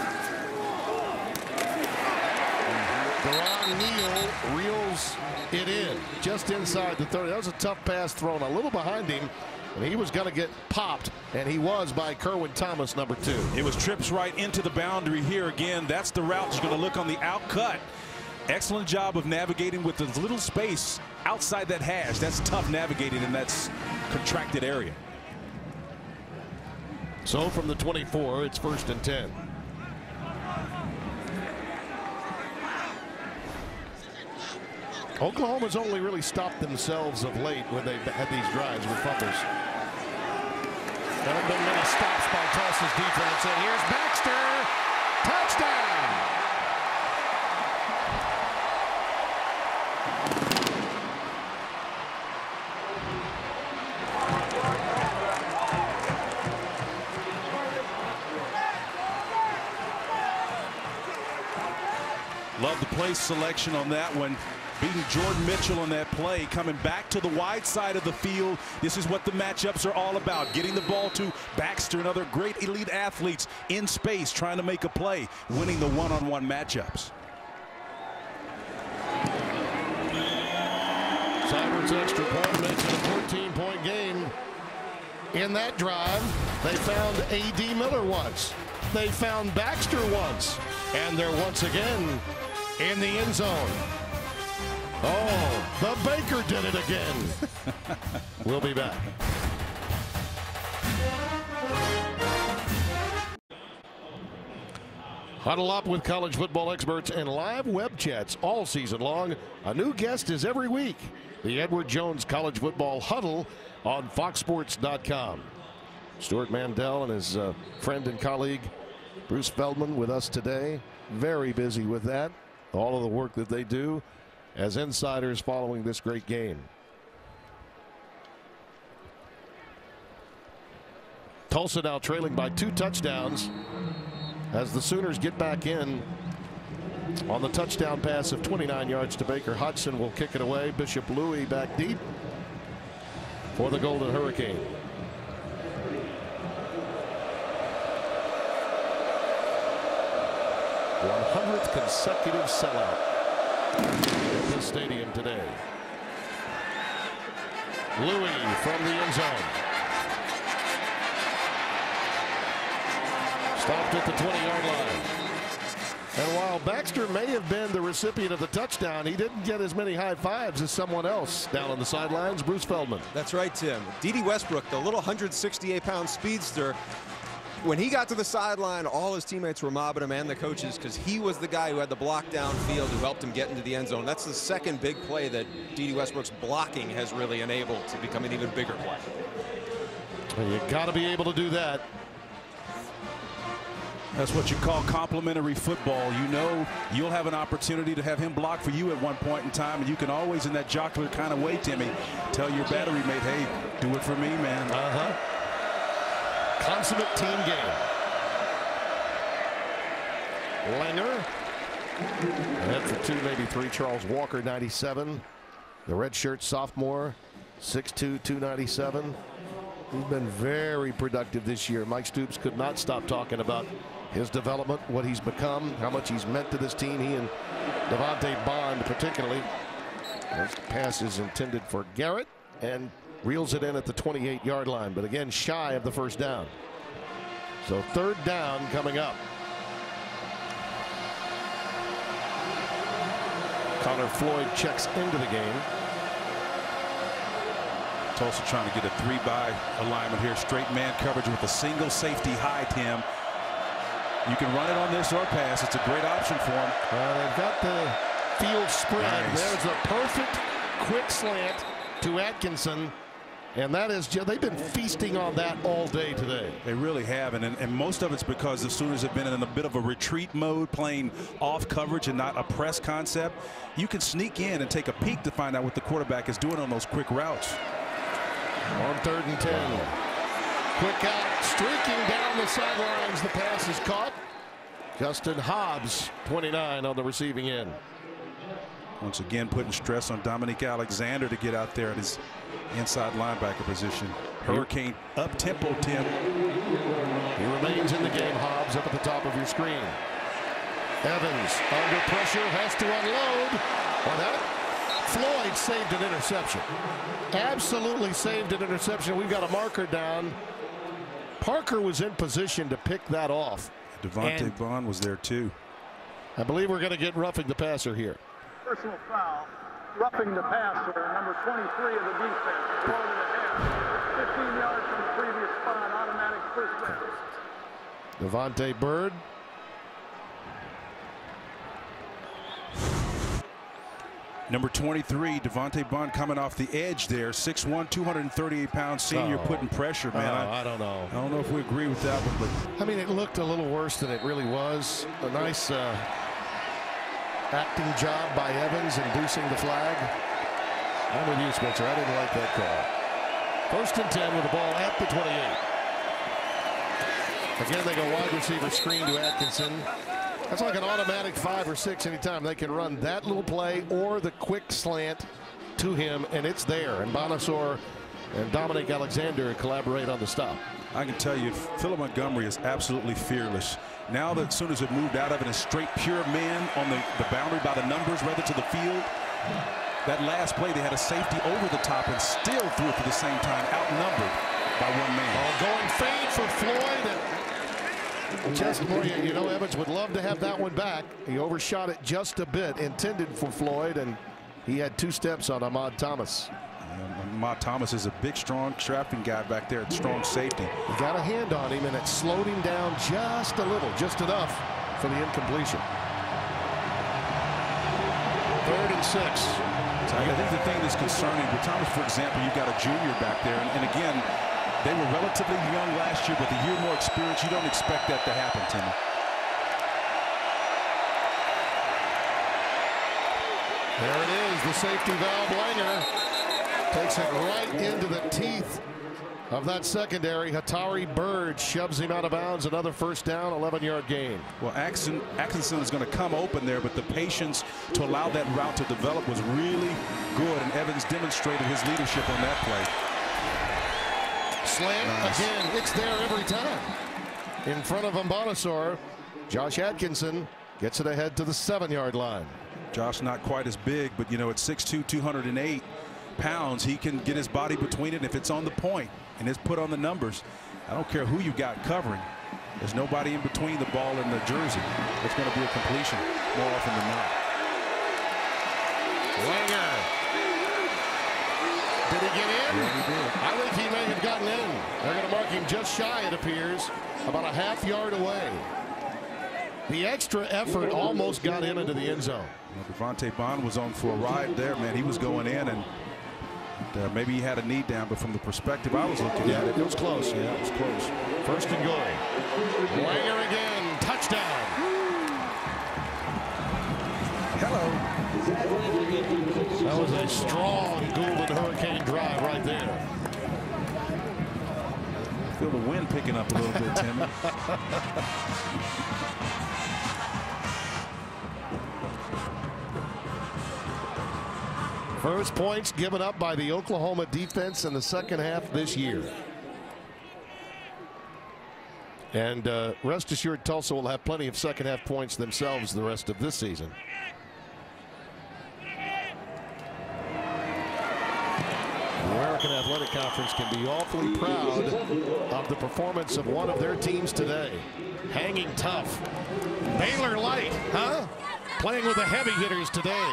Deron Neal reels it in just inside the 30. That was a tough pass thrown a little behind him, and he was going to get popped, and he was by Kerwin Thomas, number 2. It was trips right into the boundary here again. That's the route he's going to look on the out cut. Excellent job of navigating with the little space outside that hash. That's tough navigating in that contracted area. So from the 24, it's 1st and 10. Oklahoma's only really stopped themselves of late when they've had these drives with fumbles. There haven't been many stops by Tulsa's defense, and here's Baxter. Touchdown! Love the play selection on that one. Beating Jordan Mitchell on that play, coming back to the wide side of the field. This is what the matchups are all about. Getting the ball to Baxter and other great elite athletes in space, trying to make a play, winning the one-on-one matchups. Seibert's extra point makes it a 14-point game. In that drive, they found A.D. Miller once. They found Baxter once. And they're once again in the end zone. Oh, the Baker did it again. We'll be back. Huddle up with college football experts and live web chats all season long. A new guest is every week. The Edward Jones College Football Huddle on foxsports.com. Stuart Mandel and his friend and colleague Bruce Feldman with us today. Very busy with that. All of the work that they do as insiders following this great game. Tulsa now trailing by 2 touchdowns as the Sooners get back in on the touchdown pass of 29 yards to Baker. Hudson will kick it away. Bishop Louis back deep for the Golden Hurricane. 100th consecutive sellout at this stadium today. Louis from the end zone. Stopped at the 20-yard line. And while Baxter may have been the recipient of the touchdown, he didn't get as many high fives as someone else down on the sidelines. Bruce Feldman. That's right, Tim. D.D. Westbrook, the little 168-pound speedster, when he got to the sideline, all his teammates were mobbing him and the coaches because he was the guy who had the block downfield who helped him get into the end zone. That's the second big play that D.D. Westbrook's blocking has really enabled to become an even bigger play. Well, you got to be able to do that. That's what you call complimentary football. You know you'll have an opportunity to have him block for you at one point in time, and you can always, in that jocular kind of way, Timmy, tell your battery mate, hey, do it for me, man. Consummate team game. Langer. Head for 2, maybe 3. Charles Walker, 97. The redshirt sophomore, 6'2", 297. He's been very productive this year. Mike Stoops could not stop talking about his development, what he's become, how much he's meant to this team. He and Devontae Bond particularly. This pass is intended for Garrett and reels it in at the 28-yard line, but again shy of the first down. So 3rd down coming up. Connor Floyd checks into the game. Tulsa trying to get a 3-by alignment here. Straight man coverage with a single safety high, Tim. You can run it on this or pass. It's a great option for him. They've got the field spread. Nice. There's a perfect quick slant to Atkinson. And that is, they've been feasting on that all day today. They really have, and most of it's because the Sooners have been in a bit of a retreat mode, playing off coverage and not a press concept. You can sneak in and take a peek to find out what the quarterback is doing on those quick routes. On 3rd and 10. Quick out, streaking down the sidelines. The pass is caught. Justin Hobbs, 29 on the receiving end. Once again, putting stress on Dominique Alexander to get out there at his inside linebacker position. Hurricane up-tempo, Tim. He remains in the game. Hobbs up at the top of your screen. Evans under pressure, has to unload. Well, that Floyd saved an interception. Absolutely saved an interception. We've got a marker down. Parker was in position to pick that off. Devontae Bond was there too. I believe we're going to get roughing the passer here. Personal foul, roughing the passer, number 23 of the defense. Ball to the head, 15 yards from the previous spot, automatic first down. Devontae Byrd. Number 23, Devontae Bond coming off the edge there. 6'1", 238-pound senior putting pressure, man. I don't know. I don't know if we agree with that one, but I mean, it looked a little worse than it really was. A nice acting job by Evans inducing the flag. I'm with you, Spencer. I didn't like that call. 1st and 10 with the ball at the 28. Again, they go wide receiver screen to Atkinson. That's like an automatic 5 or 6 anytime. They can run that little play or the quick slant to him, and it's there. And Bonassor and Dominic Alexander collaborate on the stop. I can tell you, Philip Montgomery is absolutely fearless. Now that Sooners have moved out of it, a straight pure man on the boundary by the numbers rather to the field. That last play, they had a safety over the top and still threw it for the same time, outnumbered by one man. Going fade for Floyd. Just brilliant. You know, Evans would love to have that one back. He overshot it just a bit, intended for Floyd, and he had 2 steps on Ahmad Thomas. Ahmad Thomas is a big, strong, strapping guy back there at strong safety. He got a hand on him, and it slowed him down just a little, just enough for the incompletion. 3rd and 6. I think the thing that's concerning with Thomas, for example, you've got a junior back there, and again, they were relatively young last year, but the year more experience, you don't expect that to happen, Timmy. There it is, the safety valve. Langer takes it right into the teeth of that secondary. Hatari Bird shoves him out of bounds. Another 1st down, 11-yard gain. Well, Atkinson is going to come open there, but the patience to allow that route to develop was really good, and Evans demonstrated his leadership on that play. Slant again. It's there every time. In front of Bonassor, Josh Atkinson gets it ahead to the 7-yard line. Josh not quite as big, but you know, at 6'2", 208 pounds, he can get his body between it if it's on the point and it's put on the numbers. I don't care who you got covering. There's nobody in between the ball and the jersey. It's going to be a completion more often than not. Langer. Did he get in? Yeah, he did. I think he may have gotten in. They're going to mark him just shy, it appears, about a half-yard away. The extra effort almost got him into the end zone. Well, Devontae Bond was on for a ride there, man. He was going in, and maybe he had a knee down, but from the perspective I was looking at it, it was close. Yeah, it was close. 1st and goal. Langer again. Touchdown. Hello. That was a strong Goulden Hurricane drive right there. Feel the wind picking up a little bit, Timmy. First points given up by the Oklahoma defense in the 2nd half this year. And rest assured, Tulsa will have plenty of 2nd half points themselves the rest of this season. The American Athletic Conference can be awfully proud of the performance of one of their teams today. Hanging tough. Baylor Light, huh? Playing with the heavy hitters today.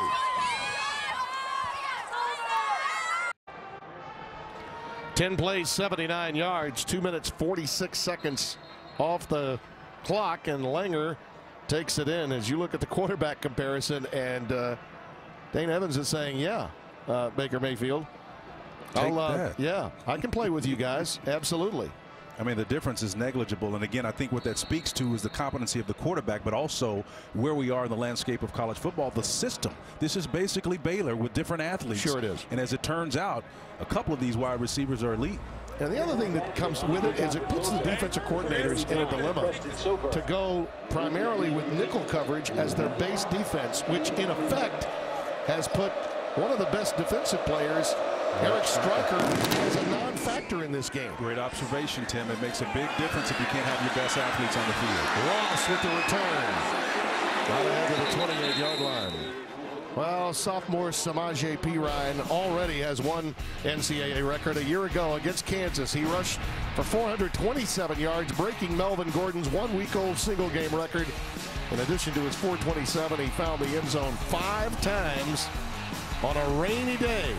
Ten plays, 79 yards, 2 minutes, 46 seconds off the clock, and Langer takes it in. As you look at the quarterback comparison, and Dane Evans is saying, yeah, Baker Mayfield, Take that. Yeah, I can play with you guys. Absolutely. I mean, the difference is negligible. And again, I think what that speaks to is the competency of the quarterback, but also where we are in the landscape of college football, the system. This is basically Baylor with different athletes. Sure it is. And as it turns out, a couple of these wide receivers are elite. And the other thing that comes with it is it puts the defensive coordinators in a dilemma to go primarily with nickel coverage as their base defense, which in effect has put one of the best defensive players, Eric Stryker, as a non-factor in this game. Great observation, Tim. It makes a big difference if you can't have your best athletes on the field. Ross with the return. Right ahead to the 28-yard line. Well, sophomore Samaje Perine already has one NCAA record. A year ago against Kansas, he rushed for 427 yards, breaking Melvin Gordon's one-week-old single-game record. In addition to his 427, he found the end zone 5 times on a rainy day.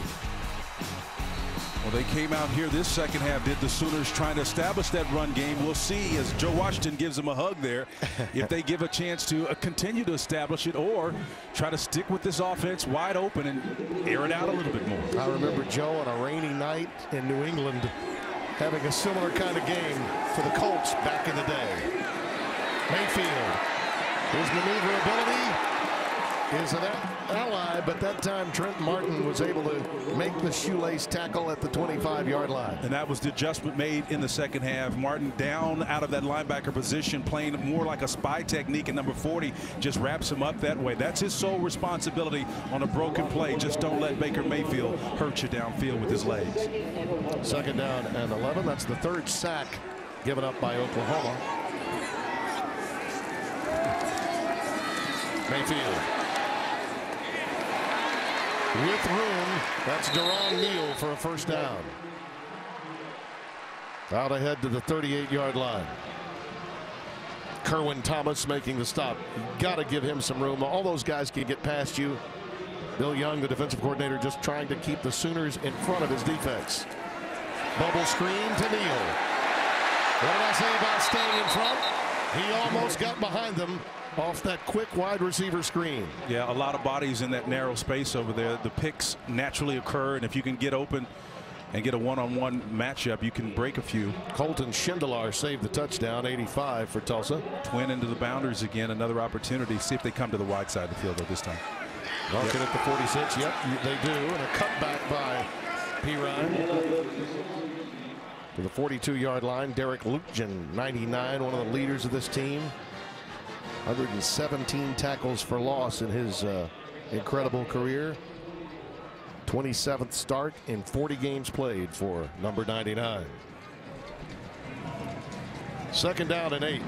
Well, They came out here this second half, did the Sooners, trying to establish that run game. We'll see as Joe Washington gives them a hug there if they give a chance to continue to establish it or try to stick with this offense wide open and air it out a little bit more. I remember Joe on a rainy night in New England having a similar kind of game for the Colts back in the day. Mayfield, his maneuverability is an ally, but that time Trent Martin was able to make the shoelace tackle at the 25-yard line. And that was the adjustment made in the second half. Martin down out of that linebacker position, playing more like a spy technique, and number 40 just wraps him up that way. That's his sole responsibility on a broken play. Just don't let Baker Mayfield hurt you downfield with his legs. Second down and 11. That's the third sack given up by Oklahoma. Mayfield. With room, that's Deron Neal for a first down. Out ahead to the 38-yard line. Kerwin Thomas making the stop. Got to give him some room. All those guys can get past you. Bill Young, the defensive coordinator, just trying to keep the Sooners in front of his defense. Bubble screen to Neal. What did I say about staying in front? He almost got behind them off that quick wide receiver screen. Yeah, a lot of bodies in that narrow space over there. The picks naturally occur, and if you can get open and get a one-on-one matchup, you can break a few. Colton Schindler saved the touchdown, 85 for Tulsa. Twin into the boundaries again, another opportunity. See if they come to the wide side of the field though this time. Marking at the 46. Yep, they do. And a cutback by P. Ryan. To the 42-yard line, Derek Lutjen, 99, one of the leaders of this team. 117 tackles for loss in his incredible career. 27th start in 40 games played for number 99. Second down and 8.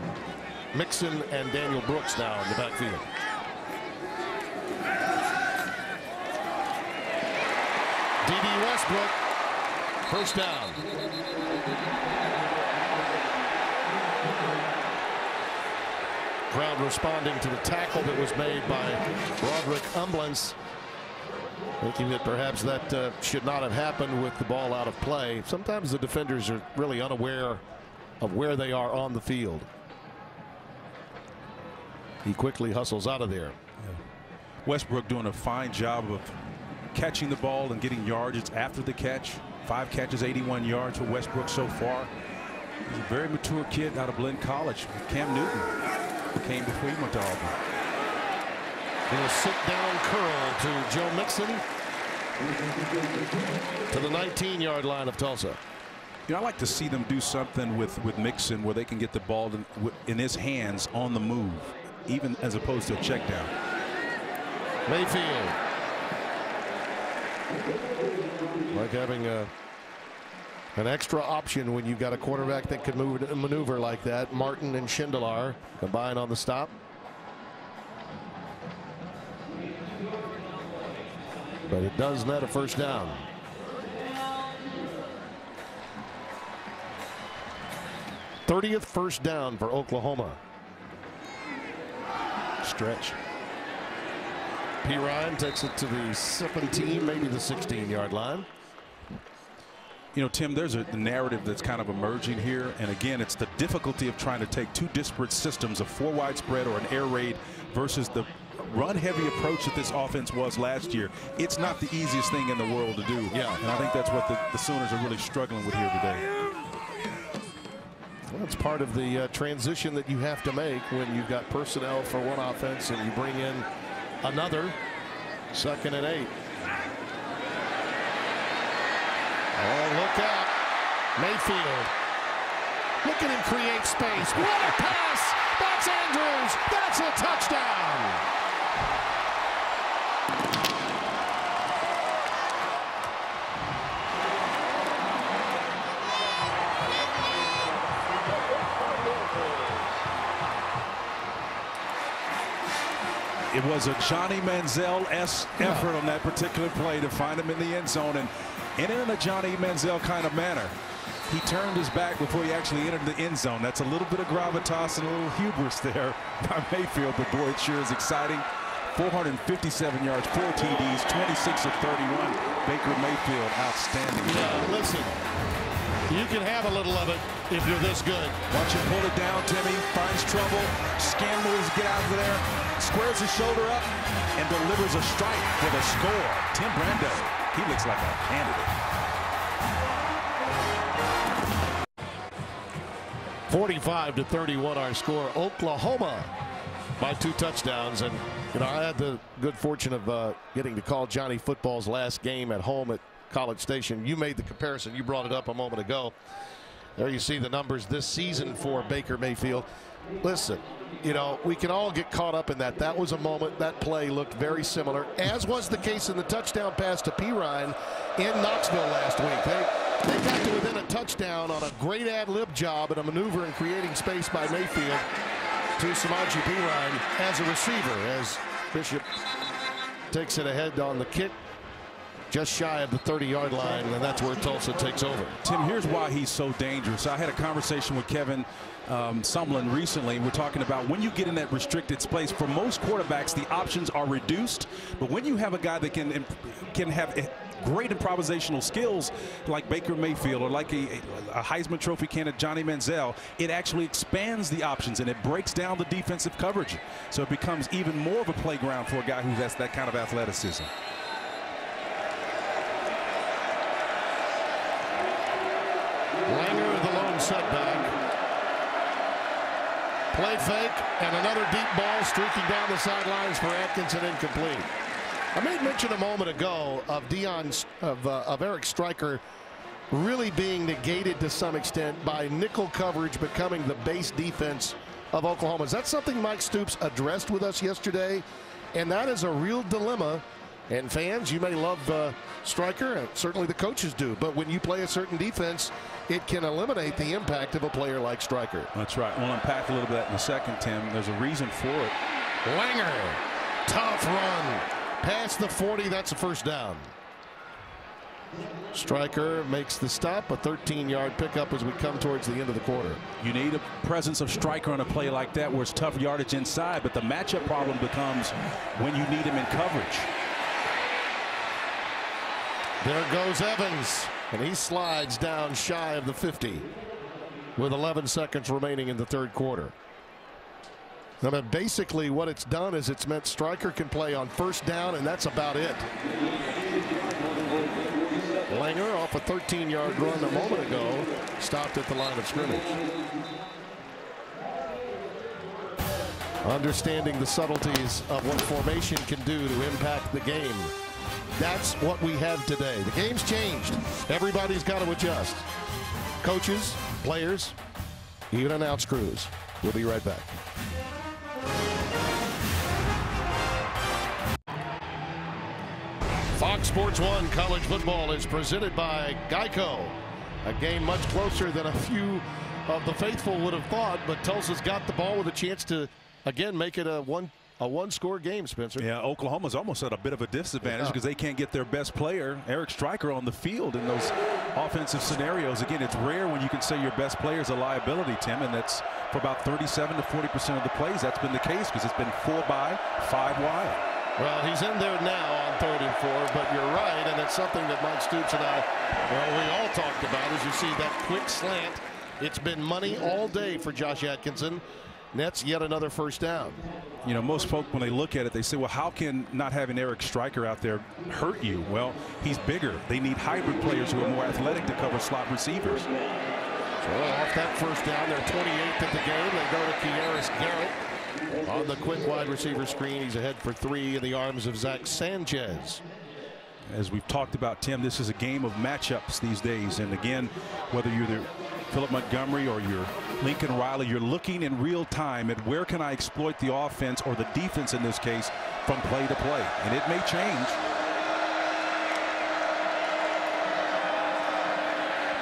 Mixon and Daniel Brooks now in the backfield. D.D. Westbrook, first down. Crowd responding to the tackle that was made by Roderick Umblance, thinking that perhaps that should not have happened with the ball out of play. Sometimes the defenders are really unaware of where they are on the field. He quickly hustles out of there. Yeah. Westbrook doing a fine job of catching the ball and getting yardage after the catch. 5 catches, 81 yards for Westbrook so far. He's a very mature kid out of Blinn College with Cam Newton. Came before he went to Auburn. And a sit-down curl to Joe Mixon to the 19-yard line of Tulsa. You know, I like to see them do something with Mixon where they can get the ball in his hands on the move, even as opposed to a check down. Mayfield. Like having an extra option when you've got a quarterback that can maneuver like that. Martin and Schindler combine on the stop. But it does net a first down. '30th first down for Oklahoma. Stretch. P. Ryan takes it to the 17, maybe the 16-yard line. You know, Tim, there's a narrative that's kind of emerging here. And again, it's the difficulty of trying to take two disparate systems, a 4-wide spread or an air raid, versus the run-heavy approach that this offense was last year. It's not the easiest thing in the world to do. Yeah. And I think that's what the Sooners are really struggling with here today. Well, it's part of the transition that you have to make when you've got personnel for one offense and you bring in another. 2nd and 8. Oh, look out. Mayfield. Look at him create space. What a pass. That's Andrews. That's a touchdown. It was a Johnny Manziel-esque effort on that particular play to find him in the end zone. And in a Johnny Manziel kind of manner, he turned his back before he actually entered the end zone. That's a little bit of gravitas and a little hubris there by Mayfield. But boy, it sure is exciting. 457 yards, 4 TDs, 26 of 31. Baker Mayfield, outstanding. Yeah, listen, you can have a little of it if you're this good. Watch him pull it down, Timmy. Finds trouble. Scan moves, get out of there. Squares his shoulder up and delivers a strike for the score. Tim Brando, he looks like a candidate. 45-31 our score. Oklahoma by 2 touchdowns. And you know, I had the good fortune of getting to call Johnny Football's last game at home at College Station. You made the comparison. You brought it up a moment ago. There you see the numbers this season for Baker Mayfield. Listen, you know, we can all get caught up in that. That was a moment, that play looked very similar, as was the case in the touchdown pass to Pirine in Knoxville last week. They got to within a touchdown on a great ad-lib job and a maneuver in creating space by Mayfield to Samaje Pirine as a receiver, as Bishop takes it ahead on the kick, just shy of the 30-yard line, and that's where Tulsa takes over. Tim, here's why he's so dangerous. I had a conversation with Kevin Sumlin recently. We're talking about when you get in that restricted space, for most quarterbacks, the options are reduced. But when you have a guy that can have great improvisational skills like Baker Mayfield or like a Heisman Trophy candidate Johnny Manziel, it actually expands the options and it breaks down the defensive coverage. So it becomes even more of a playground for a guy who has that kind of athleticism. Langer, the lone setback. Play fake and another deep ball streaking down the sidelines for Atkinson, incomplete. I made mention a moment ago of Eric Stryker really being negated to some extent by nickel coverage becoming the base defense of Oklahoma. Is that something Mike Stoops addressed with us yesterday? And that is a real dilemma. And fans, you may love Stryker, and certainly the coaches do, but when you play a certain defense, it can eliminate the impact of a player like Stryker. That's right. We'll unpack a little bit in a second, Tim. There's a reason for it. Langer, tough run. Past the 40, that's a first down. Stryker makes the stop, a 13-yard pickup as we come towards the end of the quarter. You need a presence of Stryker on a play like that where it's tough yardage inside, but the matchup problem becomes when you need him in coverage. There goes Evans, and he slides down shy of the 50 with 11 seconds remaining in the third quarter. I mean, basically what it's done is it's meant Stryker can play on first down, and that's about it. Langer off a 13-yard run a moment ago, stopped at the line of scrimmage. Understanding the subtleties of what formation can do to impact the game. That's what we have today. The game's changed. Everybody's got to adjust. Coaches, players, even announce crews. We'll be right back. Fox Sports 1 college football is presented by Geico. A game much closer than a few of the faithful would have thought, but Tulsa's got the ball with a chance to, again, make it a one-score game, Spencer. Yeah, Oklahoma's almost at a bit of a disadvantage because they can't get their best player, Eric Stryker, on the field in those offensive scenarios. Again, it's rare when you can say your best player is a liability, Tim, and that's for about 37 to 40% of the plays. That's been the case because it's been 4 by, 5 wide. Well, he's in there now on 3rd and 4, but you're right, and it's something that Mike Stoops and I, well, we all talked about. As you see that quick slant, it's been money all day for Josh Atkinson. Nets yet another first down. You know, most folk, when they look at it, they say, well, how can not having Eric Stryker out there hurt you? Well, he's bigger. They need hybrid players who are more athletic to cover slot receivers. So off that first down, they're 28th of the game. They go to Kearis Garrett on the quick wide receiver screen. He's ahead for 3 in the arms of Zach Sanchez. As we've talked about, Tim, this is a game of matchups these days. And again, whether you're the Philip Montgomery or you're Lincoln Riley, you're looking in real time at where can I exploit the offense or the defense in this case from play to play. And it may change.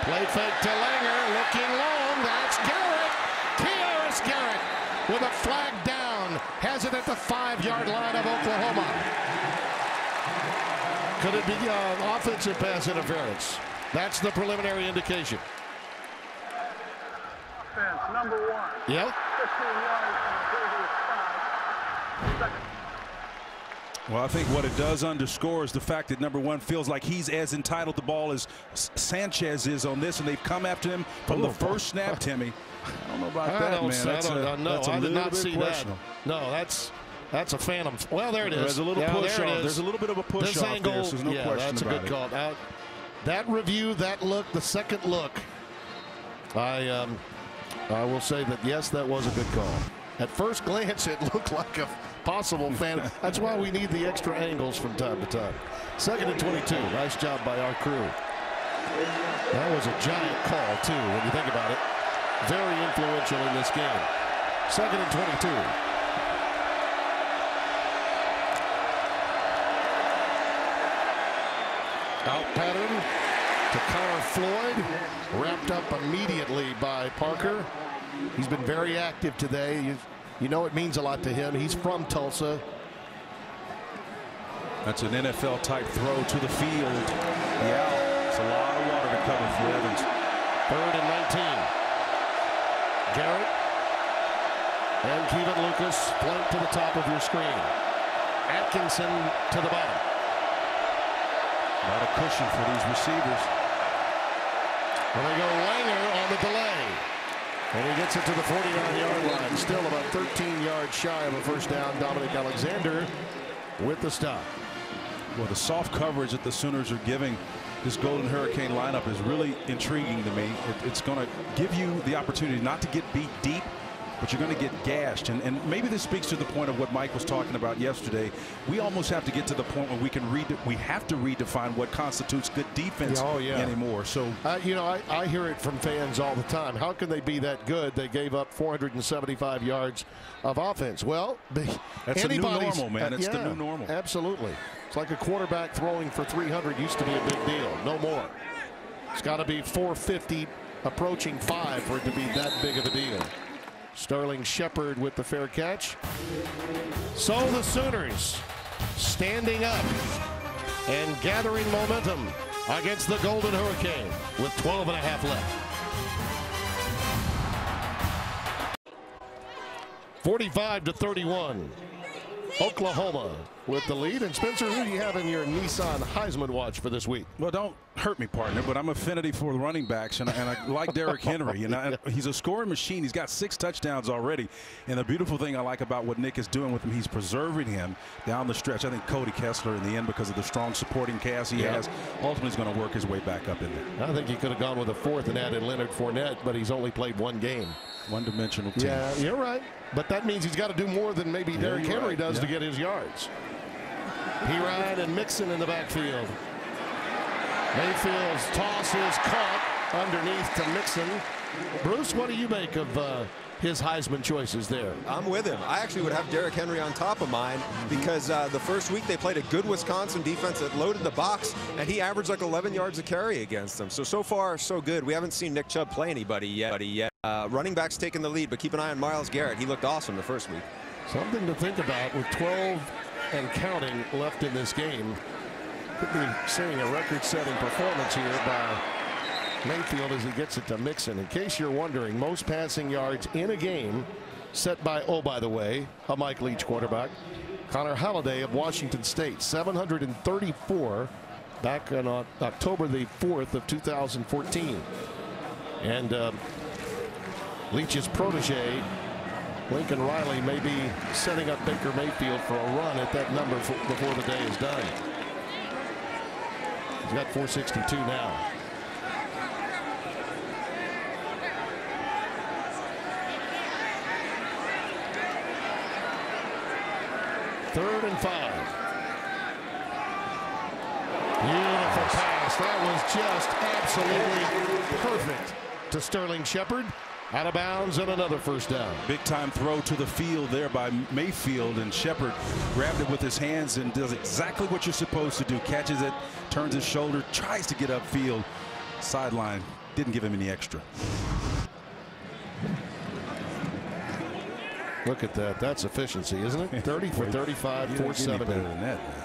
Play fake to Langer, looking long. That's Garrett. Kearis Garrett with a flag down. Has it at the 5-yard line of Oklahoma. Could it be offensive pass interference? That's the preliminary indication. Offense, number 1. Yep. 15 yards from the previous spot. Second. Well, I think what it does underscore is the fact that, number one, feels like he's as entitled to the ball as Sanchez is on this, and they've come after him from the first snap, Timmy. I don't know about that, man. I did not see that. No, that's a phantom. Well, there it is. There's a little push off. There's a little bit of a push off there, so there's no question that's a good call. That review, that look, the second look, I will say that, yes, that was a good call. At first glance, it looked like a possible fan. That's why we need the extra angles from time to time. 2nd and 22. Nice job by our crew. That was a giant call, too, when you think about it. Very influential in this game. 2nd and 22. Out pattern to Connor Floyd. Wrapped up immediately by Parker. He's been very active today. You know it means a lot to him. He's from Tulsa. That's an NFL-type throw to the field. Yeah, it's a lot of water to cover for Evans. 3rd and 19. Garrett and Kevin Lucas flank to the top of your screen. Atkinson to the bottom. A lot of cushion for these receivers. And they go Langer on the delay. And he gets it to the 49-yard line. Still about 13 yards shy of a first down. Dominic Alexander with the stop. Well, the soft coverage that the Sooners are giving this Golden Hurricane lineup is really intriguing to me. It's going to give you the opportunity not to get beat deep, but you're going to get gashed. And maybe this speaks to the point of what Mike was talking about yesterday. We almost have to get to the point where we have to redefine what constitutes good defense anymore. So, you know, I hear it from fans all the time. How can they be that good? They gave up 475 yards of offense. Well, that's the new normal, man. It's the new normal. Absolutely. It's like a quarterback throwing for 300 used to be a big deal. No more. It's got to be 450, approaching 5 for it to be that big of a deal. Sterling Shepard with the fair catch. So the Sooners standing up and gathering momentum against the Golden Hurricane with 12 and a half left. 45-31. Oklahoma with the lead. And Spencer, who do you have in your Nissan Heisman watch for this week? Well, don't hurt me, partner, but I'm affinity for the running backs, and I like Derrick Henry. And he's a scoring machine. He's got 6 touchdowns already. And the beautiful thing I like about what Nick is doing with him, he's preserving him down the stretch. I think Cody Kessler in the end, because of the strong supporting cast he has, ultimately is going to work his way back up in there. I think he could have gone with a 4th and added Leonard Fournette, but he's only played 1 game. One-dimensional team. Yeah, you're right. But that means he's got to do more than maybe Derrick Henry does to get his yards. Perine and Mixon in the backfield. Mayfield's toss is caught underneath to Mixon. Bruce, what do you make of his Heisman choices there? I'm with him. I actually would have Derrick Henry on top of mine because the first week they played a good Wisconsin defense that loaded the box, and he averaged like 11 yards a carry against them. So far, so good. We haven't seen Nick Chubb play anybody yet. Running backs taking the lead, but keep an eye on Myles Garrett. He looked awesome the first week. Something to think about with 12 and counting left in this game. Could be seeing a record-setting performance here by Mayfield as he gets it to Mixon. In case you're wondering, most passing yards in a game set by, oh, by the way, a Mike Leach quarterback, Connor Halliday of Washington State, 734 back on October the 4th of 2014. And Leach's protege, Lincoln Riley, may be setting up Baker Mayfield for a run at that number before the day is done. He's got 462 now. Third and 5. Beautiful pass. That was just absolutely perfect to Sterling Shepard. Out of bounds and another first down. Big time throw to the field there by Mayfield, and Shepard grabbed it with his hands and does exactly what you're supposed to do. Catches it, turns his shoulder, tries to get upfield. Sideline didn't give him any extra. Look at that. That's efficiency, isn't it? 30 for 35, 470. Better than that, man.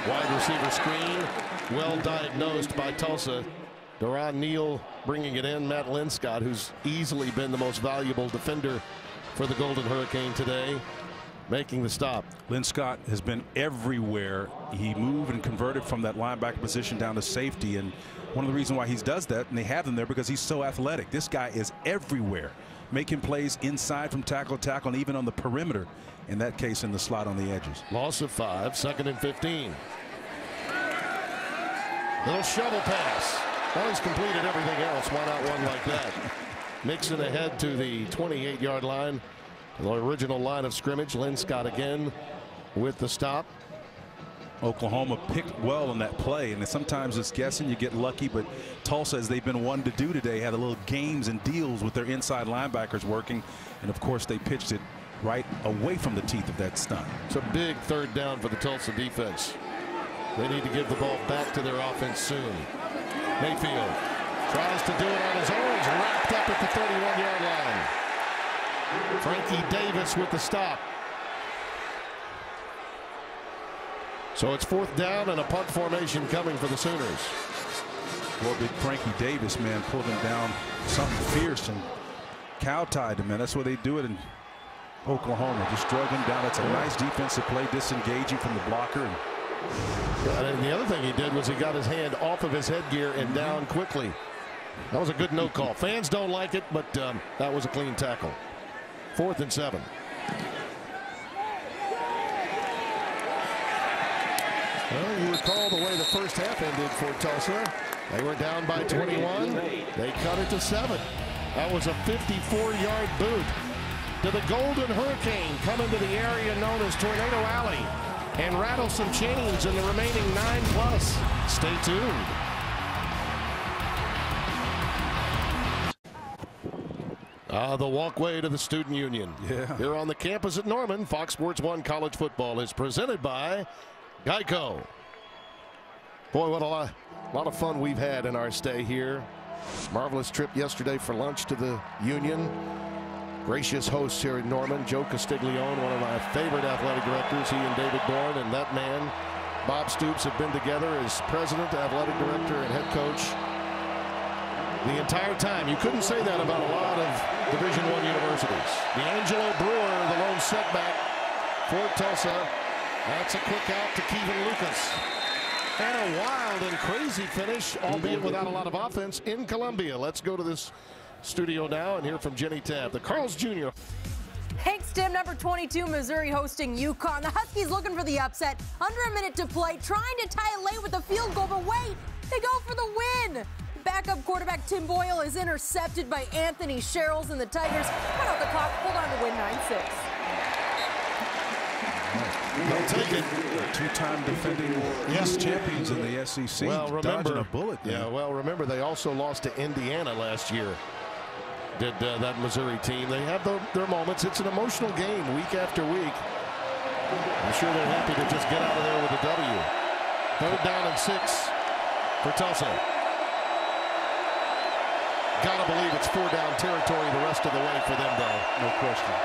Wide receiver screen, well diagnosed by Tulsa. Deron Neal bringing it in. Matt Linscott, who's easily been the most valuable defender for the Golden Hurricane today. making the stop. Lynn Scott has been everywhere. He moved and converted from that linebacker position down to safety, and one of the reasons why he does that, and they have him there, because he's so athletic. This guy is everywhere, making plays inside from tackle to tackle, and even on the perimeter, in that case in the slot on the edges. Loss of 5, 2nd and 15. Little shovel pass. Well, he's completed everything else. Why not one like that? Mixon ahead to the 28-yard line. The original line of scrimmage. Lynn Scott again with the stop. Oklahoma picked well on that play, and sometimes it's guessing, you get lucky, but Tulsa, as they've been one to do today, had a little games and deals with their inside linebackers working, and of course they pitched it right away from the teeth of that stunt. It's a big 3rd down for the Tulsa defense. They need to give the ball back to their offense soon. Mayfield tries to do it on his own. He's wrapped up at the 31-yard line. Frankie Davis with the stop. So it's 4th down and a punt formation coming for the Sooners. Well, big Frankie Davis, man, pulled him down something fierce and cow-tied him, man. That's where they do it in Oklahoma. Just drug him down. That's a nice defensive play, disengaging from the blocker. And the other thing he did was he got his hand off of his headgear and down quickly. That was a good no call. Fans don't like it, but that was a clean tackle. 4th and 7. Well, you recall the way the first half ended for Tulsa. They were down by 21. They cut it to 7. That was a 54-yard boot. Did the Golden Hurricane come into the area known as Tornado Alley and rattle some chains in the remaining 9+? Stay tuned. The walkway to the Student Union. Yeah. Here on the campus at Norman, Fox Sports 1 College Football is presented by Geico. Boy, what a lot of fun we've had in our stay here. Marvelous trip yesterday for lunch to the Union. Gracious hosts here in Norman. Joe Castiglione, one of my favorite athletic directors. He and David Bourne and that man, Bob Stoops, have been together as president, athletic director, and head coach the entire time. You couldn't say that about a lot of Division I universities. D'Angelo Brewer, the lone setback for Tulsa. That's a quick out to Kevin Lucas. And a wild and crazy finish, albeit without a lot of offense, in Columbia. Let's go to this studio now and hear from Jenny Tabb, the Carl's Jr. Thanks, Tim. Number 22, Missouri hosting UConn. The Huskies looking for the upset. Under a minute to play, trying to tie it late with a field goal, but wait, they go for the win. Backup quarterback Tim Boyle is intercepted by Anthony Sherrills, and the Tigers cut out the clock, hold on to win 9-6. They'll take it. Two-time defending East champions in the SEC. Well, remember, dodging a bullet there. Yeah, well, remember they also lost to Indiana last year. Did that Missouri team. They have their moments. It's an emotional game week after week. I'm sure they're happy to just get out of there with a W. 3rd down and 6 for Tulsa. Gotta believe it's 4-down territory the rest of the way for them, though. No question.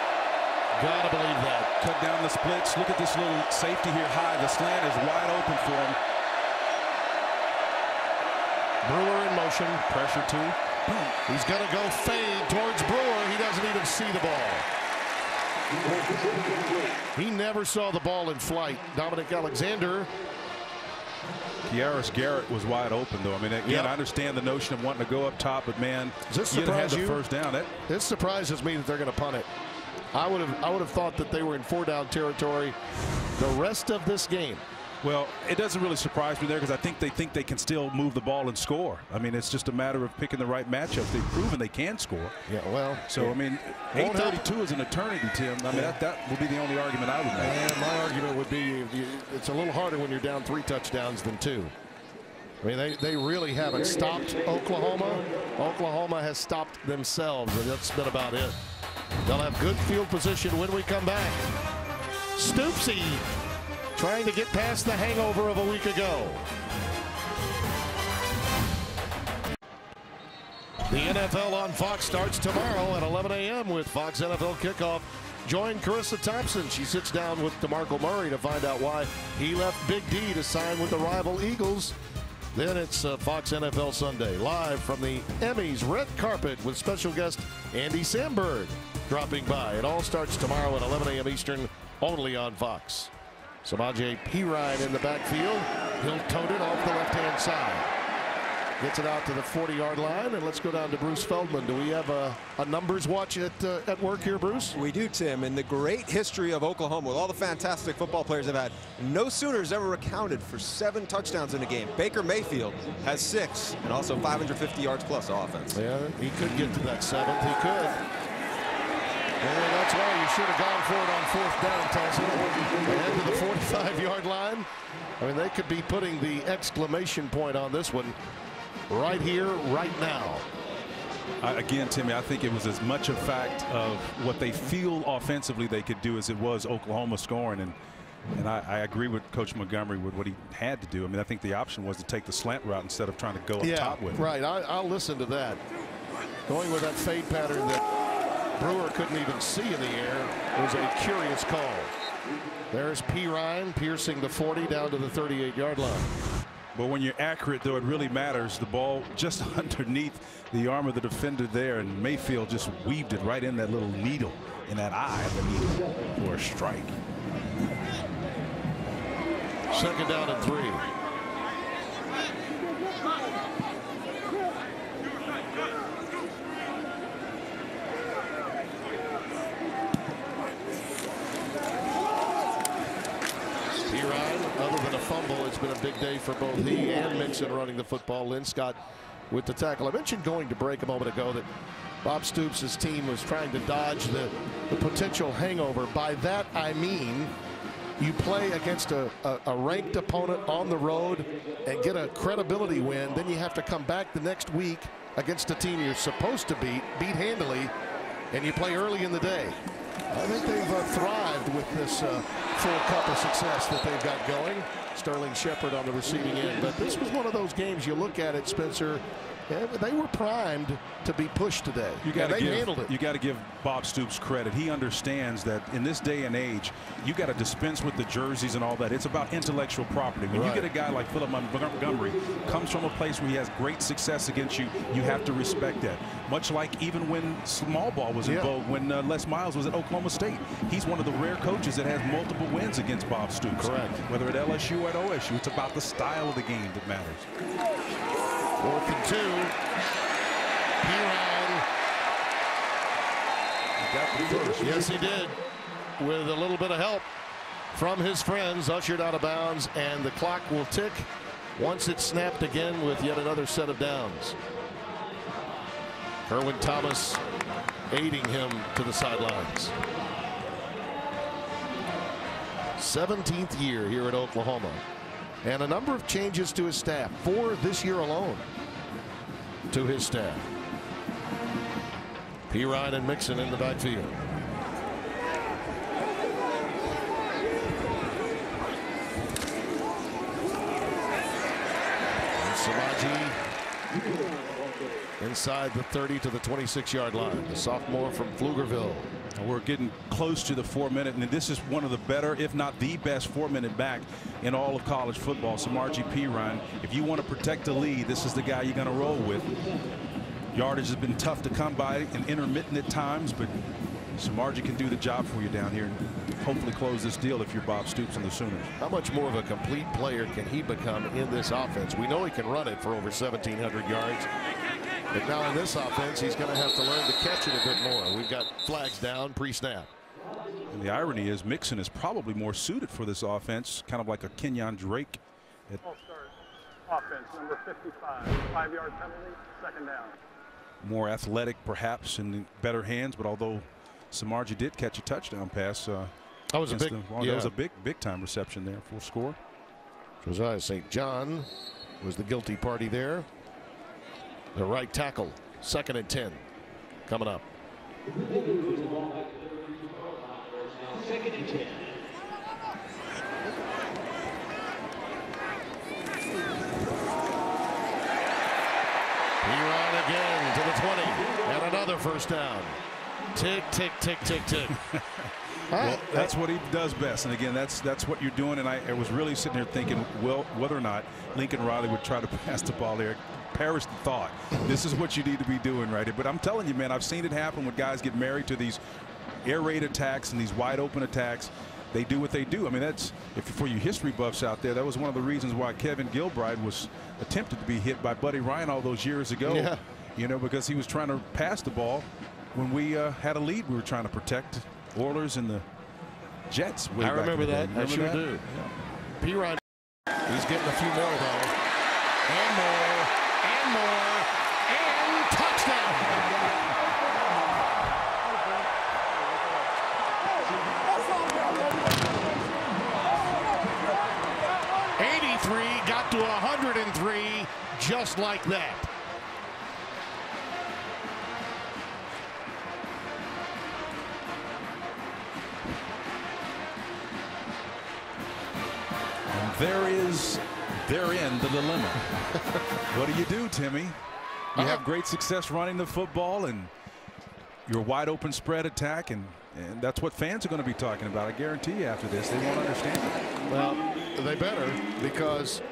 Gotta believe that. Cut down the splits. Look at this little safety here high. The slant is wide open for him. Brewer in motion. Pressure two. He's gonna go fade towards Brewer. He doesn't even see the ball. He never saw the ball in flight. Dominic Alexander. Kiaris Garrett was wide open, though. I mean, again, Yep. I understand the notion of wanting to go up top, but man, Does this you'd have had surprise the you? first down. It surprises me that they're going to punt it. I would have thought that they were in 4-down territory the rest of this game. Well, it doesn't really surprise me there because I think they can still move the ball and score. I mean, it's just a matter of picking the right matchup. They've proven they can score. Yeah, well. So, I mean, 832 is an eternity, Tim. I mean, that would be the only argument I would make. And my argument would be it's a little harder when you're down 3 touchdowns than 2. I mean, they really haven't stopped Oklahoma. Oklahoma has stopped themselves, and that's been about it. They'll have good field position when we come back. Stoopsy trying to get past the hangover of a week ago. The NFL on Fox starts tomorrow at 11 a.m. with Fox NFL Kickoff. Join Carissa Thompson. She sits down with DeMarco Murray to find out why he left Big D to sign with the rival Eagles. Then it's Fox NFL Sunday, live from the Emmys red carpet with special guest Andy Samberg dropping by. It all starts tomorrow at 11 a.m. Eastern only on Fox. Samaje Perine in the backfield. He'll tote it off the left-hand side. Gets it out to the 40-yard line, and let's go down to Bruce Feldman. Do we have a numbers watch at work here, Bruce? We do, Tim. In the great history of Oklahoma, with all the fantastic football players they've had, no Sooners ever accounted for 7 touchdowns in a game. Baker Mayfield has 6, and also 550 yards plus offense. Yeah, he could get to that 7th. He could. And that's why you should have gone for it on 4th down, Tulsa. And to the 45-yard line. I mean, they could be putting the exclamation point on this one right here, right now. Again, Timmy, I think it was as much a fact of what they feel offensively they could do as it was Oklahoma scoring. And I agree with Coach Montgomery with what he had to do. I mean, I think the option was to take the slant route instead of trying to go up top with it. Right. I'll listen to that. Going with that fade pattern that Brewer couldn't even see in the air was a curious call. There's Perine piercing the 40 down to the 38-yard line. But when you're accurate, though, it really matters. The ball just underneath the arm of the defender there, and Mayfield just weaved it right in that little needle, in that eye of the needle for a strike. 2nd down and 3. Other than a fumble, it's been a big day for both he and Mixon running the football. Lynn Scott with the tackle. I mentioned going to break a moment ago that Bob Stoops' team was trying to dodge the potential hangover. By that I mean you play against a ranked opponent on the road and get a credibility win. Then you have to come back the next week against a team you're supposed to beat handily, and you play early in the day. I think they've thrived with this full cup of success that they've got going. Sterling Shepard on the receiving end. But this was one of those games you look at it, Spencer. They were primed to be pushed today. They handled it. You got to give Bob Stoops credit. He understands that in this day and age, you got to dispense with the jerseys and all that. It's about intellectual property. When you get a guy like Philip Montgomery, comes from a place where he has great success against you, you have to respect that. Much like even when small ball was in vogue, when Les Miles was at Oklahoma State. He's one of the rare coaches that has multiple wins against Bob Stoops. Correct. Whether at LSU or at OSU, it's about the style of the game that matters. 4th and 2. Perine. Got the first. Yes, he did. With a little bit of help from his friends, ushered out of bounds, and the clock will tick once it's snapped again with yet another set of downs. Kerwin Thomas aiding him to the sidelines. 17th year here at Oklahoma. And a number of changes to his staff. 4 this year alone to his staff. Perine and Mixon in the backfield. And Samaje inside the 30 to the 26-yard line. The sophomore from Pflugerville. We're getting close to the 4-minute, and this is one of the better, if not the best, 4-minute back in all of college football. Samaje Perine. If you want to protect the lead, this is the guy you're going to roll with. Yardage has been tough to come by and intermittent at times, but Samaje can do the job for you down here and hopefully close this deal if you're Bob Stoops and the Sooners. How much more of a complete player can he become in this offense? We know he can run it for over 1,700 yards. But now in this offense, he's going to have to learn to catch it a bit more. We've got flags down pre-snap. And the irony is Mixon is probably more suited for this offense, kind of like a Kenyon Drake. All-stars offense, number 55, 5-yard penalty, 2nd down. More athletic, perhaps, in better hands. But although Samaje did catch a touchdown pass, that was a big, that was a big time reception there for score. Josiah St. John was the guilty party there. The right tackle, 2nd and 10 coming up. 2nd and 10. Perine again to the 20 and another 1st down. Tick, tick, tick, tick, tick. Well, that's what he does best. And again, that's what you're doing. And I was really sitting here thinking, well, whether or not Lincoln Riley would try to pass the ball there. Perish the thought. This is what you need to be doing right here. But I'm telling you, man, I've seen it happen when guys get married to these air raid attacks and these wide open attacks. they do what they do. I mean, that's, if for you history buffs out there, that was one of the reasons why Kevin Gilbride was attempted to be hit by Buddy Ryan all those years ago. Yeah. You know, because he was trying to pass the ball when we had a lead. We were trying to protect Oilers and the Jets. I remember that. I sure do. Yeah. P. Ryan. He's getting a few more, though. And more. And more. And touchdown. Got to 103 just like that. Therein the dilemma. What do you do, Timmy? You have great success running the football and your wide open spread attack, and that's what fans are going to be talking about. I guarantee you after this, they won't understand it. Well, they better, because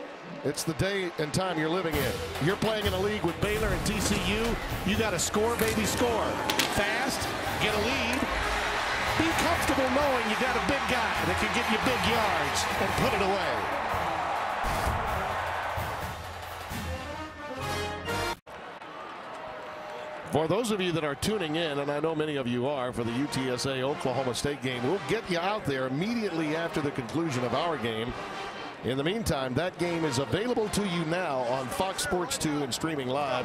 it's the day and time you're living in. You're playing in a league with Baylor and TCU. You got to score, baby, score. Fast, get a lead. Be comfortable knowing you got a big guy that can get you big yards and put it away. For those of you that are tuning in, and I know many of you are, for the UTSA Oklahoma State game, we'll get you out there immediately after the conclusion of our game. In the meantime, that game is available to you now on Fox Sports 2 and streaming live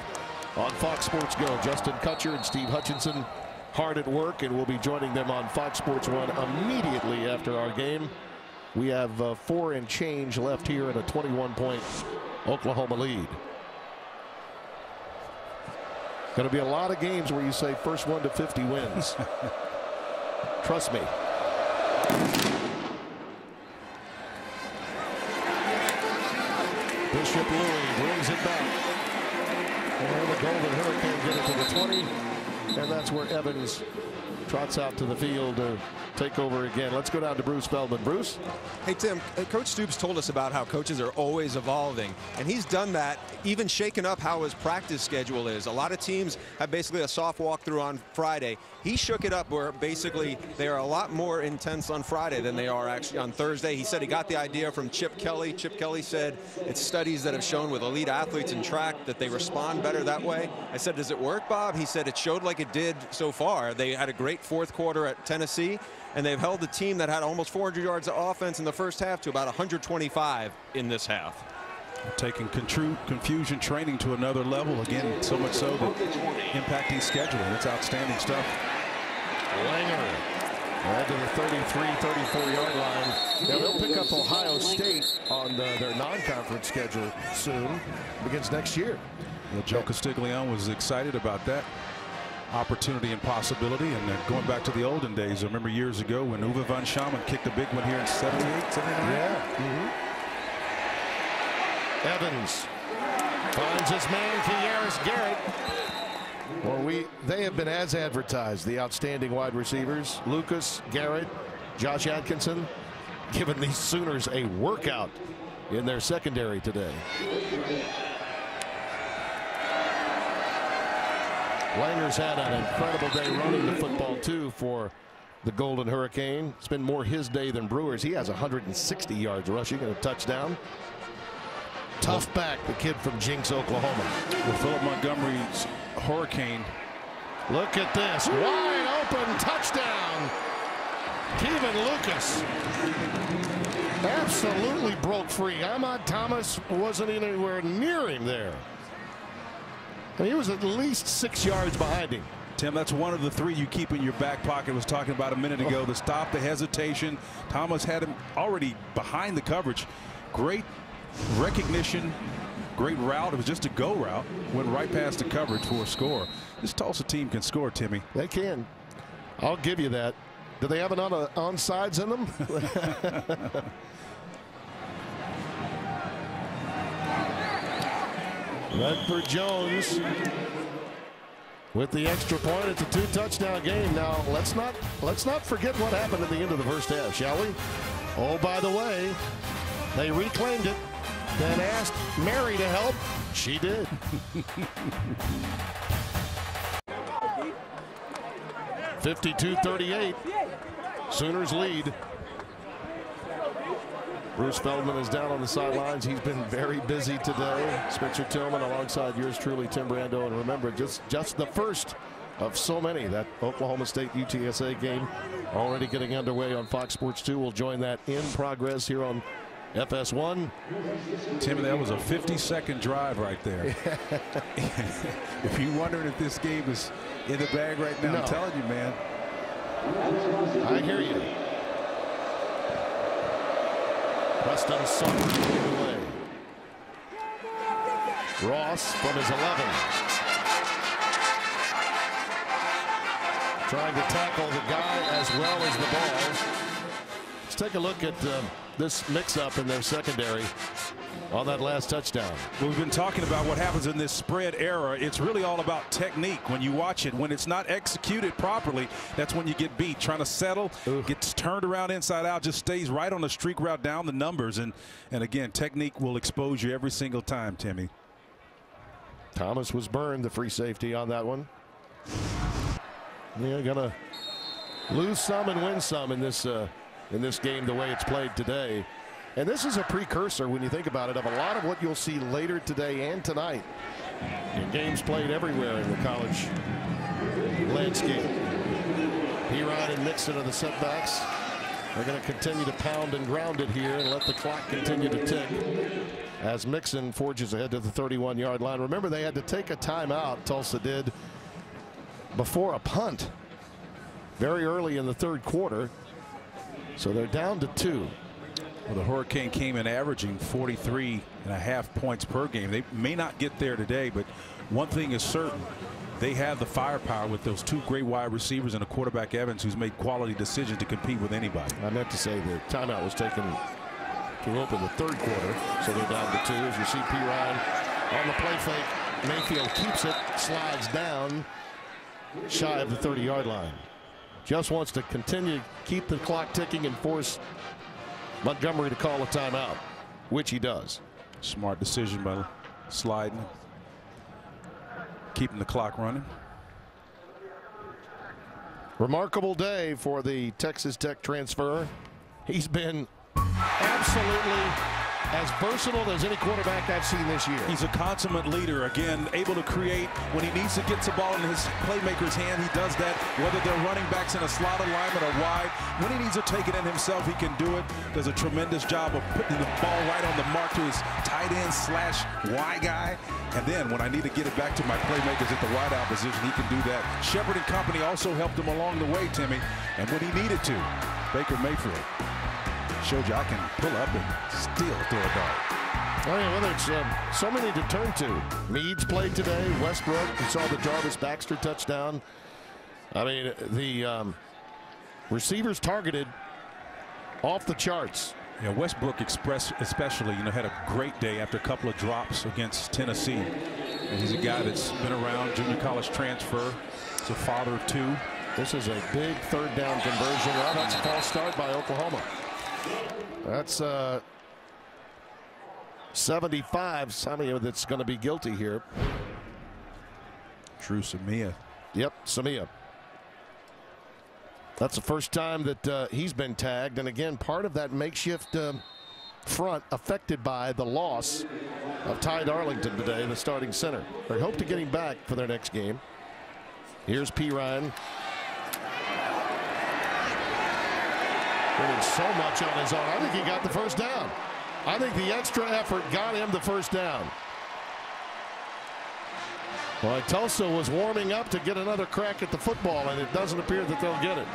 on Fox Sports Go. Justin Kutcher and Steve Hutchinson hard at work, and we'll be joining them on Fox Sports 1 immediately after our game. We have 4 and change left here in a 21-point Oklahoma lead. Going to be a lot of games where you say first 1 to 50 wins. Trust me. Bishop Louis brings it back. And the Golden Hurricane get it to the 20. And that's where Evans trots out to the field to take over again. Let's go down to Bruce Feldman. Bruce? Hey, Tim, Coach Stoops told us about how coaches are always evolving, and he's done that, even shaking up how his practice schedule is. A lot of teams have basically a soft walkthrough on Friday. He shook it up where basically they are a lot more intense on Friday than they are actually on Thursday. He said he got the idea from Chip Kelly. Chip Kelly said it's studies that have shown with elite athletes in track that they respond better that way. I said, does it work, Bob? He said it showed like it did so far. They had a great fourth quarter at Tennessee, and they've held the team that had almost 400 yards of offense in the first half to about 125 in this half. Taking confusion training to another level again, so much so that impacting scheduling. It's outstanding stuff. Langer right to the 33-34 yard line. Now they'll pick up Ohio State on their non-conference schedule soon. Begins next year. Well, Joe Castiglione was excited about that opportunity and possibility, and going back to the olden days. I remember years ago when Uwe von Schamann kicked a big one here in 78, 79. Yeah. Evans finds his man Kearis Garrett. Well, they have been as advertised, the outstanding wide receivers. Lucas, Garrett, Josh Atkinson, giving these Sooners a workout in their secondary today. Langer's had an incredible day running the football, too, for the Golden Hurricane. It's been more his day than Brewer's. He has 160 yards rushing and a touchdown. Tough back, the kid from Jinx, Oklahoma. Well, Philip Montgomery's Hurricane. Look at this. Wide open touchdown. Kevin Lucas absolutely broke free. Ahmad Thomas wasn't anywhere near him there. And he was at least 6 yards behind him. Tim, that's one of the 3 you keep in your back pocket. I was talking about a minute ago. The stop, the hesitation. Thomas had him already behind the coverage. Great recognition, great route. It was just a go route. Went right past the coverage for a score. This Tulsa team can score, Timmy. They can. I'll give you that. Do they have an onside in them? Redford Jones with the extra point. It's a 2-touchdown game. Now let's not forget what happened at the end of the first half, shall we? Oh, by the way, they reclaimed it, then asked Mary to help. She did. (52-38). Sooners lead. Bruce Feldman is down on the sidelines. He's been very busy today. Spencer Tillman alongside yours truly, Tim Brando. And remember, just the first of so many. That Oklahoma State UTSA game already getting underway on Fox Sports 2. We'll join that in progress here on FS1. Tim, that was a 50-second drive right there. If you're wondering if this game is in the bag right now, I'm telling you, man. I hear you. Preston Summers away. Ross from his 11. Trying to tackle the guy as well as the ball. Let's take a look at this mix-up in their secondary on that last touchdown. We've been talking about what happens in this spread era. It's really all about technique. When you watch it, when it's not executed properly, that's when you get beat. Trying to settle, gets turned around inside out, just stays right on the streak route down the numbers. And again, technique will expose you every single time, Timmy. Thomas was burned, the free safety on that one. Yeah, gonna lose some and win some in this game the way it's played today. And this is a precursor, when you think about it, of a lot of what you'll see later today and tonight in games played everywhere in the college landscape. Perine and Mixon are the setbacks. They're going to continue to pound and ground it here and let the clock continue to tick as Mixon forges ahead to the 31-yard line. Remember, they had to take a timeout, Tulsa did, before a punt very early in the third quarter. So they're down to 2. Well, the Hurricane came in averaging 43.5 points per game. They may not get there today, but one thing is certain. They have the firepower with those 2 great wide receivers and a quarterback, Evans, who's made quality decisions to compete with anybody. I meant to say the timeout was taken to open the third quarter, so they're down to 2. As you see Perine on the play fake, Mayfield keeps it, slides down shy of the 30-yard line. Just wants to continue to keep the clock ticking and force Montgomery to call a timeout, which he does. Smart decision by sliding, keeping the clock running. Remarkable day for the Texas Tech transfer. He's been absolutely as versatile as any quarterback I've seen this year. He's a consummate leader. Again, able to create when he needs to get the ball in his playmaker's hand. He does that, whether they're running backs in a slot alignment or wide. When he needs to take it in himself, he can do it. Does a tremendous job of putting the ball right on the mark to his tight end / Y guy. And then when I need to get it back to my playmakers at the wideout position, he can do that. Shepard and company also helped him along the way, Timmy. And when he needed to, Baker Mayfield showed you I can pull up and still throw a dart. Oh, yeah, well, there's so many to turn to. Meads played today. Westbrook, you saw the Jarvis Baxter touchdown. I mean, the receivers targeted off the charts. Yeah, Westbrook especially, had a great day after a couple of drops against Tennessee. And he's a guy that's been around, junior college transfer. He's a father of 2. This is a big third down conversion. Well, that's a false start by Oklahoma. That's 75. Samia that's going to be guilty here. Drew Samia. Yep, Samia. That's the first time that he's been tagged. And again, part of that makeshift front affected by the loss of Ty Darlington today, the starting center. They hope to get him back for their next game. Here's Perine. Doing so much on his own. I think he got the first down. I think the extra effort got him the first down. Well, Tulsa was warming up to get another crack at the football, and it doesn't appear that they'll get it.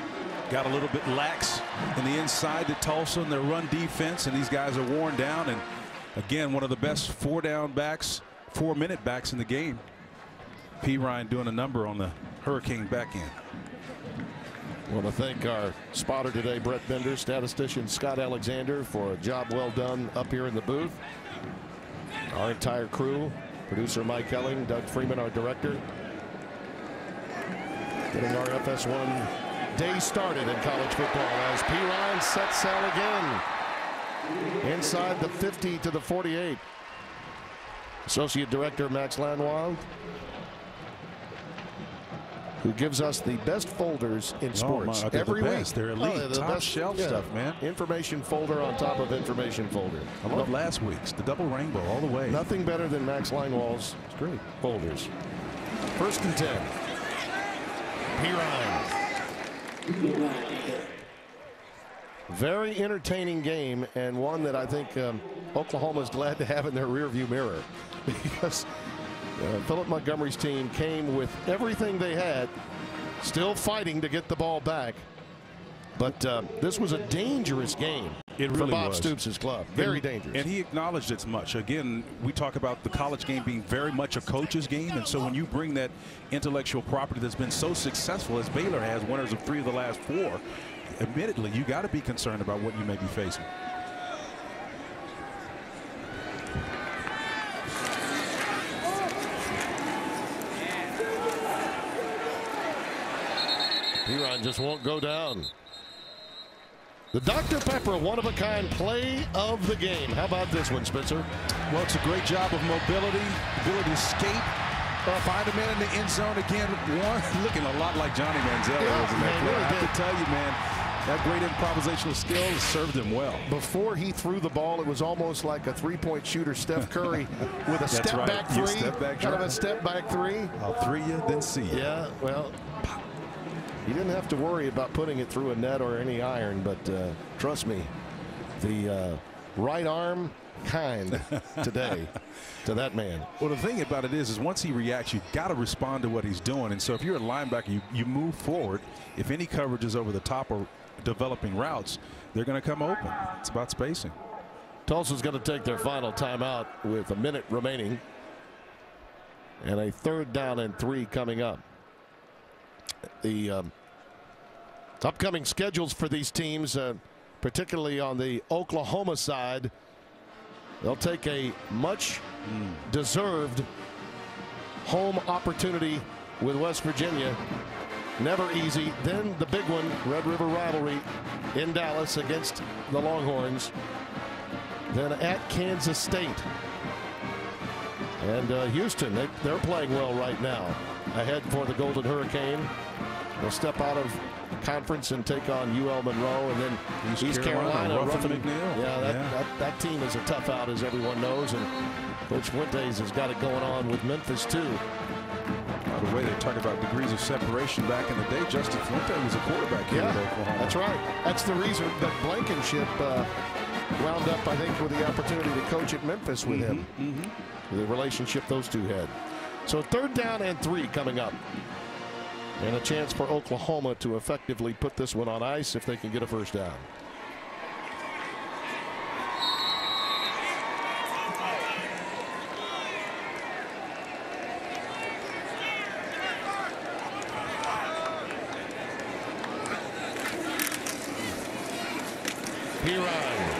Got a little bit lax in the inside to Tulsa in their run defense, and these guys are worn down. And again, one of the best 4-down backs, 4-minute backs in the game. Perine doing a number on the Hurricane back end. I want to thank our spotter today, Brett Bender, statistician Scott Alexander, for a job well done up here in the booth. Our entire crew, producer Mike Helling, Doug Freeman, our director. Getting our FS1 day started in college football as Perine sets sail again. Inside the 50 to the 48. Associate Director Max Lanois. who gives us the best folders in sports every week. They're elite, top shelf stuff, man. Information folder on top of information folder. I love last week's, the double rainbow all the way. Nothing better than Max Langwall's great folders. 1st and 10. Pirine. Very entertaining game, and one that I think Oklahoma's glad to have in their rearview mirror, because Philip Montgomery's team came with everything they had, still fighting to get the ball back. But this was a dangerous game for Bob Stoops' club. Very dangerous. And he acknowledged as much. Again, we talk about the college game being very much a coach's game. And so when you bring that intellectual property that's been so successful as Baylor has, winners of 3 of the last 4, admittedly, you got to be concerned about what you may be facing. Pirine just won't go down. The Dr. Pepper one-of-a-kind play of the game. How about this one, Spencer? Well, it's a great job of mobility, ability to escape, find a man in the end zone again. One looking a lot like Johnny Manziel. I have to tell you, man, that great improvisational skill served him well. Before he threw the ball, it was almost like a three-point shooter, Steph Curry, with a step-back three. Kind of a step-back three. I'll three you, then see you. Yeah, well, he didn't have to worry about putting it through a net or any iron, but trust me, the right arm kind today to that man. Well, the thing about it is once he reacts, you've got to respond to what he's doing. And so if you're a linebacker, you move forward. If any coverage is over the top or developing routes, they're going to come open. It's about spacing. Tulsa's going to take their final timeout with a minute remaining and a 3rd down and 3 coming up. The upcoming schedules for these teams, particularly on the Oklahoma side, they'll take a much deserved home opportunity with West Virginia. Never easy. Then the big one, Red River rivalry in Dallas against the Longhorns. Then at Kansas State. And Houston, they're playing well right now. Ahead for the Golden Hurricane. They'll step out of conference and take on UL Monroe, and then East Carolina. That team is a tough out, as everyone knows, and Coach Fuentes has got it going on with Memphis too. By the way, they talk about degrees of separation back in the day. Justin Fuente was a quarterback here at Oklahoma. That's right. That's the reason that Blankenship wound up, I think, with the opportunity to coach at Memphis with him. The relationship those two had. So 3rd down and 3 coming up. And a chance for Oklahoma to effectively put this one on ice if they can get a 1st down. Pirine.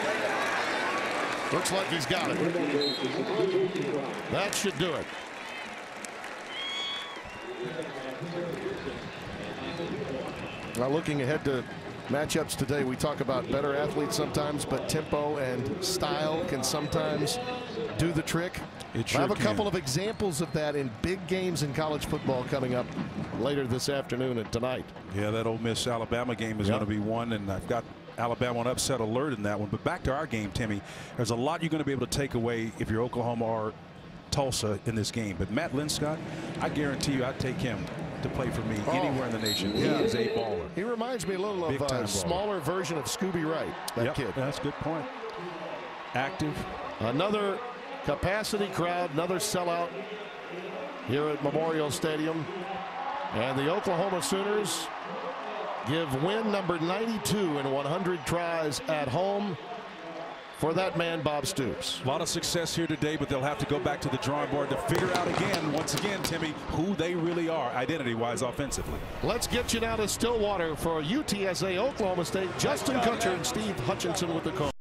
Looks like he's got it. That should do it. Now, looking ahead to matchups today, we talk about better athletes sometimes, but tempo and style can sometimes do the trick. It sure I have a can. couple of examples of that in big games in college football coming up later this afternoon and tonight. Yeah, that Ole Miss Alabama game is going to be one, and I've got Alabama on upset alert in that one. But back to our game, Timmy, there's a lot you're going to be able to take away if you're Oklahoma or Tulsa in this game. But Matt Linscott, I guarantee you I'd take him to play for me anywhere in the nation. He is a baller. He reminds me a little of a smaller version of Scooby Wright, that kid. That's a good point. Active. Another capacity crowd, another sellout here at Memorial Stadium. And the Oklahoma Sooners give win number 92 in 100 tries at home for that man, Bob Stoops. A lot of success here today, but they'll have to go back to the drawing board to figure out once again, Timmy, who they really are identity-wise offensively. Let's get you now to Stillwater for UTSA Oklahoma State. Justin Kutcher and Steve Hutchinson with the call.